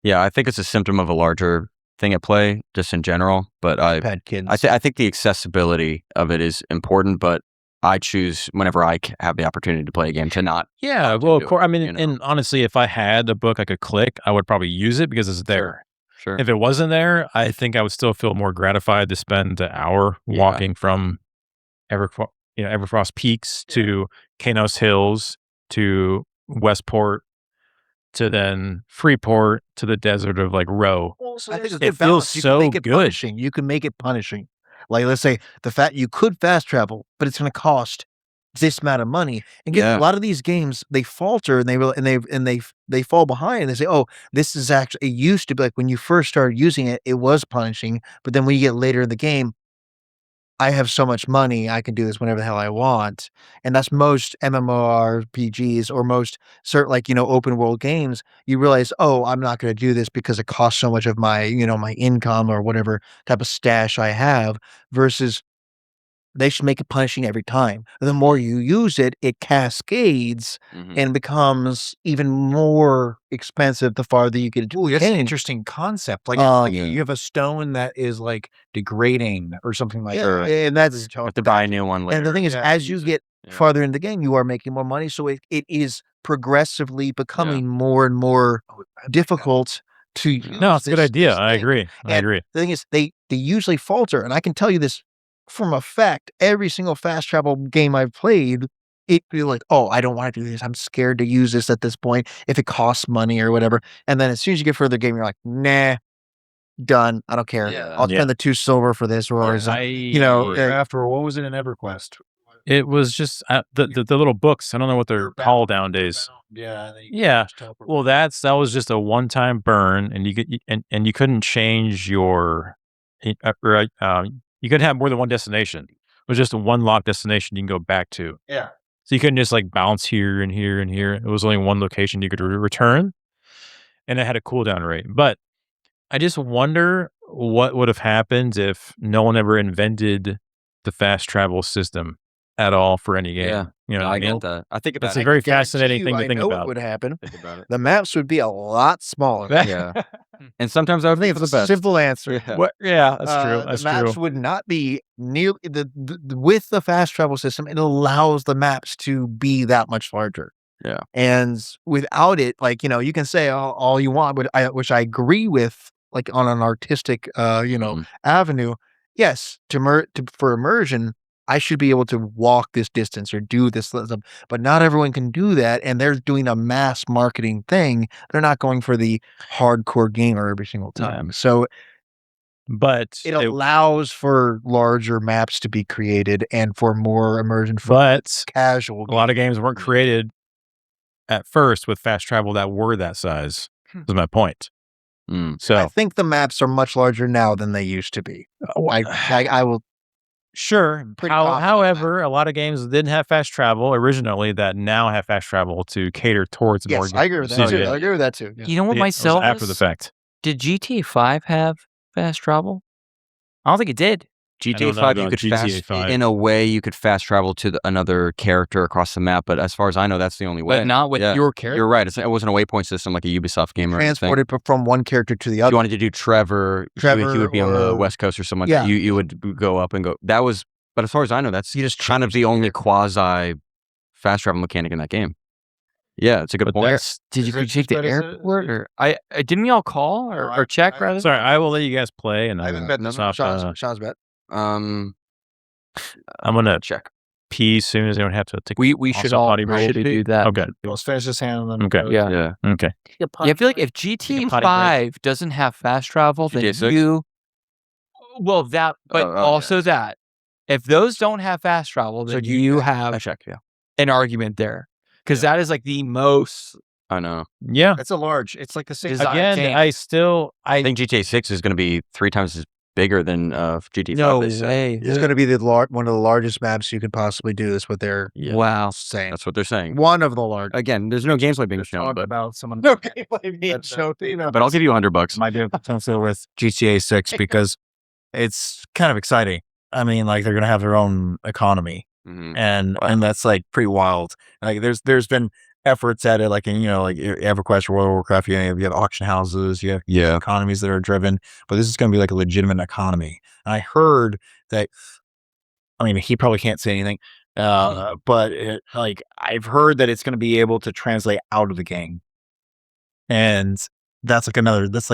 yeah, I think it's a symptom of a larger thing at play, just in general. But I think the accessibility of it is important. But I choose whenever I have the opportunity to play a game to not. Yeah, well, of course. I mean, and honestly, if I had a book I could click, I would probably use it because it's there. Sure. If it wasn't there, I think I would still feel more gratified to spend an hour walking from Everfrost Peaks to Kanos Hills to Westport to then Freeport to the desert of like Row. Well, so I think it feels so good. Punishing. You can make it punishing. Like, let's say you could fast travel, but it's going to cost this amount of money. And a lot of these games, they falter and they fall behind. And they say, "Oh, this is actually." It used to be like when you first started using it, it was punishing. But then when you get later in the game, I have so much money, I can do this whenever the hell I want. And that's most MMORPGs or most open world games. You realize, oh, I'm not going to do this because it costs so much of my, my income or whatever type of stash I have, versus they should make it punishing every time. The more you use it, it cascades and becomes even more expensive the farther you get into it. That's an interesting concept. Like you have a stone that is like degrading or something like that. And that's you have to buy a new one later. And the thing is, as you get farther in the game, you are making more money. So it is progressively becoming more and more difficult to use. No, it's a good idea. I agree. The thing is, they usually falter. And I can tell you this from a fact, every single fast travel game I've played, it feel like, oh, I don't want to do this. I'm scared to use this at this point if it costs money or whatever. And then as soon as you get further in the game, you're like, nah, done. I don't care. I'll spend the 2 silver for this, or after what was it in EverQuest? It was just the little books. I don't know what they're called nowadays. Yeah. Well, that was just a one-time burn, and you couldn't change your. You couldn't have more than one destination. It was just a one locked destination you can go back to. Yeah. So you couldn't just like bounce here and here and here. It was only one location you could return, and it had a cooldown rate. But I just wonder what would have happened if no one ever invented the fast travel system at all for any game. Yeah. You know, I what I mean? get that. I think about It's a it. very Guarantee fascinating you, thing to I think know about. what would happen. Think about it. The maps would be a lot smaller. Yeah. And sometimes I would I think think for it's the a best. simple answer. Yeah. What? Yeah, that's true. The That's maps true. would not be near with the fast travel system. It allows the maps to be that much larger. Yeah. And without it, like, you can say all you want, but which I agree with, like on an artistic, avenue. Yes, for immersion, I should be able to walk this distance or do this, but not everyone can do that. And they're doing a mass marketing thing. They're not going for the hardcore gamer every single time. So But it allows for larger maps to be created and for more immersion for but casual. a lot of games weren't created at first with fast travel that were that size. Is my point. Mm. So I think the maps are much larger now than they used to be. I will. sure. Pretty confident on However, a lot of games didn't have fast travel originally that now have fast travel to cater towards more. Yes, I agree with that too. I agree with that too. Yeah. You know what It was myself after the fact. Did GTA 5 have fast travel? I don't think it did. don't GTA know 5, you about could GTA 5. in a way, you could fast travel to another character across the map. But as far as I know, that's the only way. But not with your character. You're right. It wasn't a waypoint system like a Ubisoft game or anything. Transported from one character to the If other. you wanted to do Trevor, he would be on the West Coast or something. Yeah. You would go up and go. That was, but as far as I know, that's just kind of the only quasi fast travel mechanic in that game. Yeah, it's a good point. Did you take the airport or I didn't we all call or check rather? Sorry, I will let you guys play, and I haven't bet this. Sean's bet. I'm gonna check. pee soon as I don't have to take. We should all probably do that. Okay. Let's finish this hand and then Okay. we'll go. Yeah. Okay. Yeah, I feel like if GTA potty break. 5 doesn't have fast travel, then GTA 6? but also that. If those don't have fast travel, then you have I checked. Yeah, an argument there. Because that is like the most I know. Yeah. It's a large. It's like the same. Design Again, game. I think GTA 6 is going to be 3 times as bigger than GTA 5. No they said. way. It's going to be one of the largest maps you could possibly do. Is what they're Wow. saying. That's what they're saying. One of the largest. Again, there's no gameplay being shown, Talk but about someone. No gameplay being shown. but I'll give you $100. My potential with GTA 6 because it's kind of exciting. I mean, like they're gonna have their own economy, Mhm. and that's like pretty wild. Like there's been efforts at it, like in like EverQuest, World of Warcraft. You have auction houses, you have economies that are driven, but this is gonna be like a legitimate economy. And I heard that. I mean, he probably can't say anything, but I've heard that it's gonna be able to translate out of the game, and that's like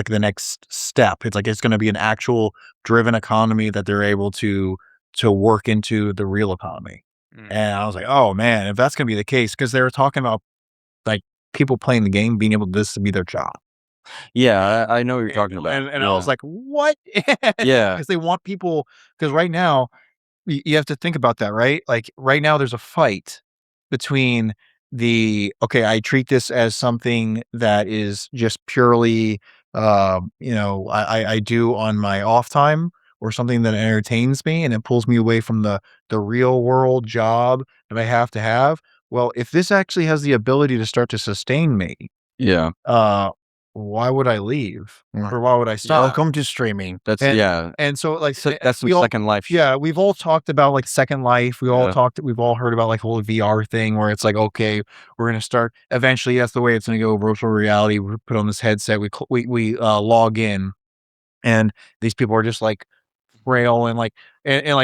the next step. It's like it's going to be an actual driven economy that they're able to work into the real economy. And I was like, oh man, if that's going to be the case, because they were talking about like people playing the game being able to this to be their job. Yeah, I know what you're talking about. And I was like, what? Yeah. Because they want people, because right now you have to think about that, right? Like right now there's a fight between I treat this as something that is just purely, I do on my off time, or something that entertains me and it pulls me away from the real world job that I have to have. Well, if this actually has the ability to start to sustain me, Yeah. why would I leave? Or why would I stop? Welcome to streaming. That's And so that's some Second Life. Yeah, we've all talked about like Second Life. We've all heard about like the whole VR thing where it's like, okay, we're gonna start eventually. That's the way it's gonna go. Virtual reality. We put on this headset. We log in, and these people are just like frail and like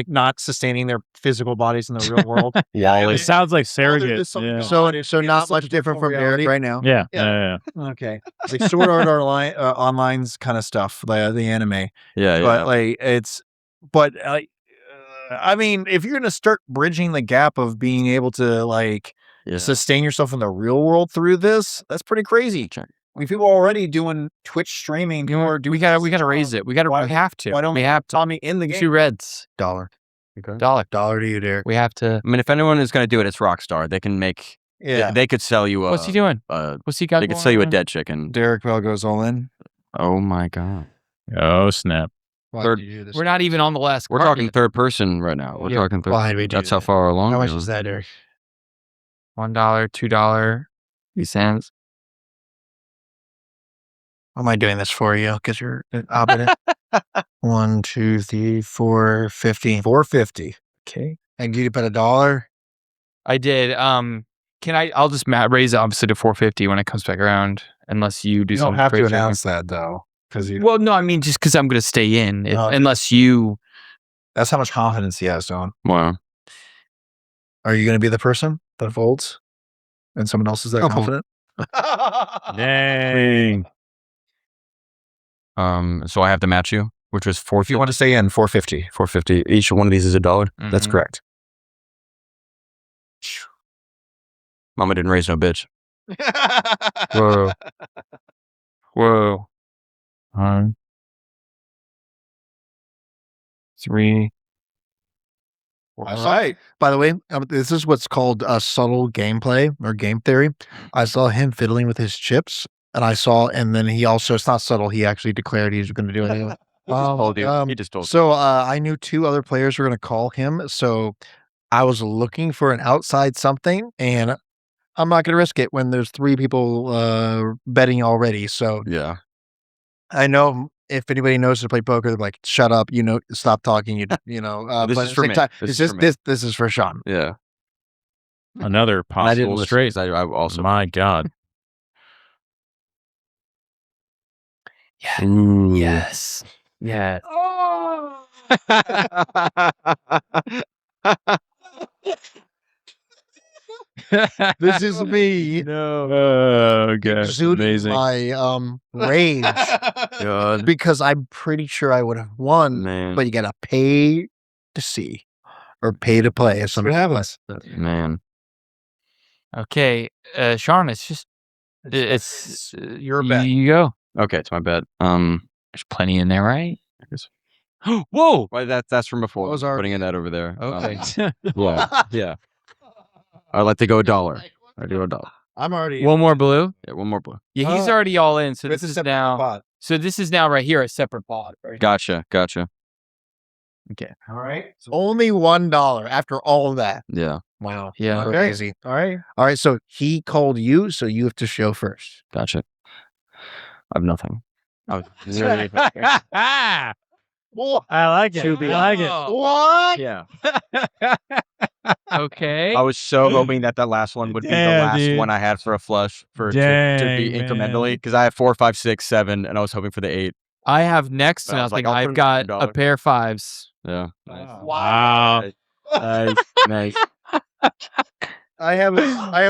not sustaining their physical bodies in the real world. It sounds like surrogate. Yeah. So not much different from Derek right now. Yeah. Okay, it's like Sword Art Online's kind of stuff, like the anime. Yeah. But I mean, if you're gonna start bridging the gap of being able to like sustain yourself in the real world through this, that's pretty crazy. I mean, people are already doing Twitch streaming. We gotta raise it. We have to. Why don't we have Tommy in the game? 2 reds? $1. $1 to you, Derek. We have to. I mean, if anyone is going to do it, it's Rockstar. They can make. Yeah. They could sell you. What's he doing? What's he got? They could sell you a dead chicken. Derek Bell goes all in. Oh my god. Oh snap. We're not even on the last. We're talking third person right now. We're talking third. Why do we do That's how that? far along. How we much are. is that, Derek? $1, $2, 3 cents. How am I doing this for you? Because you're opposite. 1, 2, 3, 4, 50. $4.50. Okay. And you put $1. I did. I'll just raise it obviously to 450 when it comes back around, unless you do You don't something have to crazy. announce that though, because you. Well, no, I mean just because I'm going to stay in, unless you. That's how much confidence he has, Don. Wow. Are you going to be the person that folds, and someone else is that confident? Dang. So I have to match you, which was 450. If you want to stay in, 450. 450. Each one of these is $1. Mm-hmm. That's correct. Mama didn't raise no bitch. Whoa. Whoa. 3. All right. By the way, this is what's called subtle gameplay or game theory. I saw him fiddling with his chips, and then he also, it's not subtle, he actually declared he was going to do it anyway. He just told you. So I knew 2 other players were going to call him, so I was looking for an outside something, and I'm not going to risk it when there's 3 people betting already. So Yeah. I know if anybody knows to play poker, they're like, "Shut up, stop talking." This but is at for the same me. time, This is for me. this is for Sean. Yeah. Another And I didn't possible listen, straight. 'cause I also. My God. Yeah. Ooh. Yes. Yeah. This is me. No. Oh, gosh. Exuding Amazing. my rage God. because I'm pretty sure I would have won, Man. but you gotta pay to see or pay to play. If somebody happens. Man. Okay, Shaun, it's just it's your bet. You go. Okay, it's my bet. There's plenty in there, right? Whoa! Well, that's from before. Those are- Putting in that over there. Okay. Yeah. Yeah. I'd like to go $1. I do $1. I'm already One more blue. Yeah, one more blue. Yeah, he's already all in. So It's this a is separate now. pot. So this is now right here a separate pod. Right? Gotcha. Okay. All right. only $1 after all of that. Yeah. Wow. Yeah. Crazy. All right. All right. So he called you, so you have to show first. Gotcha. I have nothing. I like it. I like it. What? Yeah. Okay. I was so hoping that last one would be the Damn, last dude. one I had for a flush to be Dang, incrementally, man. because I have 4, 5, 6, 7, and I was hoping for the 8. I have next But to I was like, nothing. I'll I've put got $2. a pair of 5s. Yeah. Wow. Nice. I have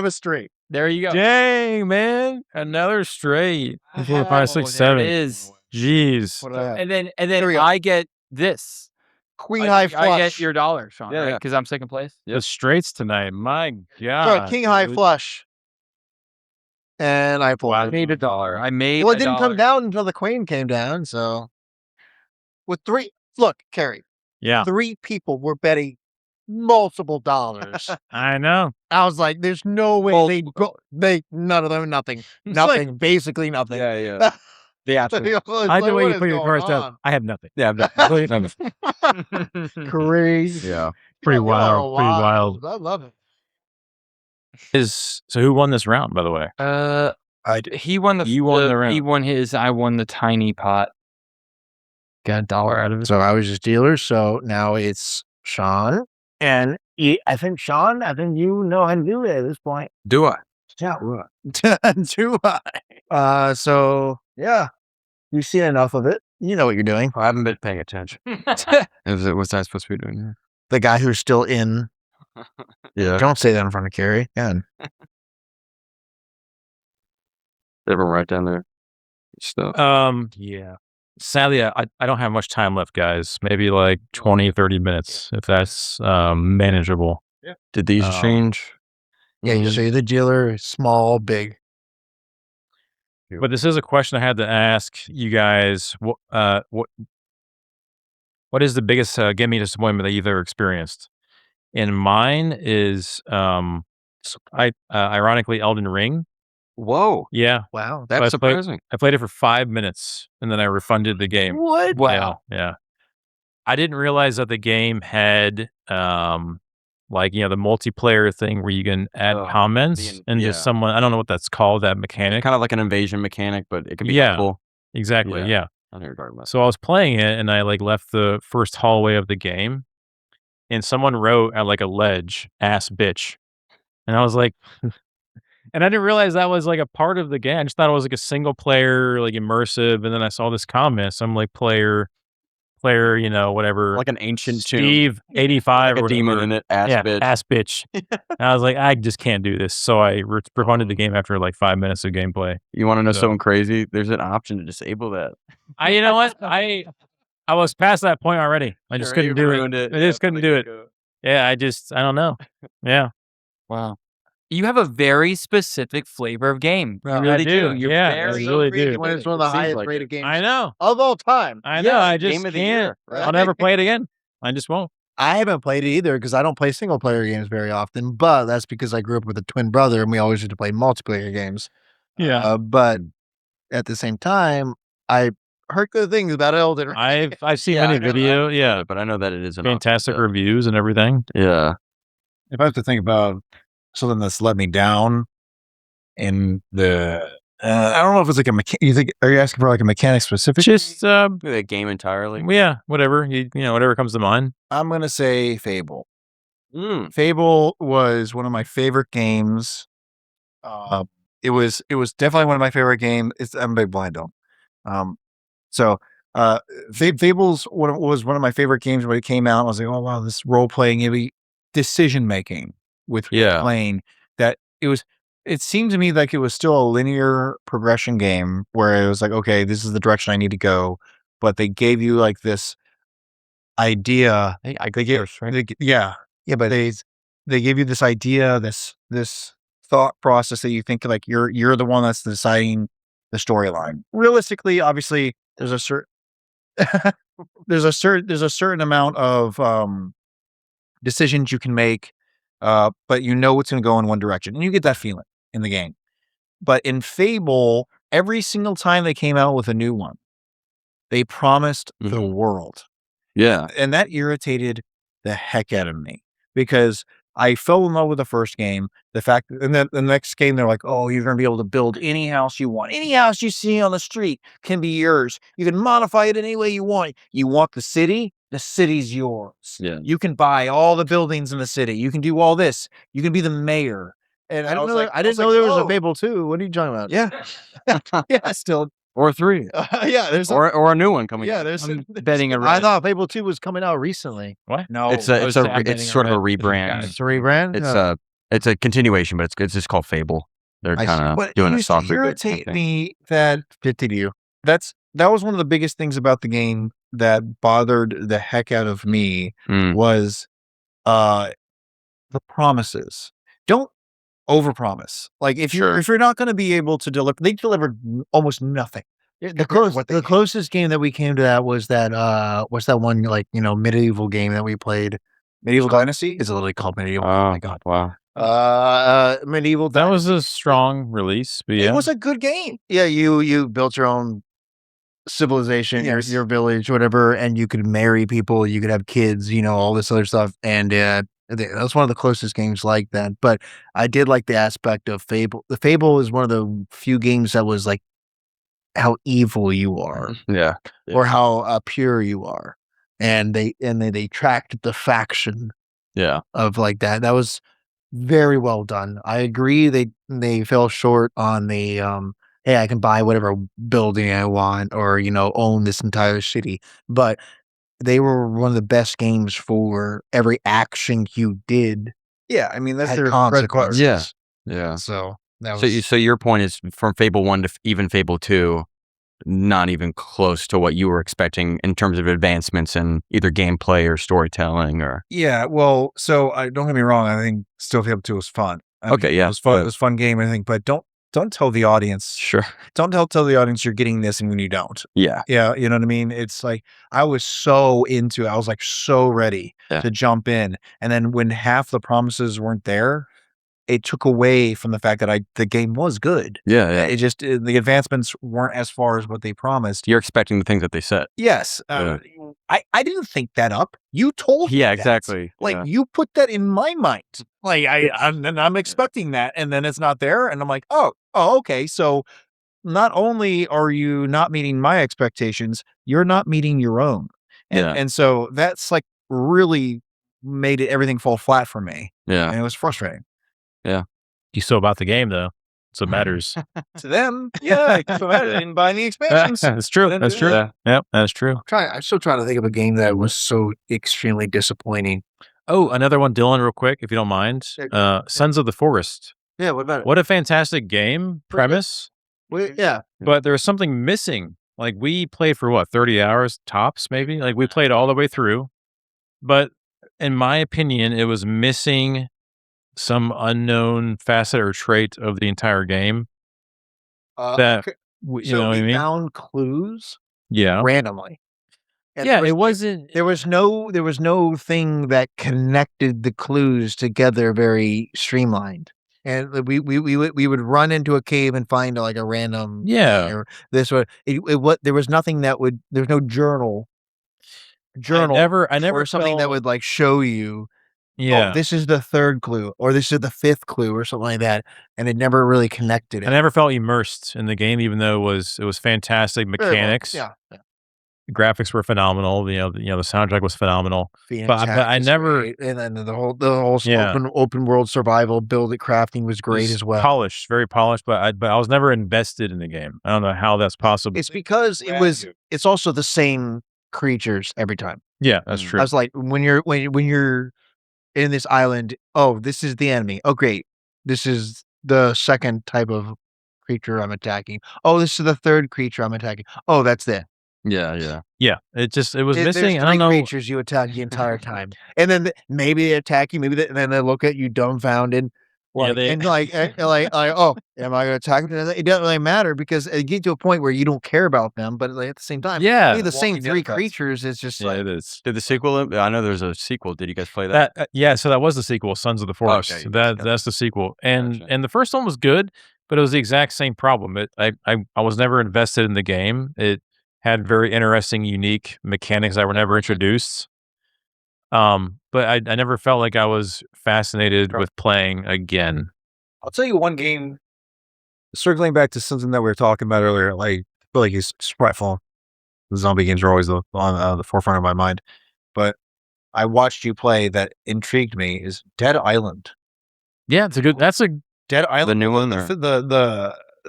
a straight. There you go. Dang, man. Another straight. 4, 5, 6, There 7. it is. Jeez. What do I have? And then Here we go. I get this. Queen high flush. I get your $1, Shaun, Yeah, right? yeah. Because I'm second place. The straights tonight. My God. Sorry, king high dude. flush. And I pulled I it. made $1. I made. Well, it didn't come $1. down until the queen came down. So, with 3, look, Carrie, Yeah, 3 people were betting multiple dollars. I know. I was like, "There's no way they'd go." None of them, nothing, nothing, basically nothing. Yeah. Yeah. I the way you put your cards down. I have nothing. Yeah. Crazy. Yeah. Pretty wild. Pretty wild. I love it. So who won this round, by the way? He won the. You won the round. He won his. I won the tiny pot. Got $1 out of it. So I was just dealer. So now it's Shaun, and I think Shaun. I think you know how to do it at this point. Do I? Yeah. Do I? So yeah, you've seen enough of it. You know what you're doing. I haven't been paying attention. What's I supposed to be doing here? The guy who's still in. Yeah. Don't say that in front of Carrie. Yeah. Everyone right down there. Stuff. Yeah. Sadly, I don't have much time left, guys. Maybe like 20, 30 minutes, if that's manageable. Yeah. Did these change? Yeah. You say the dealer, small, big. But this is a question I had to ask you guys. What is the biggest gaming disappointment that you've ever experienced? And mine is, ironically, Elden Ring. Whoa. Yeah. Wow. That's I played- surprising. I played it for 5 minutes and then I refunded the game. What? Wow. Yeah. I didn't realize that the game had, the multiplayer thing where you can add comments and just someone, I don't know what that's called, that mechanic. Kind of like an invasion mechanic, but it can be Yeah. helpful. Exactly. Yeah. Yeah. I know you're talking about. So I was playing it and I left the first hallway of the game and someone wrote at a ledge, "ass bitch." And I was like, and I didn't realize that was like a part of the game. I just thought it was like a single player, like immersive. And then I saw this comment, some like player, whatever, like an ancient Steve 85 like or a demon whatever. in it, ass bitch. And I was like, I just can't do this. So I refunded the game after like 5 minutes of gameplay. You want to know So- something crazy? There's an option to disable that. You know what? I was past that point already. I just couldn't do it. I just couldn't do it. Yeah, I don't know. Yeah. Wow. You have a very specific flavor of game. You I really do. You're Yeah, very I really do. When it's one of the Seems highest like rated games I know. of all time. I know. Yeah, I just game of the can't. year, right? I'll never play it again. I just won't. I haven't played it either because I don't play single player games very often, but that's because I grew up with a twin brother and we always had to play multiplayer games. Yeah. But at the same time, I heard good things about Elden Ring. I've seen many video. Yeah. But I know that it is an Fantastic option, reviews and everything. yeah. If I have to think about something that's let me down in the, I don't know if it's like a mechanic. Are you asking for like a mechanic specific? Just The game entirely. yeah, whatever. Whatever comes to mind. I'm gonna say Fable. Fable was one of my favorite games. It was definitely one of my favorite games. I'm a big blind dog. Fable's was one of my favorite games when it came out. I was like, oh wow, this role playing, decision making with playing. That it seemed to me like it was still a linear progression game where it was like, okay, this is the direction I need to go, but they gave you like this idea. But they give you this idea, this thought process that you think like you're the one that's deciding the storyline. Realistically, obviously, there's a certain amount of decisions you can make, but you know it's going to go in one direction, and you get that feeling in the game. But in Fable, every single time they came out with a new one, they promised the world. Yeah. And that irritated the heck out of me because I fell in love with the first game. The fact, and then the next game, they're like, oh, you're going to be able to build any house you want. Any house you see on the street can be yours. You can modify it any way you want. You want the city's yours. Yeah. You can buy all the buildings in the city. You can do all this. You can be the mayor. And I didn't know there was a Fable 2. What are you talking about? Yeah. Yeah, still. Or 3. Yeah, there's or a new one coming. yeah, there's betting a I thought Fable 2 was coming out recently. What? no. It's I was sort betting of a a red. rebrand. It's a rebrand? It's a continuation, but it's just called Fable. They're I see. kind of But doing it a used to soft reboot. irritate me that 50 to you. that was one of the biggest things about the game that bothered the heck out of me was the promises. Don't overpromise. Like if you're not going to be able to deliver, they delivered almost nothing. The closest game that we came to that was that what's that one like medieval game that we played? Medieval Dynasty? It's literally called Medieval. Oh my god. Wow. Medieval. That was a strong release, but yeah. It was a good game. Yeah, you built your own civilization, Yes. your village, whatever, and you could marry people, you could have kids, all this other stuff, and that's one of the closest games like that. But I did like the aspect of Fable. The Fable is one of the few games that was like how evil you are, Yeah. or how pure you are, and they tracked the faction Yeah. of like that. That was very well done. I agree. They fell short on the hey, I can buy whatever building I want, or own this entire city. But they were one of the best games for every action you did. Yeah, I mean that's Had their consequences. bread and butter. Yeah. So that was So your point is from Fable 1 to even Fable 2, not even close to what you were expecting in terms of advancements in either gameplay or storytelling or. Yeah, well, so don't get me wrong. I think still Fable 2 was fun. I Okay, mean, yeah, it was fun. but- It was a fun game. I think, but don't tell the audience. Sure. Don't tell the audience you're getting this and when you don't. Yeah. Yeah, you know what I mean? It's like I was so into it. I was like so ready to jump in. And then when half the promises weren't there, it took away from the fact that the game was good. Yeah. It just the advancements weren't as far as what they promised. You're expecting the things that they said. Yes. Yeah. I didn't think that up. You told me Yeah, that. exactly. Like Yeah. you put that in my mind. Like I'm expecting that, and then it's not there, and I'm like, oh, okay. So not only are you not meeting my expectations, you're not meeting your own, and so that's like really made everything fall flat for me. Yeah. And it was frustrating. You still about the game though. So it matters. To them, yeah, they didn't buy any expansions. That's true. That's true. Yeah. Yep, that's true. I'm still trying to think of a game that was so extremely disappointing. Oh, another one, Dylan, real quick, if you don't mind. Sons of the Forest. Yeah, what about it? What a fantastic game premise. Yeah. But there was something missing. Like we played for 30 hours tops, maybe? Like we played all the way through. But in my opinion, it was missing some unknown facet or trait of the entire game. That you know what I mean? Found clues randomly. And it wasn't. There was no thing that connected the clues together very streamlined. And we would run into a cave and find like a random or this or there was nothing that would there's no journal I never or something that would like show you this is the third clue or this is the fifth clue or something like that, and it never really connected it. I never felt immersed in the game, even though it was fantastic mechanics. Yeah. The graphics were phenomenal. The soundtrack was phenomenal. But I never great. And then the whole open world survival crafting was great as well. Polished, very polished. But I was never invested in the game. I don't know how that's possible. It's because it's also the same creatures every time. Yeah, that's true. I was like, when you're in this island, this is the enemy. Oh, great. This is the second type of creature I'm attacking. Oh, this is the third creature I'm attacking. Oh, that's it. Yeah. It was missing. There's I don't know. creatures you attack the entire time, and then maybe they attack you. And then they look at you dumbfounded. Am I going to attack them? It doesn't really matter because it gets to a point where you don't care about them, but at the same time, the same three creatures is just it is. Did the sequel? I know there's a sequel. Did you guys play that? So that was the sequel, Sons of the Forest. Okay. That's the sequel, and the first one was good, but it was the exact same problem. I was never invested in the game. It had very interesting, unique mechanics that were never introduced. But I never felt like I was fascinated with playing again. I'll tell you one game, circling back to something that we were talking about earlier, like, I feel like he's spiteful. The zombie games are always on the forefront of my mind. But I watched you play that intrigued me is Dead Island. Yeah, that's a Dead Island. The new one?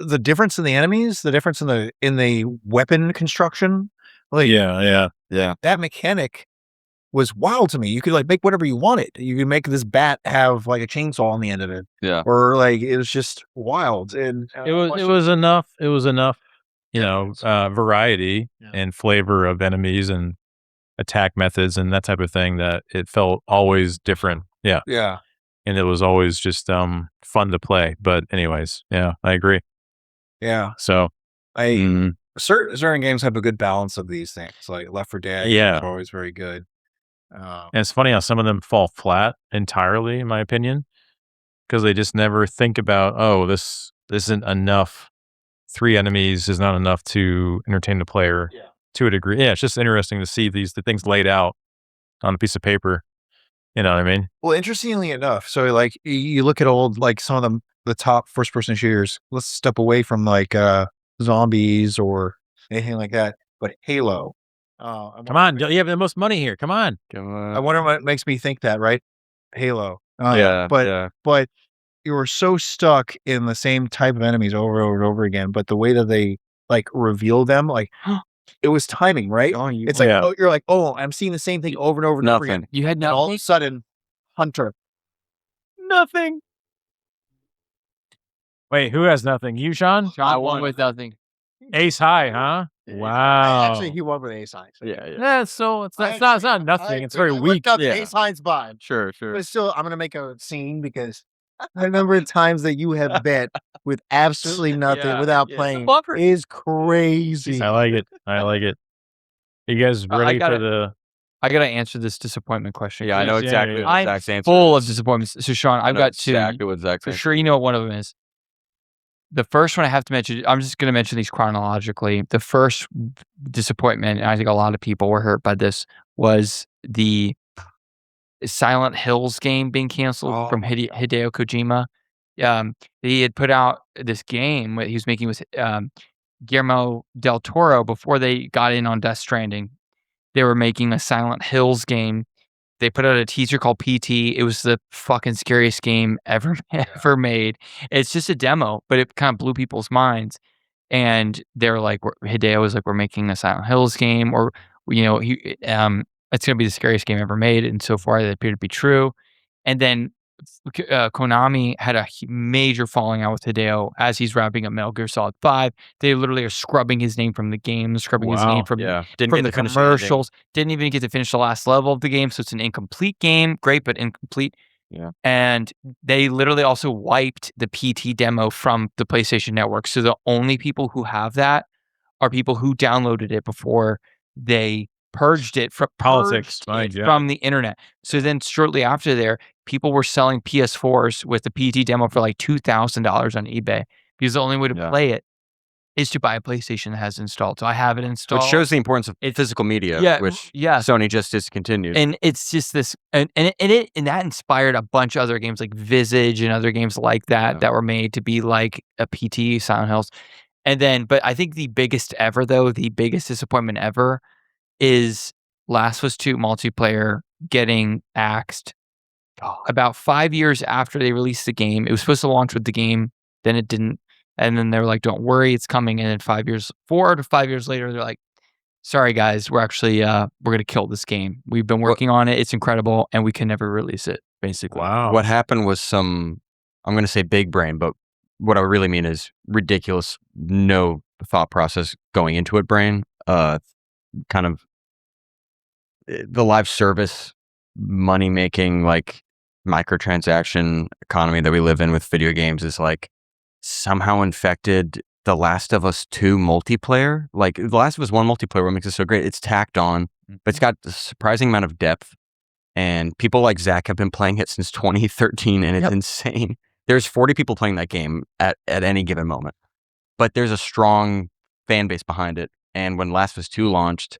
The difference in the enemies, the difference in the weapon construction. Like, yeah. That mechanic was wild to me. You could like make whatever you wanted. You could make this bat have like a chainsaw on the end of it. Yeah. Or like it was just wild. And it was enough. It was enough, variety and flavor of enemies and attack methods and that type of thing that it felt always different. Yeah. Yeah. And it was always just fun to play. But anyways, yeah, I agree. Yeah. So certain games have a good balance of these things. Like Left 4 Dead is always very good. And it's funny how some of them fall flat entirely, in my opinion, because they just never think about, this isn't enough. 3 enemies is not enough to entertain the player to a degree. Yeah, it's just interesting to see the things laid out on a piece of paper. You know what I mean? Well, interestingly enough, so like you look at old, like some of the top first-person shooters. Let's step away from like zombies or anything like that. But Halo. Come on, you have the most money here. Come on. I wonder what makes me think that, right? Halo. But you were so stuck in the same type of enemies over and over again. But the way that they like reveal them, like it was timing, right? It's like you're like, I'm seeing the same thing over and over and over again. You had all of a sudden, Hunter. Nothing. Wait, who has nothing? You, Shaun? I won with nothing. Ace high, huh? Wow. Actually, he won with ace high. So Yeah, so it's not nothing. It's very weak. Ace high's vibe. Sure. But still, I'm going to make a scene because I remember times that you have bet with absolutely nothing without playing is crazy. I like it. You guys ready for the... I got to answer this disappointment question. Yeah, I know exactly what Zach's answer full of disappointments. So, Shaun, I've got 2. Exactly what Zach's for sure, you know what one of them is. The first one I have to mention, I'm just going to mention these chronologically. The first disappointment, and I think a lot of people were hurt by this, was the Silent Hills game being canceled from Hideo Kojima. He had put out this game that he was making with Guillermo del Toro before they got in on Death Stranding. They were making a Silent Hills game They put out a teaser called PT. It was the fucking scariest game ever made. It's just a demo, but it kind of blew people's minds. And they're like, Hideo was like, we're making a Silent Hills game, or it's gonna be the scariest game ever made. And so far, that appeared to be true. And then Konami had a major falling out with Hideo as he's wrapping up Metal Gear Solid 5. They literally are scrubbing his name from the game, scrubbing his name from the commercials. Didn't even get to finish the last level of the game, so it's an incomplete game. Great, but incomplete. Yeah. And they literally also wiped the PT demo from the PlayStation Network. So the only people who have that are people who downloaded it before they purged it from from the internet. So then shortly after there, people were selling PS4s with the PT demo for like $2,000 on eBay, because the only way to play it is to buy a PlayStation that has installed. So I have it installed. Which shows the importance of physical media, which Sony just discontinued. And it's just this, and that inspired a bunch of other games like Visage and other games like that that were made to be like a PT, Silent Hills. And then, but I think the biggest disappointment ever is Last of Us 2 multiplayer getting axed about 5 years after they released the game. It was supposed to launch with the game, then it didn't. And then they were like, don't worry, it's coming. And then 4 to 5 years later, they're like, sorry guys, we're actually, we're going to kill this game. We've been working on it. It's incredible. And we can never release it, basically. Wow. What happened was some, I'm going to say big brain, but what I really mean is ridiculous, no thought process going into it brain. Kind of the live service, money-making, like microtransaction economy that we live in with video games is like somehow infected the Last of Us 2 multiplayer. Like the Last of Us 1 multiplayer, what makes it so great, it's tacked on, but it's got a surprising amount of depth. And people like Zach have been playing it since 2013, and it's insane. There's 40 people playing that game at any given moment. But there's a strong fan base behind it. And when Last of Us 2 launched,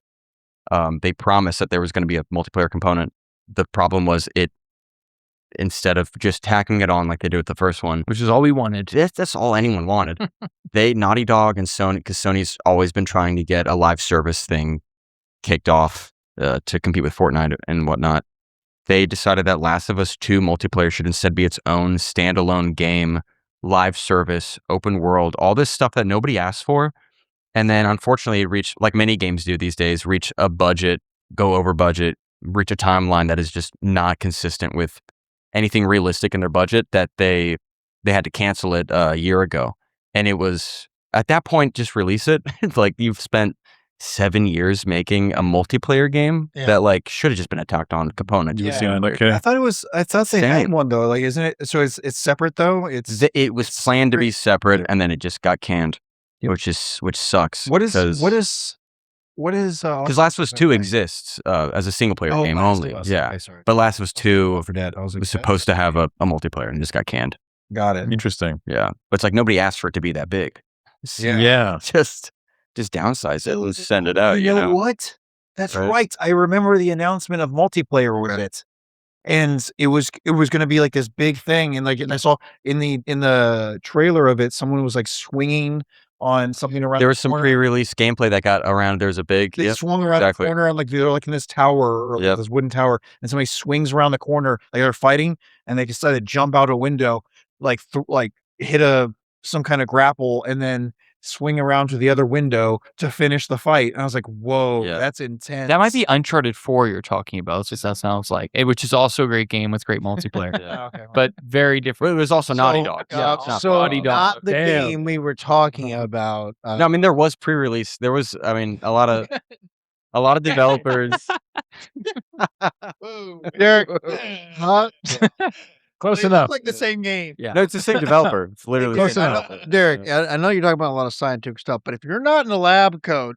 they promised that there was going to be a multiplayer component. The problem was instead of just tacking it on like they did with the first one, which is all we wanted. That's all anyone wanted. Naughty Dog and Sony, because Sony's always been trying to get a live service thing kicked off to compete with Fortnite and whatnot. They decided that Last of Us 2 multiplayer should instead be its own standalone game, live service, open world, all this stuff that nobody asked for. And then unfortunately it reached, like many games do these days, reach a budget, go over budget, reach a timeline that is just not consistent with anything realistic in their budget, that they had to cancel it a year ago. And it was, at that point, just release it. It's like you've spent 7 years making a multiplayer game that like should have just been a tacked on component. I thought they had one though. Like, isn't it? So it's separate though. It was planned to be separate, and then it just got canned, which sucks. What is because Last of Us 2 exists as a single player game only. Okay, but Last of Us 2 was supposed to have a multiplayer and just got canned. Got it. Interesting. Yeah, but it's like nobody asked for it to be that big. Just downsize it and send it out. You know what? That's right. I remember the announcement of multiplayer with it, and it was going to be like this big thing. And I saw in the trailer of it, someone was like swinging on something around. There was some pre-release gameplay that got around. There's a big. They swung around the corner, and they're like in this tower or this wooden tower, and somebody swings around the corner. Like they're fighting, and they decided to jump out a window, like hit some kind of grapple, and then swing around to the other window to finish the fight. And I was like, whoa, that's intense. That might be Uncharted 4 you're talking about. That's what that sounds like. Which is also a great game with great multiplayer. But very different. It was also Naughty Dog. Naughty Dog. Not the game we were talking about. No, I mean, there was pre-release. There was, I mean, a lot of developers. Derek, close enough. It's like the same game. Yeah. No, it's the same developer. It's literally close enough. Derek, I know you're talking about a lot of scientific stuff, but if you're not in a lab coat,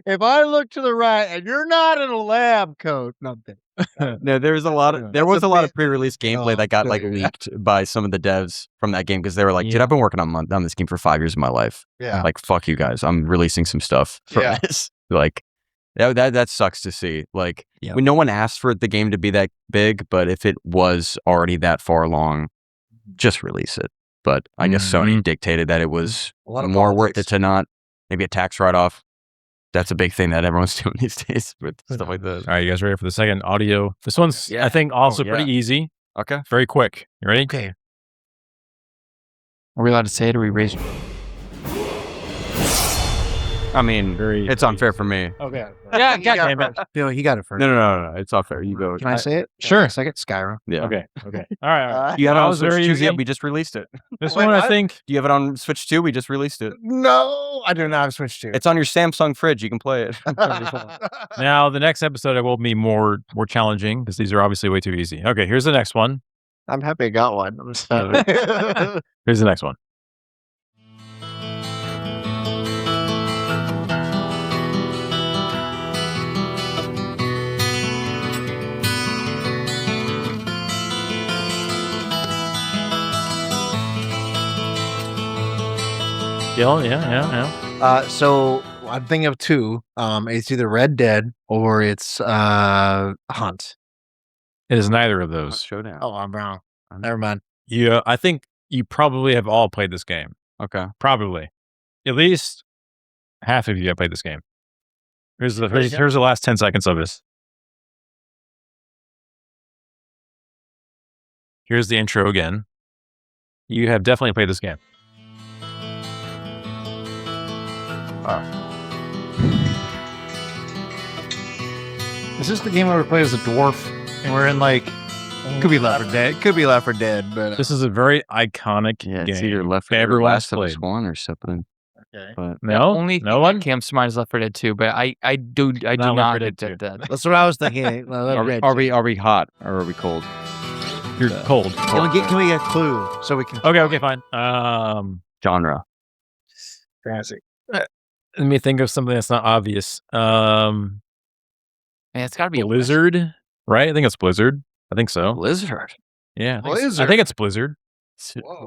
if I look to the right and you're not in a lab coat, nothing. No, there was a lot of pre-release gameplay that got like leaked by some of the devs from that game, because they were like, dude, I've been working on this game for 5 years of my life. Yeah. Like, fuck you guys. I'm releasing some stuff from this. Like, that sucks to see. Like, when no one asked for the game to be that big, but if it was already that far along, just release it. But I guess Sony dictated that it was more worth it to not, maybe a tax write-off. that's a big thing that everyone's doing these days with stuff like this. All right, you guys ready for the second audio? This one's, I think, also pretty easy. Okay. Very quick. You ready? Okay. Are we allowed to say it, or we raise? I mean, it's unfair for me. Okay. Yeah, damn it. Bill, he got it first. No. It's unfair. You go. Can I say it? Sure. Second, Skyrim. Yeah. Okay. All right. You have it That on was Switch very 2? easy. Yeah, we just released it. This Wait, one, I what? think. Do you have it on Switch 2? We just released it. No, I do not have Switch 2. It's on your Samsung fridge. You can play it. Now, the next episode will be more challenging because these are obviously way too easy. Okay, here's the next one. I'm happy I got one. I'm Here's the next one. Yeah. So I'm thinking of two. It's either Red Dead or it's Hunt. It is neither of those. Showdown. Oh, I'm wrong. Never mind. Yeah, I think you probably have all played this game. Okay. Probably. At least half of you have played this game. Here's the last 10 seconds of this. Here's the intro again. You have definitely played this game. Is this the game where we play as a dwarf and we're in like could be Left 4 Dead, could be Left 4 Dead, but This is a very iconic game. It's either Left 4 Dead or Everyone's Last of Us played. 1 or something. okay. But No, Only no one. comes to mind is Left 4 Dead 2, but I do Not not Left 4 get Dead 2. that. That's what I was thinking. are we hot or are we cold? You're cold. Can we get a clue so we can? Okay, fine. Genre. Fantasy. Let me think of something that's not obvious. Man, it's got to be a Blizzard, right? I think it's Blizzard. I think so. Blizzard. Yeah, Blizzard? I think it's Blizzard.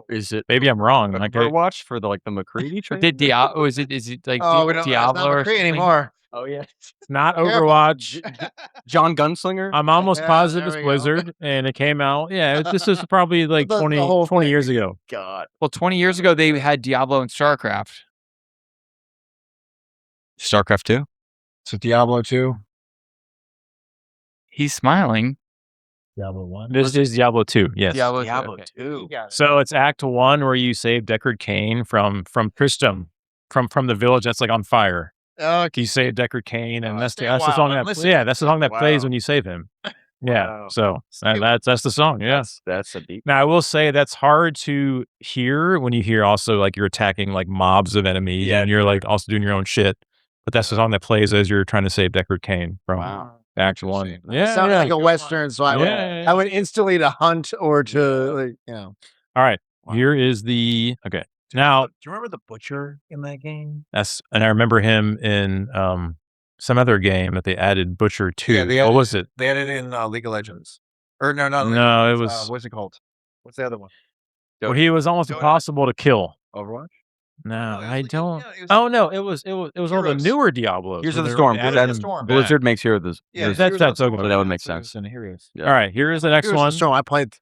Is it Maybe I'm wrong. Like, Overwatch for the McCready trailer? Did Diablo? Is it like Oh, we don't Diablo or it's not something? anymore. Oh yeah. it's not Careful. Overwatch. John Gunslinger? I'm almost Yeah, positive there it's we go. Blizzard, and it came out. Yeah, this is probably like The 20 whole thing. years ago. God. Well, 20 years ago they had Diablo and StarCraft. StarCraft 2? So Diablo 2. He's smiling. Diablo 1. This is Diablo 2. Yes. Diablo Diablo 2. 2. So it's Act 1 where you save Deckard Cain from Tristram, from the village that's like on fire. Okay. You save Deckard Cain, and that's the Wow, song I'm that listening. that's the song that plays Wow. when you save him. Yeah. Wow. So that's the song. Yeah. That's a deep. Now I will say that's hard to hear when you hear also like you're attacking like mobs of enemies and you're like also doing your own shit. But that's the song that plays as you're trying to save Deckard Cain from Wow. Act 1. It Yeah. sounds yeah. like a Western, so I Yeah. went instantly to Hunt or to, like, you know. All right. Wow. Here is the okay. Now Do you remember the butcher in that game? and I remember him in some other game that they added Butcher 2. Yeah, they What added- was it? They had it in League of Legends. Or no, not League No, of it Legends. was What's it called? What's the other one? well, he was almost Don't- impossible to kill. Overwatch? No, No, it I was- don't. yeah, it was- Oh no, it was all the Heroes. newer Diablos. Here's where the they Storm. added That's him the Storm. back. Blizzard makes Hero this. Yeah, this- Heroes that's of okay. Storm. So that would make That's sense. in Heroes. All right, here is the next Here's one. the Storm. I played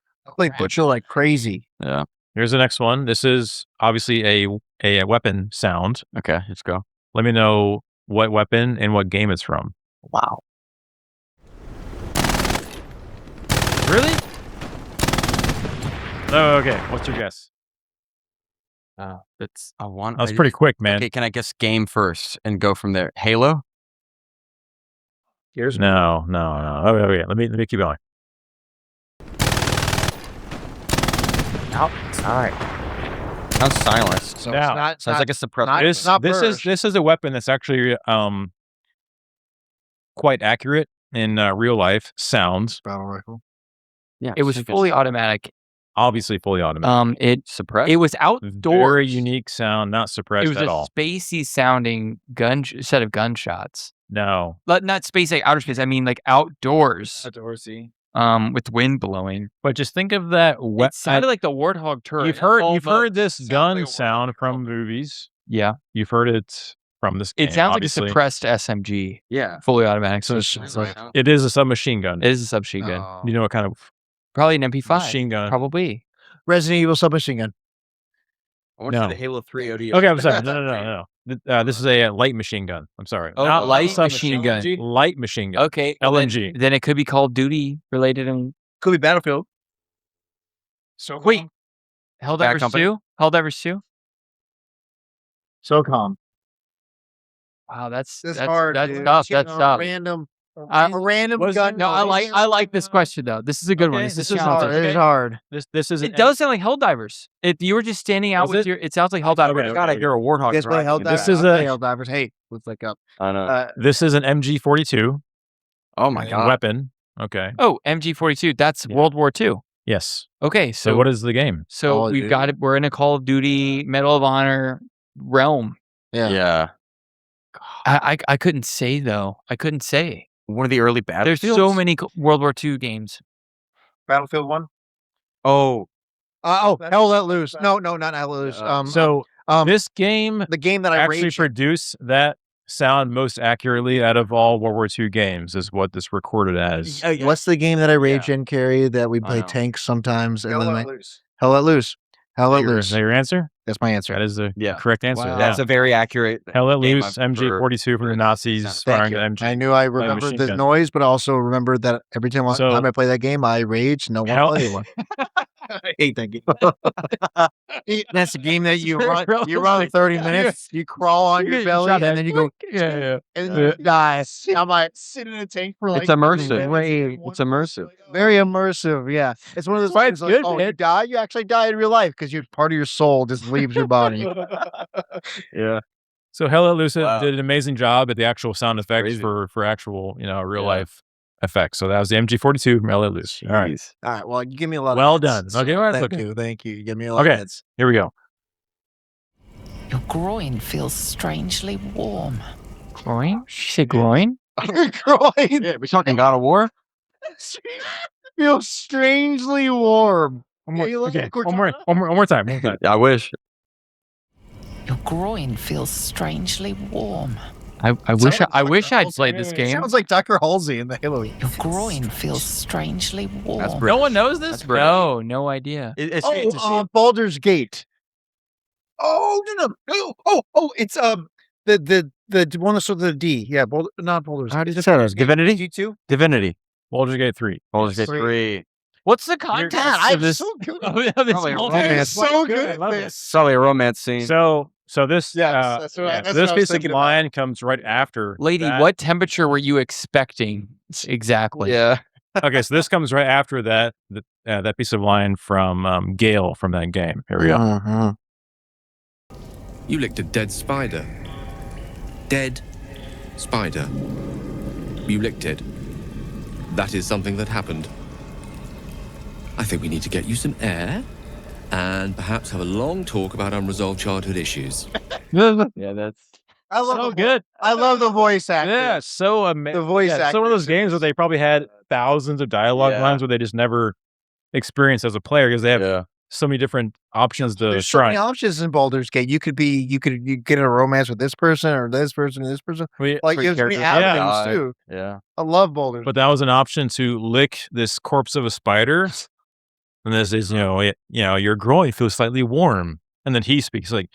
Butcher like crazy. Yeah. Here's the next one. This is obviously a weapon sound. Okay, let's go. Let me know what weapon and what game it's from. Wow. Really? Oh, okay. What's your guess? That's I want. That was pretty quick, man. Okay, can I guess game first and go from there? Halo? Here's No. Okay. Let me keep going. Sorry. Sounds silenced. So Now, it's not. Sounds like a suppressor. not- This not this is Burst. this is a weapon that's actually quite accurate in real life sounds. battle rifle. Yeah, it was so fully it's automatic. Obviously fully automatic. suppressed. It was outdoors. Very unique sound, not suppressed It was at a all. spacey sounding set of gunshots. No. Not space like outer space. I mean like outdoors. Outdoorsy. With wind blowing. But just think of that It sounded like the Warthog turret. you've heard Almost. this Sounds gun like a sound Warthog from turret. movies. Yeah, You've heard it from this game. it sounds obviously. like a suppressed SMG, yeah. fully automatic. So So it's it's like It is a submachine gun. it is a submachine gun. Oh. You know what kind of Probably an MP5. machine gun? Probably. Resident Evil submachine gun. I want to No. see the Halo 3 OD. Okay, I'm sorry. No. This is a light machine gun. I'm sorry. Oh, Not light submachine machine gun. Light machine gun. Okay. LMG. Then it could be Call of Duty related. And Could be Battlefield. So wait, Helldivers 2? Helldivers 2? SOCOM. Wow, that's hard. That's Dude. tough. Getting That's a tough. Random, Uh, a random was gun. No, I like this question though. This is a good one. Okay, This is this is challenging. hard. It's hard. This is It does sound like Helldivers. If you were just standing out Does with it? your, it sounds like Helldivers. Okay, God, I hear a warthog. Guess what? driving. This is a- Helldivers. Hey, let's look up. I know. This is an MG42 Oh my god. weapon. Okay. Oh, MG42. That's Yeah. World War II. Yes. Okay, So what is the game? So Call of we've Duty. got it. We're in a Call of Duty Medal of Honor realm. Yeah. I couldn't say though. I couldn't say. One of the early There's Battlefields. so many World War II games. Battlefield 1. Oh, Hell Let Loose. No, not Hell Let Loose. So this game the game that I actually raged. produced that sound most accurately out of all World War II games is what this recorded as. What's the game that I rage in, Carrie? That we play know. tanks sometimes. And Hell then Let they- Loose. Hell Let Loose. Hell Let Is Loose. that your answer? That's my answer. That is the Yeah. correct answer. Wow. Yeah. that's a very accurate. Hell Let game Loose, I've MG42 from the Nazis Thank firing you. an MG. I knew I machine remembered the gun. noise, but I also remembered that every time So- I play that game, I rage. No one Hell- play one. I hate that game. That's a game that you run. You run 30 minutes. You crawl on your belly, and then you go. Yeah. And then you die. I'm like, Sit in a tank for like. It's immersive. Great. It's immersive. very immersive. Yeah, it's one of those Fight's things. Like, good, oh, man. you die. You actually die in real life because part of your soul just leaves your body. Yeah. So Hell Let Loose Wow. did an amazing job at the actual sound effects Crazy. for actual, real Yeah. life effects. So that was the MG42 from Hell Let Loose. All right. Jeez. All right. Well, you give me a lot. Well of hits, done. Okay, well, that's thank okay. you. Thank you. You give me a lot Okay. of hits. Here we go. Your groin feels strangely warm. Groin? She said groin? Groin Yeah, we talking God of War? feels strangely warm. One more, Yeah, you look okay. like One more time. One more time. Yeah, I wish. Your groin feels strangely warm. I wish I'd played this game. Sounds like Dr. Halsey in the Halo. Your groin feels strangely warm. That's No one knows this? That's British. No idea. It's great to see. Baldur's Gate. Oh no! It's The one that's with the D. Yeah, not Baldur's. How did you say that? Divinity? G2. Divinity. Baldur's Gate 3. Baldur's Gate Three. 3. What's the context I'm of this? so good. This Probably a whole romance. thing is So good. good I at love this. it. It's probably a romance scene. So this Yes, that's what I so was this piece of thinking about. line comes right after. Lady, that. what temperature were you expecting exactly? yeah. Okay, so this comes right after that that piece of line from Gale from that game. Here we go. Uh-huh. You licked a dead spider. Dead spider. You licked it. That is something that happened. I think we need to get you some air and perhaps have a long talk about unresolved childhood issues. Yeah, that's. I love So the good. I love the voice acting. Yeah, so amazing. The voice It's one of those actors. games where they probably had thousands of dialogue Yeah. lines where they just never experienced as a player because they have Yeah. so many different options to There's so many try. options in Baldur's Gate. You could get in a romance with this person or this person or this person. Like Free there's so many characters. avenues Yeah. too. Yeah. I love Baldur's. But that was an option to lick this corpse of a spider. And this is, your groin feels slightly warm. And then he speaks like,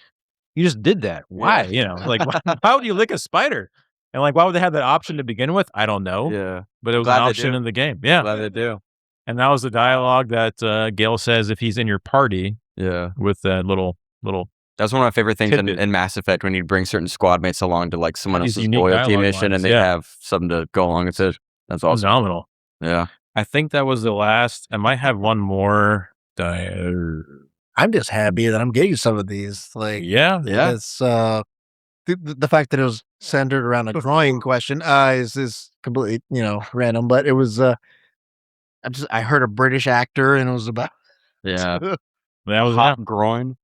you just did that. Why? Like, why would you lick a spider? And like, why would they have that option to begin with? I don't know. Yeah. But it was Glad an they option do. in the game. Yeah. Glad they do. And that was the dialogue that Gale says if he's in your party Yeah. with that little. That's one of my favorite things Tidbit. in Mass Effect when you'd bring certain squad mates along to like someone These else's unique loyalty dialogue mission lines, and they yeah. have something to go along with it. That's awesome. Phenomenal. Yeah. I think that was the last. I might have one more. I'm just happy that I'm getting some of these. Like Yeah. Yeah. it's the fact that it was centered around a drawing question is completely random. But it was I heard a British actor and it was about Yeah. That was Hot groin.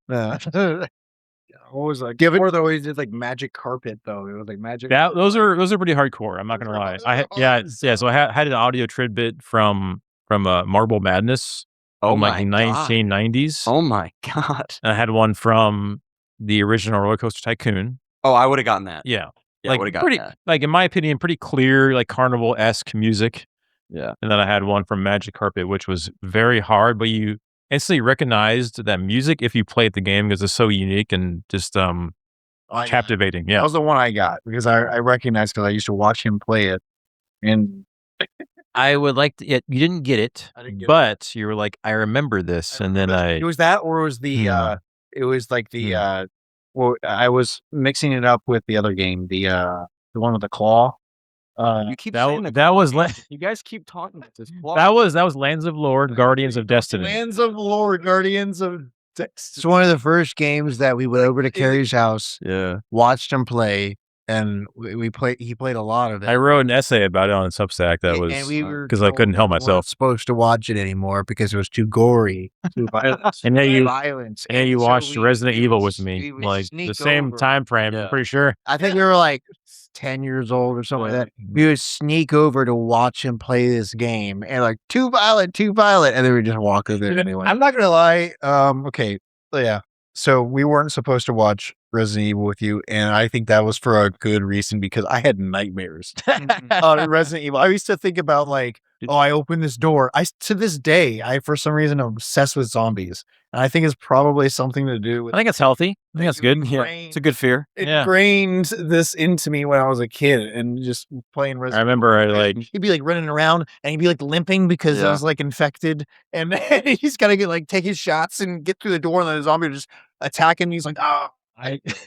What was like? Give it- Or they always did like magic carpet though. It was like magic. those are pretty hardcore. I'm not gonna lie. So I had an audio tidbit from Marble Madness Oh from like my God. 1990s. Oh my God. And I had one from the original Roller Coaster Tycoon. Oh, I would have gotten that. Yeah. Yeah, I Like would have gotten pretty, that. like in my opinion, pretty clear, like carnival-esque music. Yeah. And then I had one from Magic Carpet, which was very hard, but you instantly recognized that music if you played the game because it's so unique and just Oh captivating. Yeah, that was the one I got because I recognized because I used to watch him play it, and I would like to. You didn't get it, but you were like, I remember this, and then it was that, or it was the it was like the well, I was mixing it up with the other game, the one with the claw. You keep saying that was you guys keep talking about this. that was Lands of Lord, Guardians of Destiny. Lands of Lord, Guardians of Destiny. It's one of the first games that we went over to Carrie's house, watched him play, and we played. He played a lot of it. I wrote an essay about it on Substack. That was because I couldn't help myself. Supposed to watch it anymore because it was too gory, too violent, and then you violence. And you watched Resident Evil with me, like the same time frame. I'm pretty sure. I think we were like 10 years old or something like that. We would sneak over to watch him play this game, and like too violent, and then we just walk over there anyway. I'm not gonna lie. Okay, yeah. So we weren't supposed to watch Resident Evil with you, and I think that was for a good reason because I had nightmares on Resident Evil. I used to think about like, oh, I opened this door. To this day, I for some reason am obsessed with zombies, and I think it's probably something to do with. I think it's healthy. I think that's good. Yeah, it's a good fear. It ingrained this into me when I was a kid, and just playing Resident. I remember he'd be like running around, and he'd be like limping because I was like infected, and he's got to get like take his shots and get through the door, and then the zombie would just attack him. He's like, oh.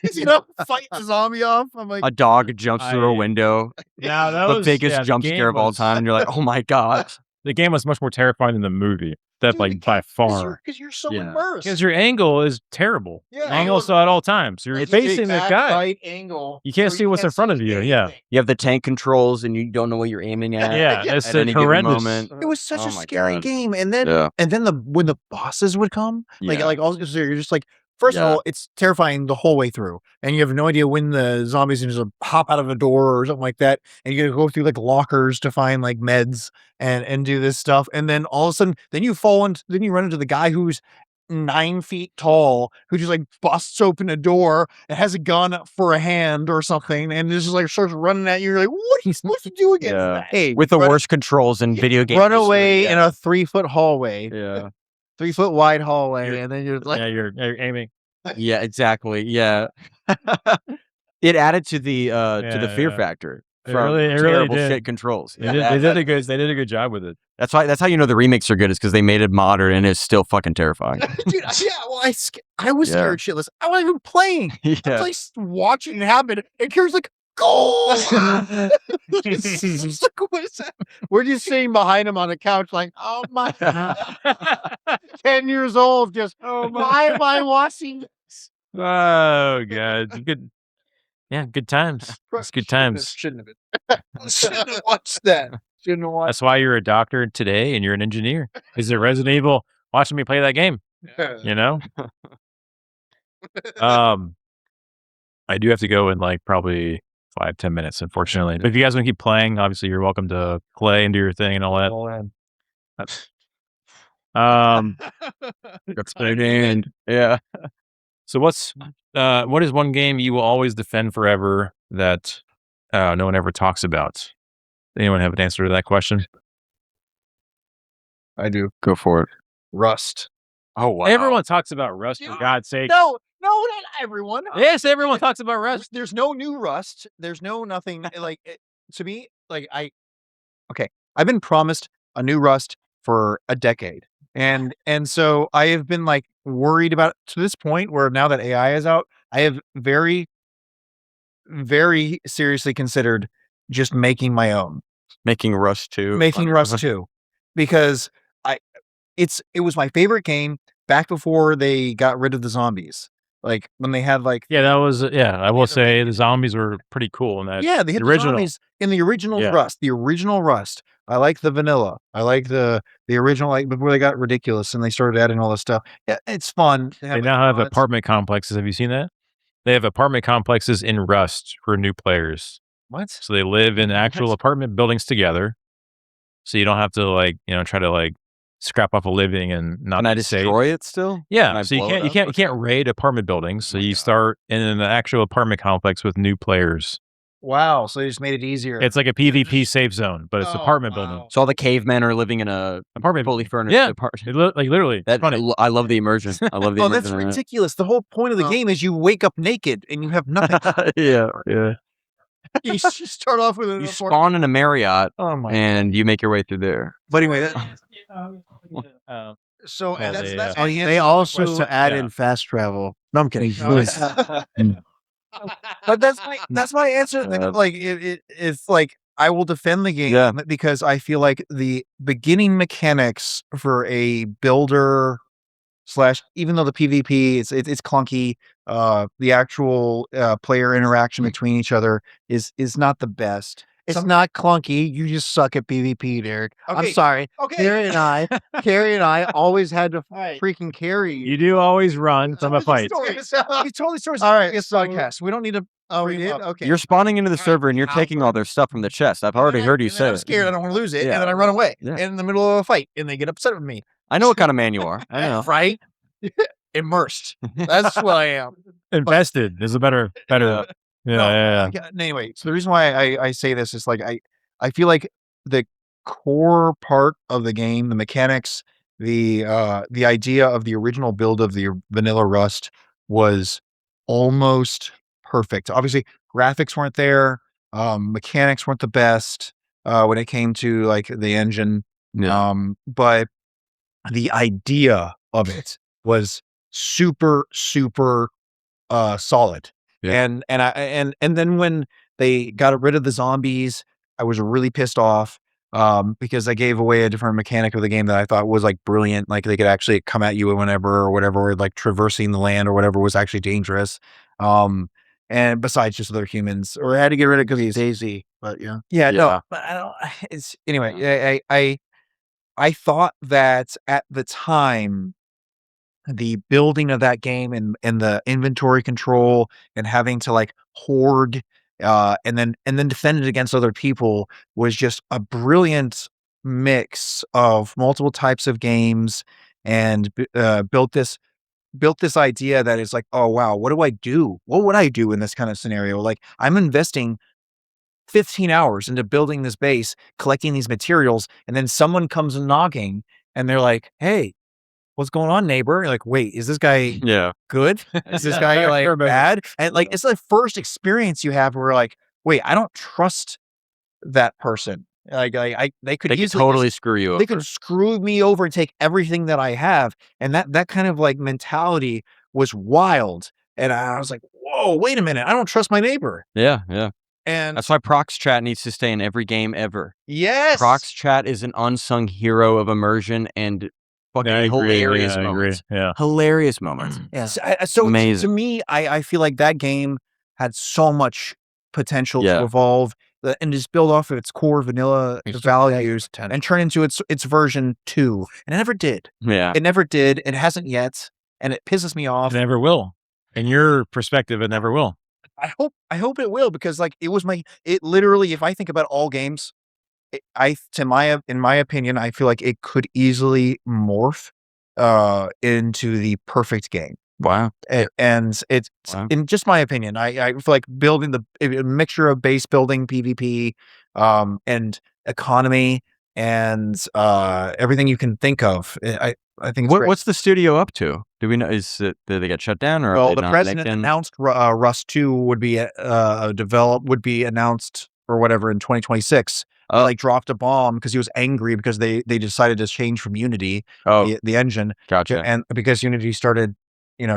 He's fight the zombie off. I'm like, a dog jumps through a window. Yeah, that the was biggest jump scare of all time. And you're like, oh my god. The game was much more terrifying than the movie. That like by far. Because you're so immersed. Because your angle is terrible. Angle saw at all times. You're facing the guy. Right angle. You can't see what's in front of you. Yeah. You have the tank controls and you don't know what you're aiming at. Yeah, it's at any given moment. It was such a scary game. And then when the bosses would come, like all you're just like. First of all, it's terrifying the whole way through, and you have no idea when the zombies are just hop out of a door or something like that, and you got to go through like lockers to find like meds and do this stuff, and then all of a sudden, then you run into the guy who's 9 feet tall, who just like busts open a door and has a gun for a hand or something, and just like starts running at you. You're like, what are you supposed to do against that? Hey, with the worst controls in video games. Run away in a 3-foot hallway. Yeah. 3-foot wide hallway, and then you're like, you're aiming. Yeah, exactly. Yeah, it added to the fear factor from terrible shit controls. They did a good job with it. That's how you know the remakes are good, is because they made it modern and it's still fucking terrifying. Dude, well, I was scared shitless. I wasn't even playing. I was like watching it happen, and Kira's like, go! What is that? We're just sitting behind him on the couch like, oh my God. 10 years old, just, why am I watching this? Oh, God. Good. Yeah, good times. It's good times. Shouldn't have been. Shouldn't have watched that. Shouldn't have watched. That's why you're a doctor today and you're an engineer. Is it Resident Evil watching me play that game? You know? I do have to go in like probably 5-10 minutes, unfortunately. But if you guys want to keep playing, obviously you're welcome to play and do your thing and all that. That's yeah. So what is one game you will always defend forever that no one ever talks about? Anyone have an answer to that question? I do. Go for it. Rust. Oh wow. Everyone talks about Rust, for God's sake. No, not everyone. Yes, everyone talks about Rust. There's no new Rust. There's no nothing like to me. Like I've been promised a new Rust for a decade, and so I have been like worried about it to this point where now that AI is out, I have very, very seriously considered just making my own, making Rust 2, because it was my favorite game back before they got rid of the zombies. Like when they had like that was I will say the zombies were pretty cool in that. Yeah, they had the zombies in the original Rust. The original Rust. I like the vanilla. I like the original, like before they got ridiculous and they started adding all this stuff. Yeah, it's fun. They now have apartment complexes. Have you seen that? They have apartment complexes in Rust for new players. What? So they live in actual apartment buildings together. So you don't have to try to scrap off a living and not. Can I destroy it still? Yeah. So you can't raid apartment buildings. So you start in an actual apartment complex with new players. Wow, so they just made it easier. It's like a PvP safe zone, but it's apartment building. So all the cavemen are living in a Apartment fully furnished Yeah. apartment. Like literally. That, I love the immersion. I love the Oh, immersion. that's in it. ridiculous. The whole point of the game is you wake up naked and you have nothing. Yeah. You start off with You spawn in a Marriott and you make your way through there. But anyway, so Well, that's They also add in fast travel. No, I'm kidding. but that's my answer. Like it's like I will defend the game because I feel like the beginning mechanics for a builder / even though the PvP it's clunky, the actual player interaction between each other is not the best. It's not clunky. You just suck at PvP, Derek. I'm sorry. Okay. Carrie and I always had to freaking carry you. You do always run from a fight. He told these stories. All right, it's podcast. We don't need to. Oh, we did. Okay. You're spawning into the server and you're taking all their stuff from the chest. I've already heard you say I'm it. scared. I don't want to lose it, Yeah. and then I run away Yeah. in the middle of a fight, and they get upset with me. I know what kind of man you are. I know. Right? Immersed. That's what I am. Invested is a better. Yeah. Anyway, so the reason why I say this is like I feel like the core part of the game, the mechanics, the idea of the original build of the vanilla Rust was almost perfect. Obviously, graphics weren't there, mechanics weren't the best when it came to like the engine, but the idea of it was super solid. And then when they got rid of the zombies, I was really pissed off because they gave away a different mechanic of the game that I thought was like brilliant. Like they could actually come at you whenever or whatever, or like traversing the land or whatever was actually dangerous. And besides just other humans, or I had to get rid of Daisy, but no, but I don't. It's anyway. I thought that at the time, the building of that game and the inventory control and having to like hoard and then defend it against other people was just a brilliant mix of multiple types of games, and built this idea that is like, oh wow, what do I do? What would I do in this kind of scenario? Like I'm investing 15 hours into building this base, collecting these materials, and then someone comes knocking and they're like, hey, what's going on, neighbor? You're like, wait, is this guy good? Is this guy like bad? And like, it's the first experience you have where like, wait, I don't trust that person. Like they could totally screw you over. They could screw me over and take everything that I have. And that kind of like mentality was wild. And I was like, whoa, wait a minute. I don't trust my neighbor. Yeah. And that's why Prox Chat needs to stay in every game ever. Yes. Prox Chat is an unsung hero of immersion and fucking hilarious moments. Yeah. Hilarious moments. Yeah. So amazing. To me, I feel like that game had so much potential to evolve and just build off of its core vanilla values and turn into its version 2. And it never did. Yeah. It never did. It hasn't yet. And it pisses me off. It never will. In your perspective, it never will. I hope it will, because like it literally, if I think about all games, in my opinion, I feel like it could easily morph into the perfect game. Wow. And it's in just my opinion, I feel like building a mixture of base building, PvP, and economy, and everything you can think of. I think it's what's the studio up to? Do we know? Did they get shut down, or well, the president announced Rust 2 would be announced or whatever in 2026. Like dropped a bomb because he was angry because they decided to change from Unity, the engine. Gotcha. And because Unity started,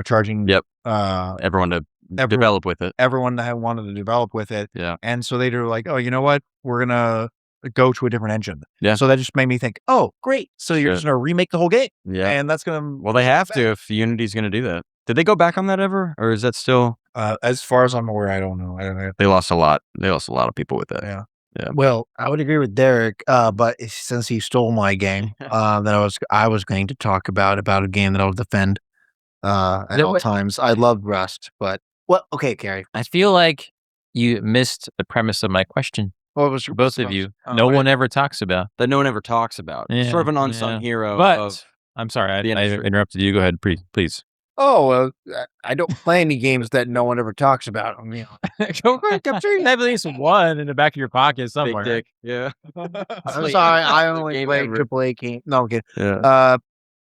charging everyone to develop with it. Everyone that wanted to develop with it. Yeah. And so they were like, oh, you know what? We're gonna go to a different engine. Yeah. So that just made me think, oh, great. So you're just gonna remake the whole game. Yeah. And that's gonna they have to if Unity's gonna do that. Did they go back on that ever, or is that still? As far as I'm aware, I don't know. I don't know. They lost a lot. They lost a lot of people with that. Yeah. Yeah. Well, I would agree with Derek, but since he stole my game, then I was going to talk about a game that I'll defend at all times. I love Rust, but okay, Carrie. I feel like you missed the premise of my question. What was both of you? No one ever talks about. That no one ever talks about. Yeah, Sort of an unsung hero. But I'm sorry, I interrupted you. Go ahead, please. Oh, I don't play any games that no one ever talks about. I mean, I'm sure you have at least one in the back of your pocket somewhere. Big dick. Yeah. I'm sorry. I only play AAA games. No, I'm kidding. Yeah.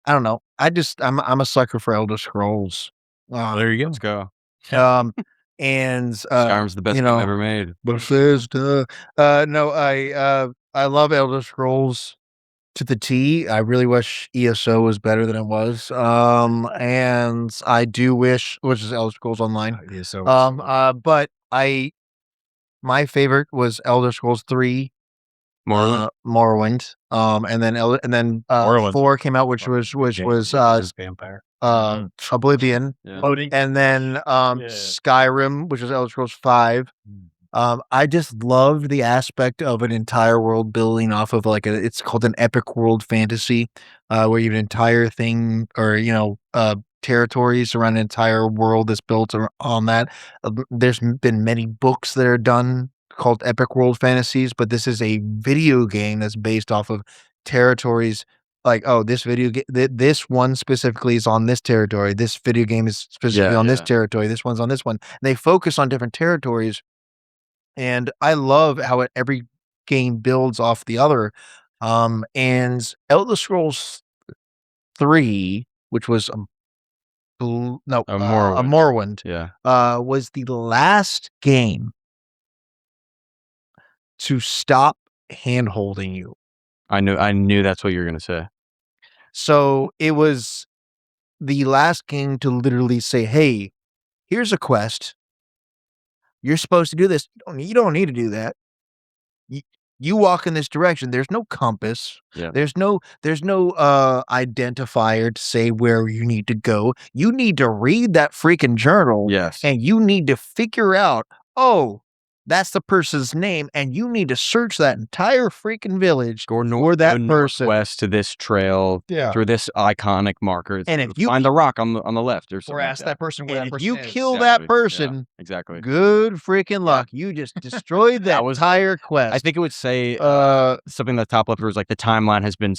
I don't know. I'm a sucker for Elder Scrolls. There you go. Let's go. And Skyrim's the best game ever made. Bethesda. No, I love Elder Scrolls to the T. I really wish ESO was better than it was. And I do wish, which is Elder Scrolls Online. ESO. But my favorite was Elder Scrolls 3. Morrowind. And then Morrowind. 4 came out, which was Vampire. Oblivion. Yeah. And then Skyrim, which was Elder Scrolls 5. I just loved the aspect of an entire world building off of it's called an epic world fantasy, where you have an entire thing or territories around an entire world that's built on that. There's been many books that are done called epic world fantasies, but this is a video game that's based off of territories. This one specifically is on this territory. This video game is specifically on this territory. This one's on this one. And they focus on different territories. And I love how every game builds off the other. And Elder Scrolls 3, which was Morrowind, was the last game to stop hand-holding you. I knew that's what you were going to say. So it was the last game to literally say, hey, here's a quest. You're supposed to do this. You don't need to do that. You walk in this direction. There's no compass. Yeah. There's no identifier to say where you need to go. You need to read that freaking journal. Yes. And you need to figure out, that's the person's name, and you need to search that entire freaking village for that person. West to this trail, through this iconic marker, and if you find the rock on the left, or ask that person where that person you is. kill that person, exactly. Good freaking luck. You just destroyed that entire quest. I think it would say something that top left was like the timeline has been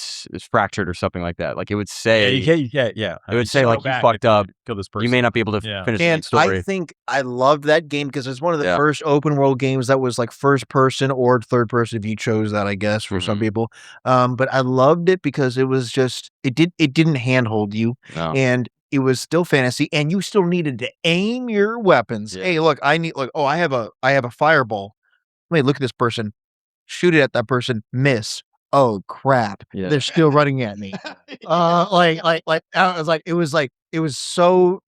fractured or something like that. Like it would say, It would say like you fucked up. Kill this person. You may not be able to finish the story. I think I loved that game because it's one of the first open world games that was like first person or third person if you chose that, I guess, for some people. But I loved it because it was just it didn't handhold you, and it was still fantasy, and you still needed to aim your weapons. Hey, look, I have a fireball. Let me look at this person, shoot it at that person, miss. Oh crap! They're still running at me. It was so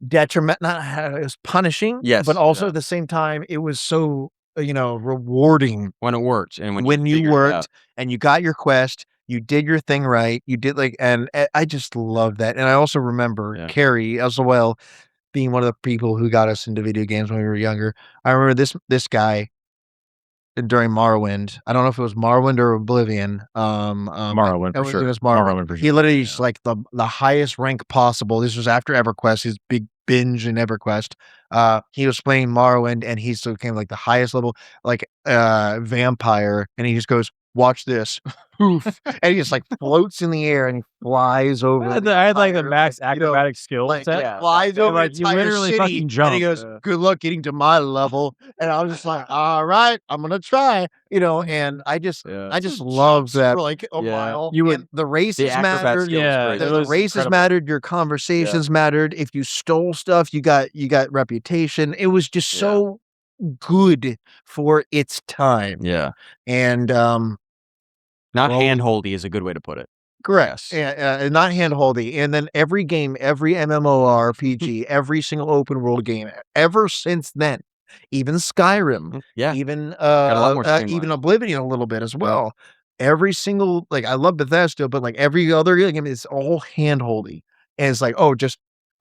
detriment. It was punishing. Yes, but also at the same time, it was so rewarding when it worked and when you worked and you got your quest. You did your thing right. You did and I just love that. And I also remember Carrie as well being one of the people who got us into video games when we were younger. I remember this guy during Morrowind. I don't know if it was Morrowind or Oblivion. Morrowind for sure. It was Morrowind. He literally is like the highest rank possible. This was after EverQuest, his big binge in EverQuest. He was playing Morrowind and he still became like the highest level, vampire. And he just goes, watch this. And he just floats in the air and he flies over. I had the max acrobatic skill set. Flies over. You literally fucking jump. And he goes, good luck getting to my level. And I was just like, all right, I'm gonna try. And I just love that. For a while. The races mattered. The races mattered. Your conversations mattered. If you stole stuff, you got reputation. It was just so good for its time. Yeah. And not handholdy is a good way to put it. Correct. Not handholdy. And then every game, every MMORPG, every single open world game ever since then, even Skyrim, even Oblivion a little bit as well. Every single I love Bethesda, but every other game is all handholdy. And it's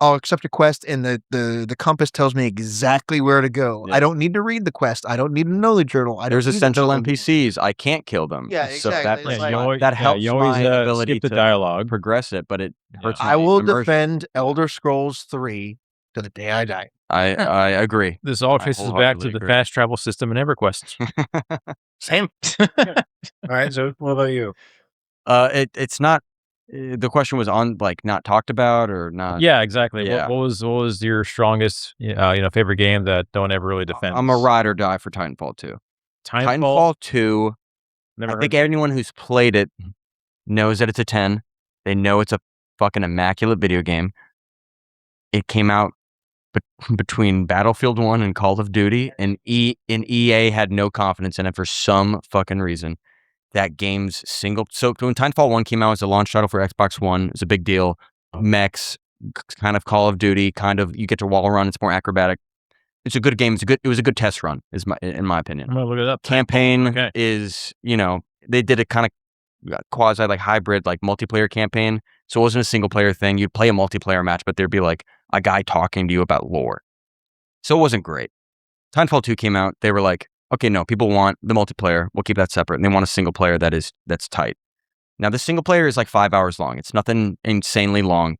I'll accept a quest and the compass tells me exactly where to go. I don't need to read the quest. I don't need to know the journal. There's essential NPCs. I can't kill them. Yeah, exactly. So that helps you always my ability skip the to dialogue. progress it, but it hurts my I will immersion. defend Elder Scrolls 3 to the day I die. I agree. This all traces back to the fast travel system in EverQuest. Same. All right. So what about you? It's not the question was on like not talked about or not. Yeah, exactly. Yeah. What was your strongest, favorite game that no one ever really defends? I'm a ride or die for Titanfall 2. Titanfall 2. I think anyone who's played it knows that it's a 10. They know it's a fucking immaculate video game. It came out between Battlefield 1 and Call of Duty, and EA had no confidence in it for some fucking reason. That game's single. So when Titanfall 1 came out as a launch title for Xbox One, it was a big deal. Mechs, kind of Call of Duty, kind of you get to wall run. It's more acrobatic. It's a good game. It was a good test run, in my opinion. I'm gonna look it up. Campaign is, they did a kind of quasi like hybrid like multiplayer campaign. So it wasn't a single player thing. You'd play a multiplayer match, but there'd be like a guy talking to you about lore. So it wasn't great. Titanfall 2 came out. They were like, okay, no, people want the multiplayer. We'll keep that separate. And they want a single player that's tight. Now the single player is like 5 hours long. It's nothing insanely long,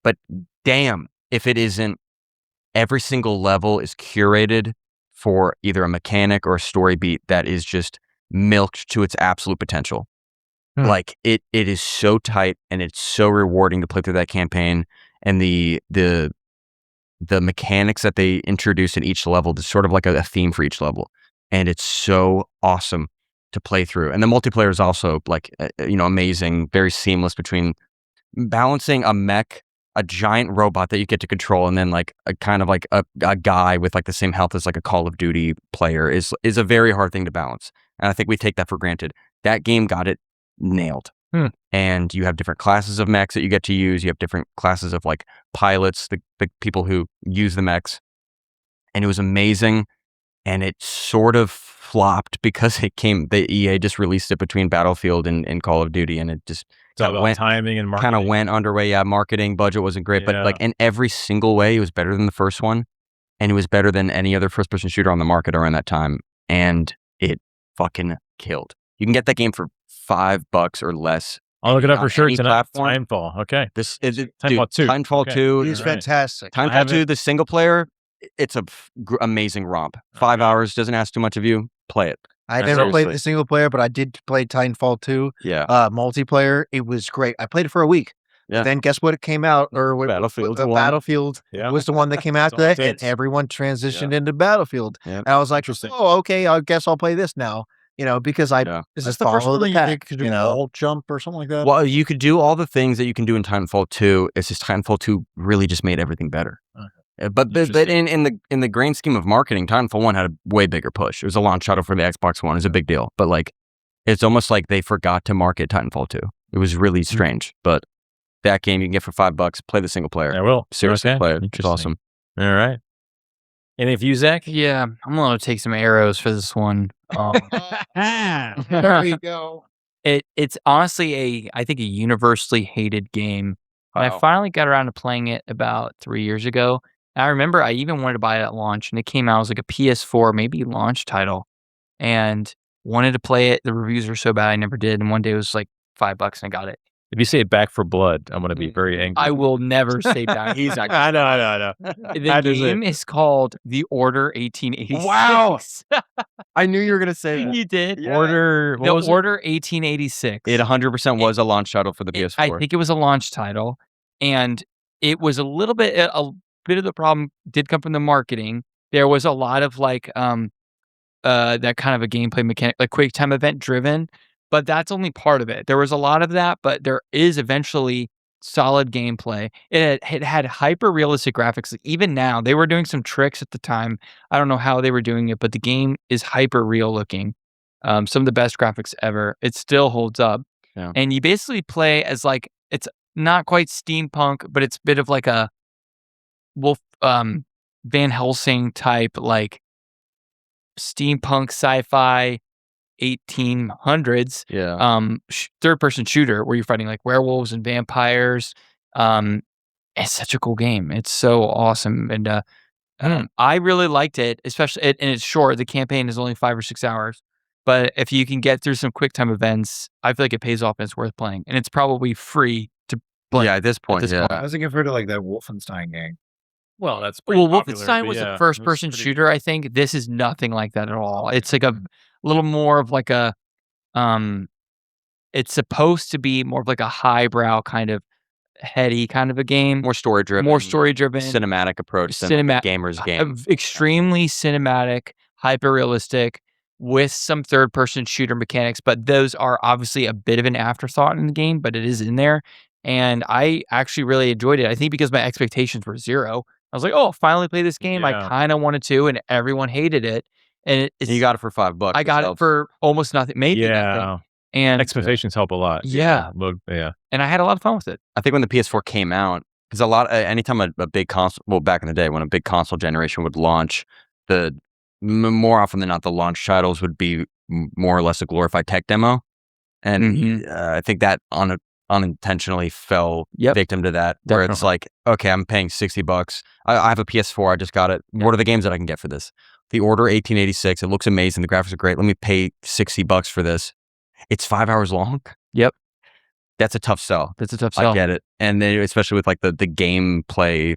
but damn, if it isn't, every single level is curated for either a mechanic or a story beat that is just milked to its absolute potential. Like it is so tight and it's so rewarding to play through that campaign, and the mechanics that they introduce in each level. There's sort of like a theme for each level, and it's so awesome to play through. And the multiplayer is also like amazing, very seamless between balancing a mech, a giant robot that you get to control, and then like a kind of like a guy with like the same health as like a Call of Duty player is a very hard thing to balance. And I think we take that for granted. That game got it nailed. And you have different classes of mechs that you get to use. You have different classes of like pilots, the people who use the mechs. And it was amazing. And it sort of flopped because the EA just released it between Battlefield and Call of Duty, and it just timing and marketing. Kind of went underway. Yeah, marketing budget wasn't great, but like in every single way, it was better than the first one, and it was better than any other first-person shooter on the market around that time, and it fucking killed. You can get that game for $5 or less. I'll look it up for sure tonight. Platform. Titanfall. Okay. This is Titanfall 2. Titanfall 2 It's fantastic. Titanfall 2, the single player, it's a amazing romp. 5 hours, doesn't ask too much of you. Play it. I never played the single player, but I did play Titanfall 2. Yeah. Multiplayer. It was great. I played it for a week. Yeah. Then guess what? It came out, Battlefield. Battlefield was the one that came out there, and everyone transitioned into Battlefield. And I was like, oh, okay, I guess I'll play this now. Because Is this the first one that you could do wall jump or something like that? Well, you could do all the things that you can do in Titanfall 2. It's just Titanfall 2 really just made everything better. Okay. But in the grand scheme of marketing, Titanfall 1 had a way bigger push. It was a launch title for the Xbox One. It was a big deal. But like, it's almost like they forgot to market Titanfall 2. It was really strange. But that game you can get for $5. Play the single player. I will. Seriously, play it. It's awesome. All right. Anything for you, Zach? Yeah, I'm going to take some arrows for this one. There you go. It's honestly I think a universally hated game. And I finally got around to playing it about 3 years ago. And I remember I even wanted to buy it at launch, and it came out as like a PS4, maybe launch title, and wanted to play it. The reviews were so bad, I never did. And one day it was like $5 and I got it. If you say Back for Blood, I'm going to be very angry. I will never say Back. He's not. I know. The game is called The Order 1886. Wow. I knew you were going to say that. You did. Yeah. Order 1886. It 100% was a launch title for the PS4. I think it was a launch title, and it was a bit of the problem did come from the marketing. There was a lot of like that kind of a gameplay mechanic, like quick time event driven, but that's only part of it. There was a lot of that, but there is eventually solid gameplay. It had hyper realistic graphics. Even now, they were doing some tricks at the time. I don't know how they were doing it, but the game is hyper real looking. Some of the best graphics ever. It still holds up. Yeah. And you basically play as like, it's not quite steampunk, but it's a bit of like a Wolf Van Helsing type, like steampunk sci-fi 1800s third-person shooter where you're fighting like werewolves and vampires. It's such a cool game. It's so awesome, and I really liked it, especially. And it's short. The campaign is only 5 or 6 hours, but if you can get through some quick time events, I feel like it pays off and it's worth playing. And it's probably free to play. Yeah, at this point. I was thinking for like that Wolfenstein game. Well, that's pretty Wolfenstein was a first-person shooter. I think this is nothing like that at all. It's like a little more of like a, it's supposed to be more of like a highbrow kind of heady kind of a game. More story driven. Cinematic approach than the gamer's game. Extremely cinematic, hyper realistic, with some third person shooter mechanics, but those are obviously a bit of an afterthought in the game, but it is in there. And I actually really enjoyed it. I think because my expectations were zero. I was like, oh, finally play this game. I kind of wanted to, and everyone hated it. And you got it for $5. I got it for almost nothing, maybe nothing. And expectations help a lot. Yeah. And I had a lot of fun with it. I think when the PS4 came out, because anytime a big console, well, back in the day when a big console generation would launch, more often than not, the launch titles would be more or less a glorified tech demo. And I think that unintentionally fell victim to that, where it's like, okay, I'm paying $60. I have a PS4. I just got it. What are the games that I can get for this? The Order 1886. It looks amazing. The graphics are great. Let me pay $60 for this. It's 5 hours long. Yep. That's a tough sell. I get it. And then especially with like the gameplay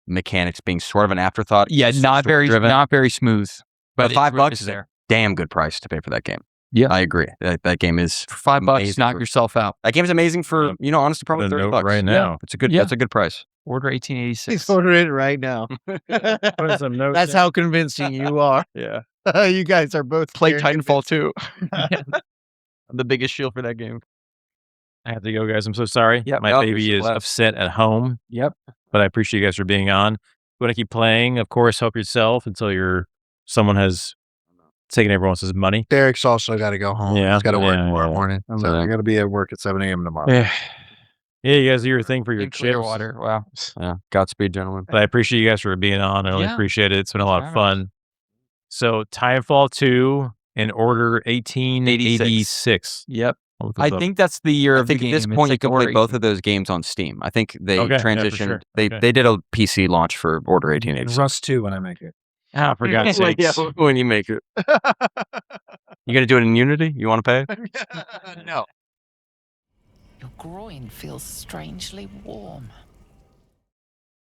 mechanics being sort of an afterthought. Yeah, not very smooth. But $5 is a damn good price to pay for that game. Yeah, I agree. That game is for $5. Knock yourself out. That game is amazing for honestly probably $30 right now. It's a good. That's a good price. Order 1886. He's ordering it right now. That's how convincing you are. Yeah, you guys are both play Titanfall 2. I'm the biggest shield for that game. I have to go, guys. I'm so sorry. My baby is upset at home. Yep. But I appreciate you guys for being on. You want to keep playing? Of course, help yourself until someone has taken everyone else's money. Derek's also got to go home. Yeah. He's got to work tomorrow morning. So I got to be at work at 7 a.m. tomorrow. Yeah. You guys do your thing for your chips. Water. Wow. Yeah. Godspeed, gentlemen. But I appreciate you guys for being on. I really appreciate it. It's been a lot of fun. So Titanfall 2 and Order 1886. Yep. I think that's the year of the game. At this point, you can play both of those games on Steam. I think they transitioned. Sure. They did a PC launch for Order 1886. Rust 2 when I make it. Ah, for God's sake. When you make it. You gonna do it in Unity? You want to pay? No. Your groin feels strangely warm.